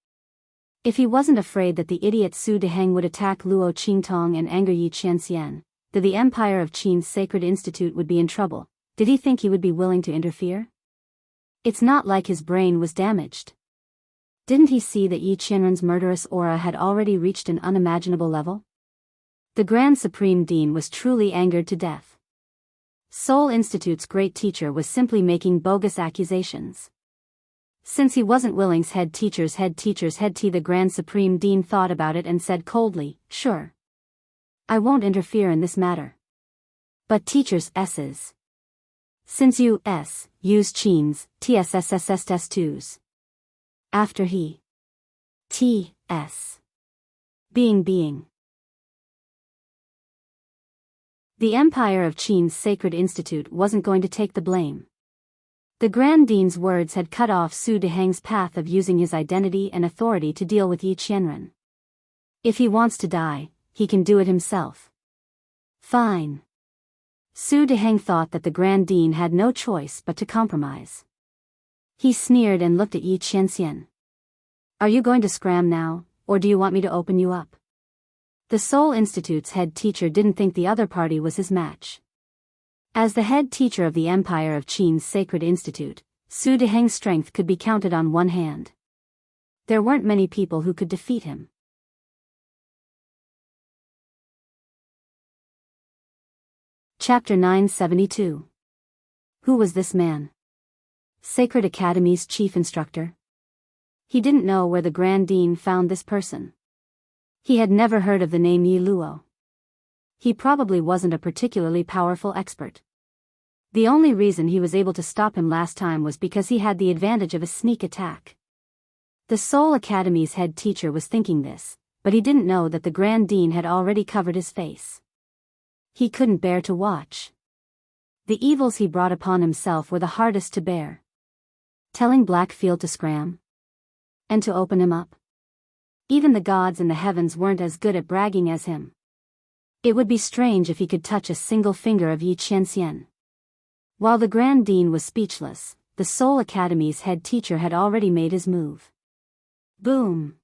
If he wasn't afraid that the idiot Su Deheng would attack Luo Qingtong and anger Yi Qianxian, that the Empire of Qin's Sacred Institute would be in trouble, did he think he would be willing to interfere? It's not like his brain was damaged. Didn't he see that Yi Qianren's murderous aura had already reached an unimaginable level? The Grand Supreme Dean was truly angered to death. Seoul Institute's great teacher was simply making bogus accusations. Since he wasn't Willing's head teacher's head tea, the Grand Supreme Dean thought about it and said coldly, "Sure. I won't interfere in this matter. But teachers S's. Since you use Chin's TSSSS2s. After he T.S. being. The Empire of Qin's Sacred Institute wasn't going to take the blame. The Grand Dean's words had cut off Su Deheng's path of using his identity and authority to deal with Yi Qianren. If he wants to die, he can do it himself. Fine. Su Deheng thought that the Grand Dean had no choice but to compromise. He sneered and looked at Yi Qianxian. Are you going to scram now, or do you want me to open you up? The Seoul Institute's head teacher didn't think the other party was his match. As the head teacher of the Empire of Qin's Sacred Institute, Su Deheng's strength could be counted on one hand. There weren't many people who could defeat him. Chapter 972. Who was this man? Sacred Academy's chief instructor? He didn't know where the Grand Dean found this person. He had never heard of the name Yi Luo. He probably wasn't a particularly powerful expert. The only reason he was able to stop him last time was because he had the advantage of a sneak attack. The Seoul Academy's head teacher was thinking this, but he didn't know that the Grand Dean had already covered his face. He couldn't bear to watch. The evils he brought upon himself were the hardest to bear. Telling Blackfield to scram? And to open him up? Even the gods in the heavens weren't as good at bragging as him. It would be strange if he could touch a single finger of Yi Qianxian. While the Grand Dean was speechless, the Seoul Academy's head teacher had already made his move. Boom!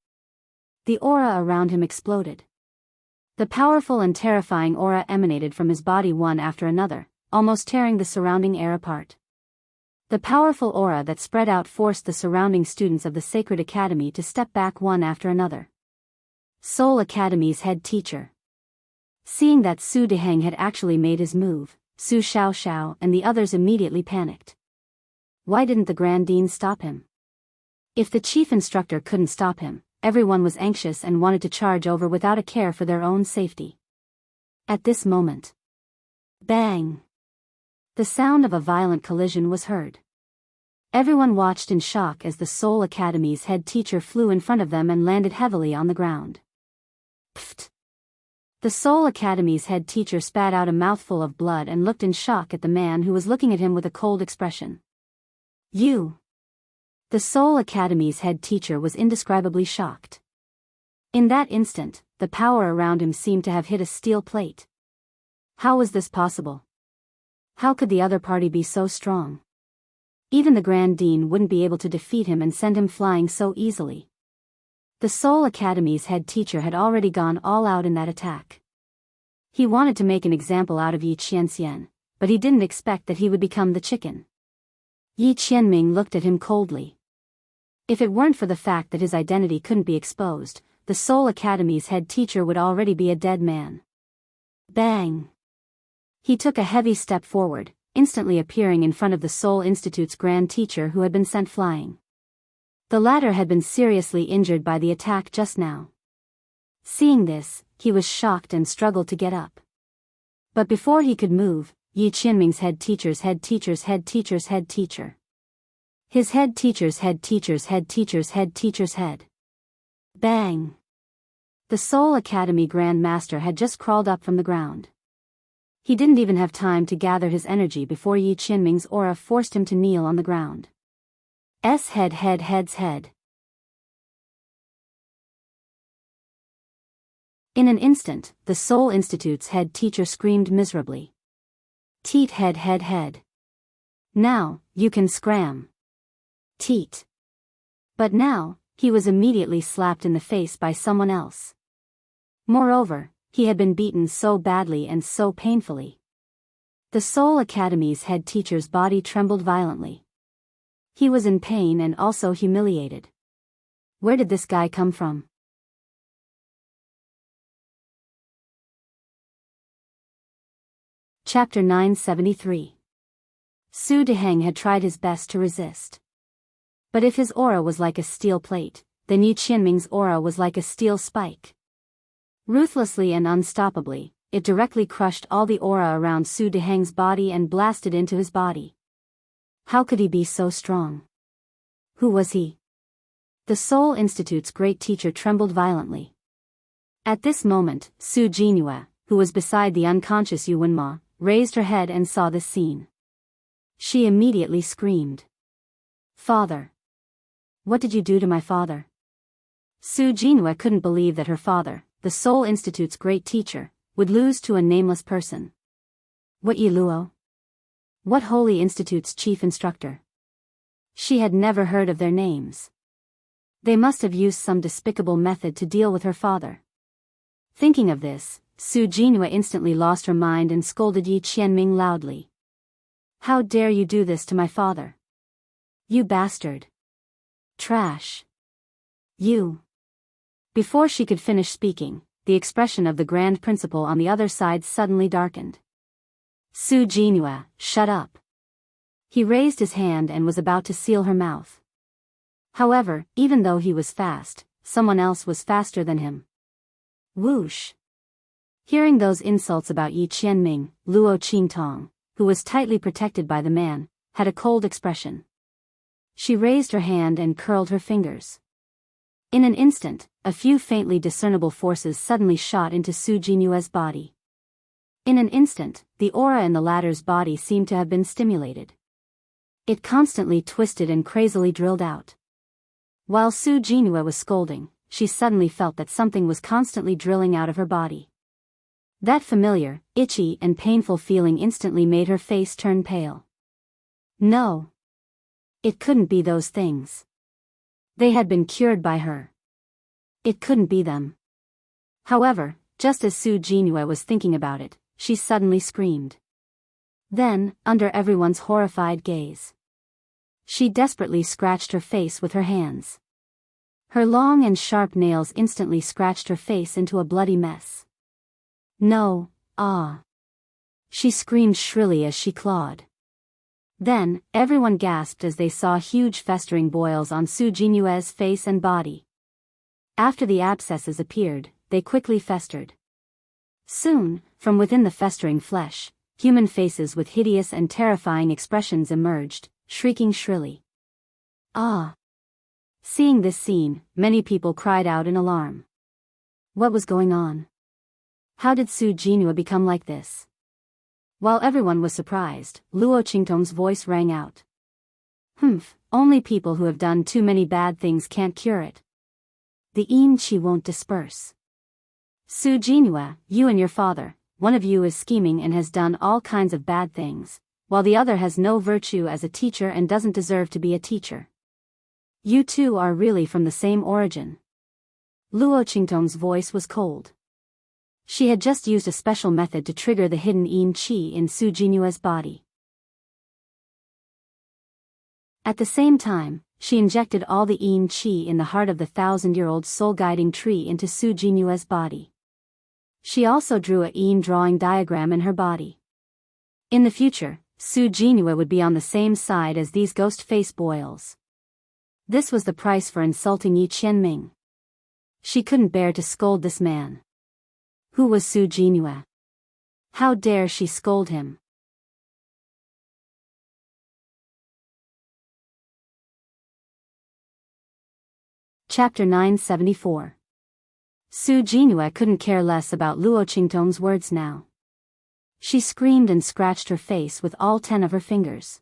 The aura around him exploded. The powerful and terrifying aura emanated from his body one after another, almost tearing the surrounding air apart. The powerful aura that spread out forced the surrounding students of the Sacred Academy to step back one after another. Seoul Academy's head teacher. Seeing that Su Deheng had actually made his move, Su Xiaoxiao and the others immediately panicked. Why didn't the Grand Dean stop him? If the chief instructor couldn't stop him, everyone was anxious and wanted to charge over without a care for their own safety. At this moment, bang! The sound of a violent collision was heard. Everyone watched in shock as the Seoul Academy's head teacher flew in front of them and landed heavily on the ground. Pfft! The Seoul Academy's head teacher spat out a mouthful of blood and looked in shock at the man who was looking at him with a cold expression. You! The Seoul Academy's head teacher was indescribably shocked. In that instant, the power around him seemed to have hit a steel plate. How was this possible? How could the other party be so strong? Even the Grand Dean wouldn't be able to defeat him and send him flying so easily. The Seoul Academy's head teacher had already gone all out in that attack. He wanted to make an example out of Yi Qianxian, but he didn't expect that he would become the chicken. Yi Qianming looked at him coldly. If it weren't for the fact that his identity couldn't be exposed, the Seoul Academy's head teacher would already be a dead man. Bang! He took a heavy step forward, instantly appearing in front of the Seoul Institute's grand teacher who had been sent flying. The latter had been seriously injured by the attack just now. Seeing this, he was shocked and struggled to get up. But before he could move, Yi Qianming's head teacher's head teacher's head teacher's head teacher. His head teacher's head teacher's head teacher's head teacher's head. Bang! The Seoul Academy Grand Master had just crawled up from the ground. He didn't even have time to gather his energy before Yi Qianming's aura forced him to kneel on the ground. Head's head. In an instant, the Seoul Institute's head teacher screamed miserably. Teet head. Now, you can scram. Teet. But now, he was immediately slapped in the face by someone else. Moreover, he had been beaten so badly and so painfully. The Seoul Academy's head teacher's body trembled violently. He was in pain and also humiliated. Where did this guy come from? Chapter 973. Su Deheng had tried his best to resist. But if his aura was like a steel plate, then Yi Qianming's aura was like a steel spike. Ruthlessly and unstoppably, it directly crushed all the aura around Su Deheng's body and blasted into his body. How could he be so strong? Who was he? The Seoul Institute's great teacher trembled violently. At this moment, Su Jinhua, who was beside the unconscious Yu Wenma, raised her head and saw this scene. She immediately screamed. "Father! What did you do to my father?" Su Jinhua couldn't believe that her father, the Seoul Institute's great teacher, would lose to a nameless person. What Yi Luo? What Holy Institute's chief instructor? She had never heard of their names. They must have used some despicable method to deal with her father. Thinking of this, Su Jinhua instantly lost her mind and scolded Yi Qianming loudly. "How dare you do this to my father? You bastard! Trash! You!" Before she could finish speaking, the expression of the Grand Principal on the other side suddenly darkened. "Su Jinhua, shut up!" He raised his hand and was about to seal her mouth. However, even though he was fast, someone else was faster than him. Whoosh! Hearing those insults about Yi Qianming, Luo Qingtong, who was tightly protected by the man, had a cold expression. She raised her hand and curled her fingers. In an instant, a few faintly discernible forces suddenly shot into Su Jinhua's body. In an instant, the aura in the latter's body seemed to have been stimulated. It constantly twisted and crazily drilled out. While Su Jinhua was scolding, she suddenly felt that something was constantly drilling out of her body. That familiar, itchy and painful feeling instantly made her face turn pale. No. It couldn't be those things. They had been cured by her. It couldn't be them. However, just as Su Jinhua was thinking about it, she suddenly screamed. Then, under everyone's horrified gaze, she desperately scratched her face with her hands. Her long and sharp nails instantly scratched her face into a bloody mess. "No, ah!" She screamed shrilly as she clawed. Then, everyone gasped as they saw huge festering boils on Su Jinhua's face and body. After the abscesses appeared, they quickly festered. Soon, from within the festering flesh, human faces with hideous and terrifying expressions emerged, shrieking shrilly. "Ah!" Seeing this scene, many people cried out in alarm. What was going on? How did Su Jinhua become like this? While everyone was surprised, Luo Qingtong's voice rang out. Only people who have done too many bad things can't cure it. The yin qi won't disperse. Su Jinhua, you and your father, one of you is scheming and has done all kinds of bad things, while the other has no virtue as a teacher and doesn't deserve to be a teacher. You two are really from the same origin. Luo Qingtong's voice was cold. She had just used a special method to trigger the hidden yin qi in Su Jinhua's body. At the same time, she injected all the yin qi in the heart of the 1,000-year-old soul-guiding tree into Su Jinhua's body. She also drew a yin drawing diagram in her body. In the future, Su Jinhua would be on the same side as these ghost face boils. This was the price for insulting Yi Qianming. She couldn't bear to scold this man. Who was Su Jinhua? How dare she scold him? Chapter 974. Su Jinhua couldn't care less about Luo Qingtong's words now. She screamed and scratched her face with all 10 of her fingers.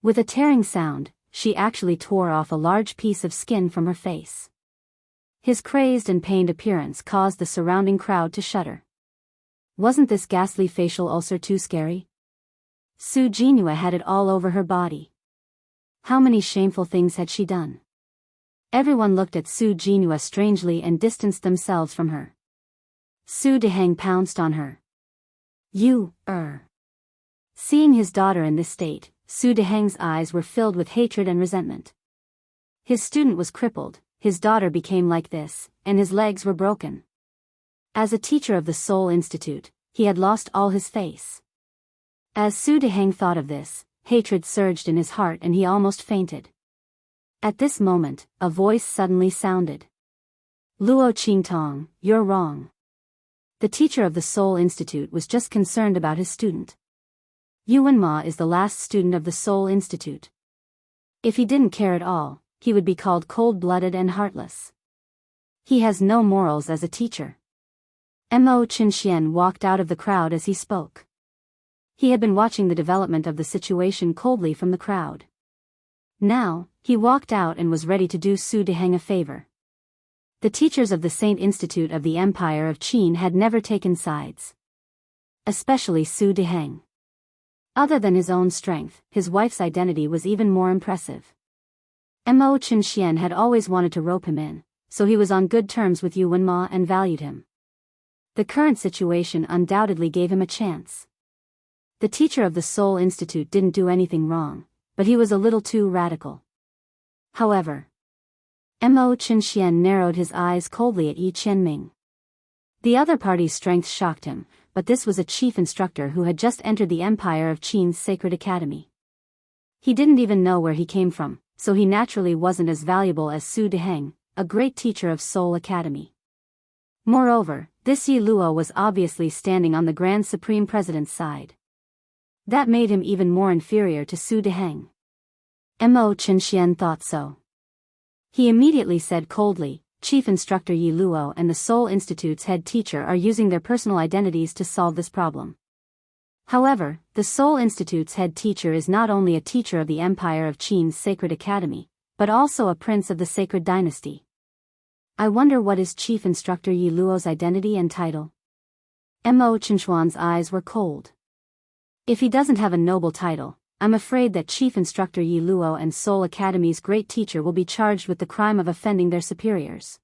With a tearing sound, she actually tore off a large piece of skin from her face. His crazed and pained appearance caused the surrounding crowd to shudder. Wasn't this ghastly facial ulcer too scary? Su Jinhua had it all over her body. How many shameful things had she done? Everyone looked at Su Jinhua strangely and distanced themselves from her. Su Deheng pounced on her. Seeing his daughter in this state, Su Deheng's eyes were filled with hatred and resentment. His student was crippled, his daughter became like this, and his legs were broken. As a teacher of the Seoul Institute, he had lost all his face. As Su Deheng thought of this, hatred surged in his heart and he almost fainted. At this moment, a voice suddenly sounded. Luo Qingtong, you're wrong. The teacher of the Soul Institute was just concerned about his student. Yuan Ma is the last student of the Soul Institute. If he didn't care at all, he would be called cold-blooded and heartless. He has no morals as a teacher. Mo Qinxian walked out of the crowd as he spoke. He had been watching the development of the situation coldly from the crowd. Now, he walked out and was ready to do Su Deheng a favor. The teachers of the Saint Institute of the Empire of Qin had never taken sides. Especially Su Deheng. Other than his own strength, his wife's identity was even more impressive. Mo Qinxian had always wanted to rope him in, so he was on good terms with Yuan Ma and valued him. The current situation undoubtedly gave him a chance. The teacher of the Soul Institute didn't do anything wrong, but he was a little too radical. However, Mo Qinxian narrowed his eyes coldly at Yi Qianming. The other party's strength shocked him, but this was a chief instructor who had just entered the Empire of Qin's Sacred Academy. He didn't even know where he came from, so he naturally wasn't as valuable as Su Deheng, a great teacher of Soul Academy. Moreover, this Yi Luo was obviously standing on the Grand Supreme President's side. That made him even more inferior to Su Deheng. Mo Qinxian thought so. He immediately said coldly, Chief Instructor Yi Luo and the Soul Institute's head teacher are using their personal identities to solve this problem. However, the Soul Institute's head teacher is not only a teacher of the Empire of Qin's Sacred Academy, but also a prince of the Sacred Dynasty. I wonder what is Chief Instructor Yi Luo's identity and title? Mo Qinxuan's eyes were cold. If he doesn't have a noble title, I'm afraid that Chief Instructor Yi Luo and Soul Academy's great teacher will be charged with the crime of offending their superiors.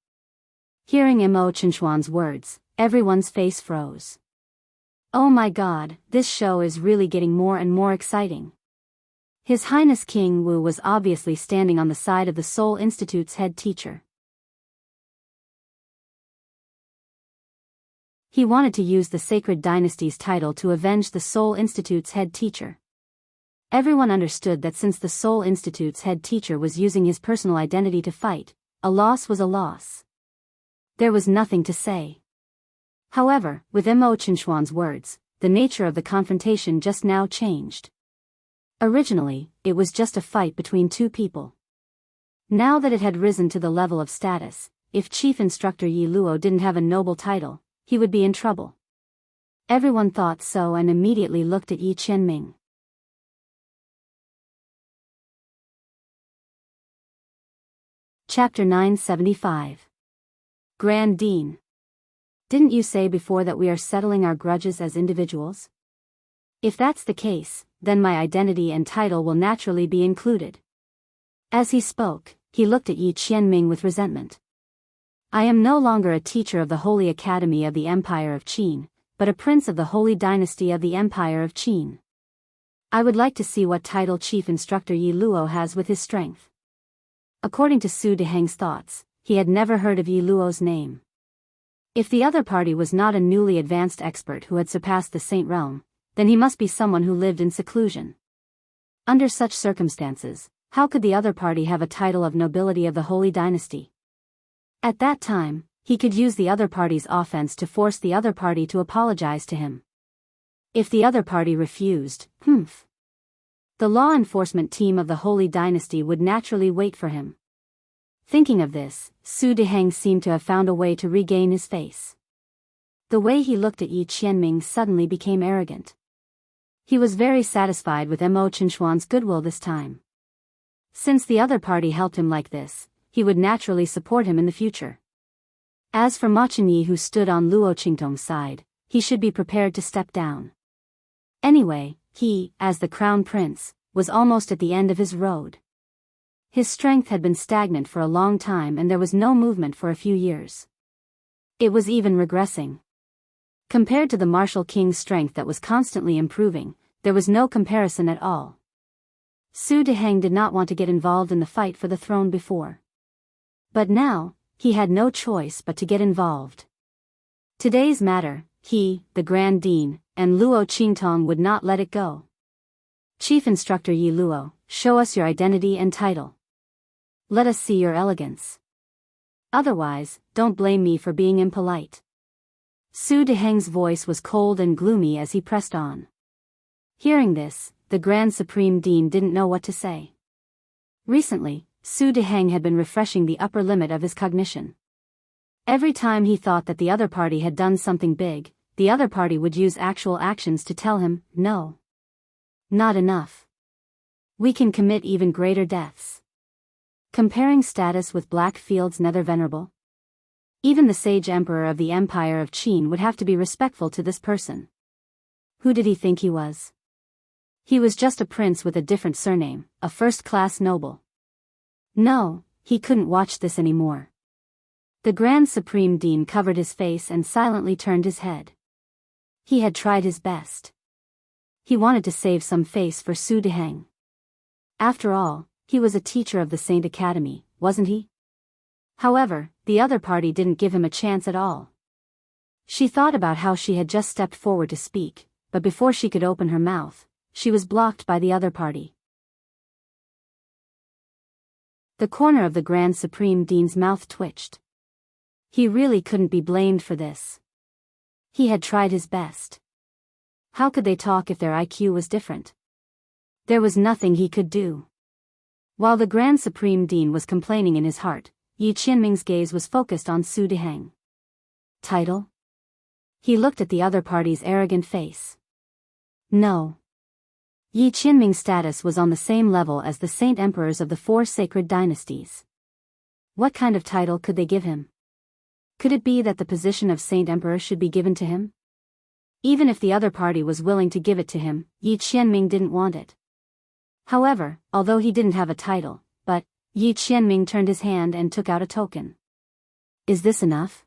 Hearing Mo Qinxuan's words, everyone's face froze. Oh my God, this show is really getting more and more exciting. His Highness King Wu was obviously standing on the side of the Soul Institute's head teacher. He wanted to use the Sacred Dynasty's title to avenge the Soul Institute's head teacher. Everyone understood that since the Soul Institute's head teacher was using his personal identity to fight, a loss was a loss. There was nothing to say. However, with Mo Qinxuan's words, the nature of the confrontation just now changed. Originally, it was just a fight between two people. Now that it had risen to the level of status, if Chief Instructor Yi Luo didn't have a noble title, he would be in trouble. Everyone thought so and immediately looked at Yi Qianming. Chapter 975. Grand Dean. Didn't you say before that we are settling our grudges as individuals? If that's the case, then my identity and title will naturally be included. As he spoke, he looked at Yi Qianming with resentment. I am no longer a teacher of the Holy Academy of the Empire of Qin, but a prince of the Holy Dynasty of the Empire of Qin. I would like to see what title Chief Instructor Yi Luo has with his strength. According to Su Deheng's thoughts, he had never heard of Yi Luo's name. If the other party was not a newly advanced expert who had surpassed the Saint Realm, then he must be someone who lived in seclusion. Under such circumstances, how could the other party have a title of nobility of the Holy Dynasty? At that time, he could use the other party's offense to force the other party to apologize to him. If the other party refused, the law enforcement team of the Holy Dynasty would naturally wait for him. Thinking of this, Su Deheng seemed to have found a way to regain his face. The way he looked at Yi Qianming suddenly became arrogant. He was very satisfied with Mo Qinxuan's goodwill this time. Since the other party helped him like this, he would naturally support him in the future. As for Ma Qinyi, who stood on Luo Qingtong's side, he should be prepared to step down. Anyway, he, as the crown prince, was almost at the end of his road. His strength had been stagnant for a long time and there was no movement for a few years. It was even regressing. Compared to the martial king's strength that was constantly improving, there was no comparison at all. Su Deheng did not want to get involved in the fight for the throne before. But now, he had no choice but to get involved. Today's matter, he, the Grand Dean, and Luo Qingtong would not let it go. Chief Instructor Yi Luo, show us your identity and title. Let us see your elegance. Otherwise, don't blame me for being impolite. Su Deheng's voice was cold and gloomy as he pressed on. Hearing this, the Grand Supreme Dean didn't know what to say. Recently, Su Deheng had been refreshing the upper limit of his cognition. Every time he thought that the other party had done something big, the other party would use actual actions to tell him, no. Not enough. We can commit even greater deaths. Comparing status with Blackfield's Nether Venerable? Even the sage emperor of the Empire of Qin would have to be respectful to this person. Who did he think he was? He was just a prince with a different surname, a first-class noble. No, he couldn't watch this anymore. The Grand Supreme Dean covered his face and silently turned his head. He had tried his best. He wanted to save some face for Su Deheng. After all, he was a teacher of the Saint Academy, wasn't he? However, the other party didn't give him a chance at all. She thought about how she had just stepped forward to speak, but before she could open her mouth, she was blocked by the other party. The corner of the Grand Supreme Dean's mouth twitched. He really couldn't be blamed for this. He had tried his best. How could they talk if their IQ was different? There was nothing he could do. While the Grand Supreme Dean was complaining in his heart, Yi Qianming's gaze was focused on Su Deheng. Title? He looked at the other party's arrogant face. No. Yi Qianming's status was on the same level as the Saint Emperors of the four sacred dynasties. What kind of title could they give him? Could it be that the position of Saint Emperor should be given to him? Even if the other party was willing to give it to him, Yi Qianming didn't want it. However, although he didn't have a title, Yi Qianming turned his hand and took out a token. Is this enough?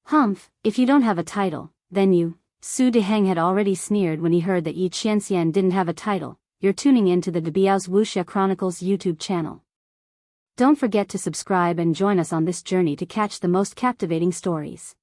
Humph, if you don't have a title, then you. Su Deheng had already sneered when he heard that Yi Qianxian didn't have a title. You're tuning in to the Biyao's Wuxia Chronicles YouTube channel. Don't forget to subscribe and join us on this journey to catch the most captivating stories.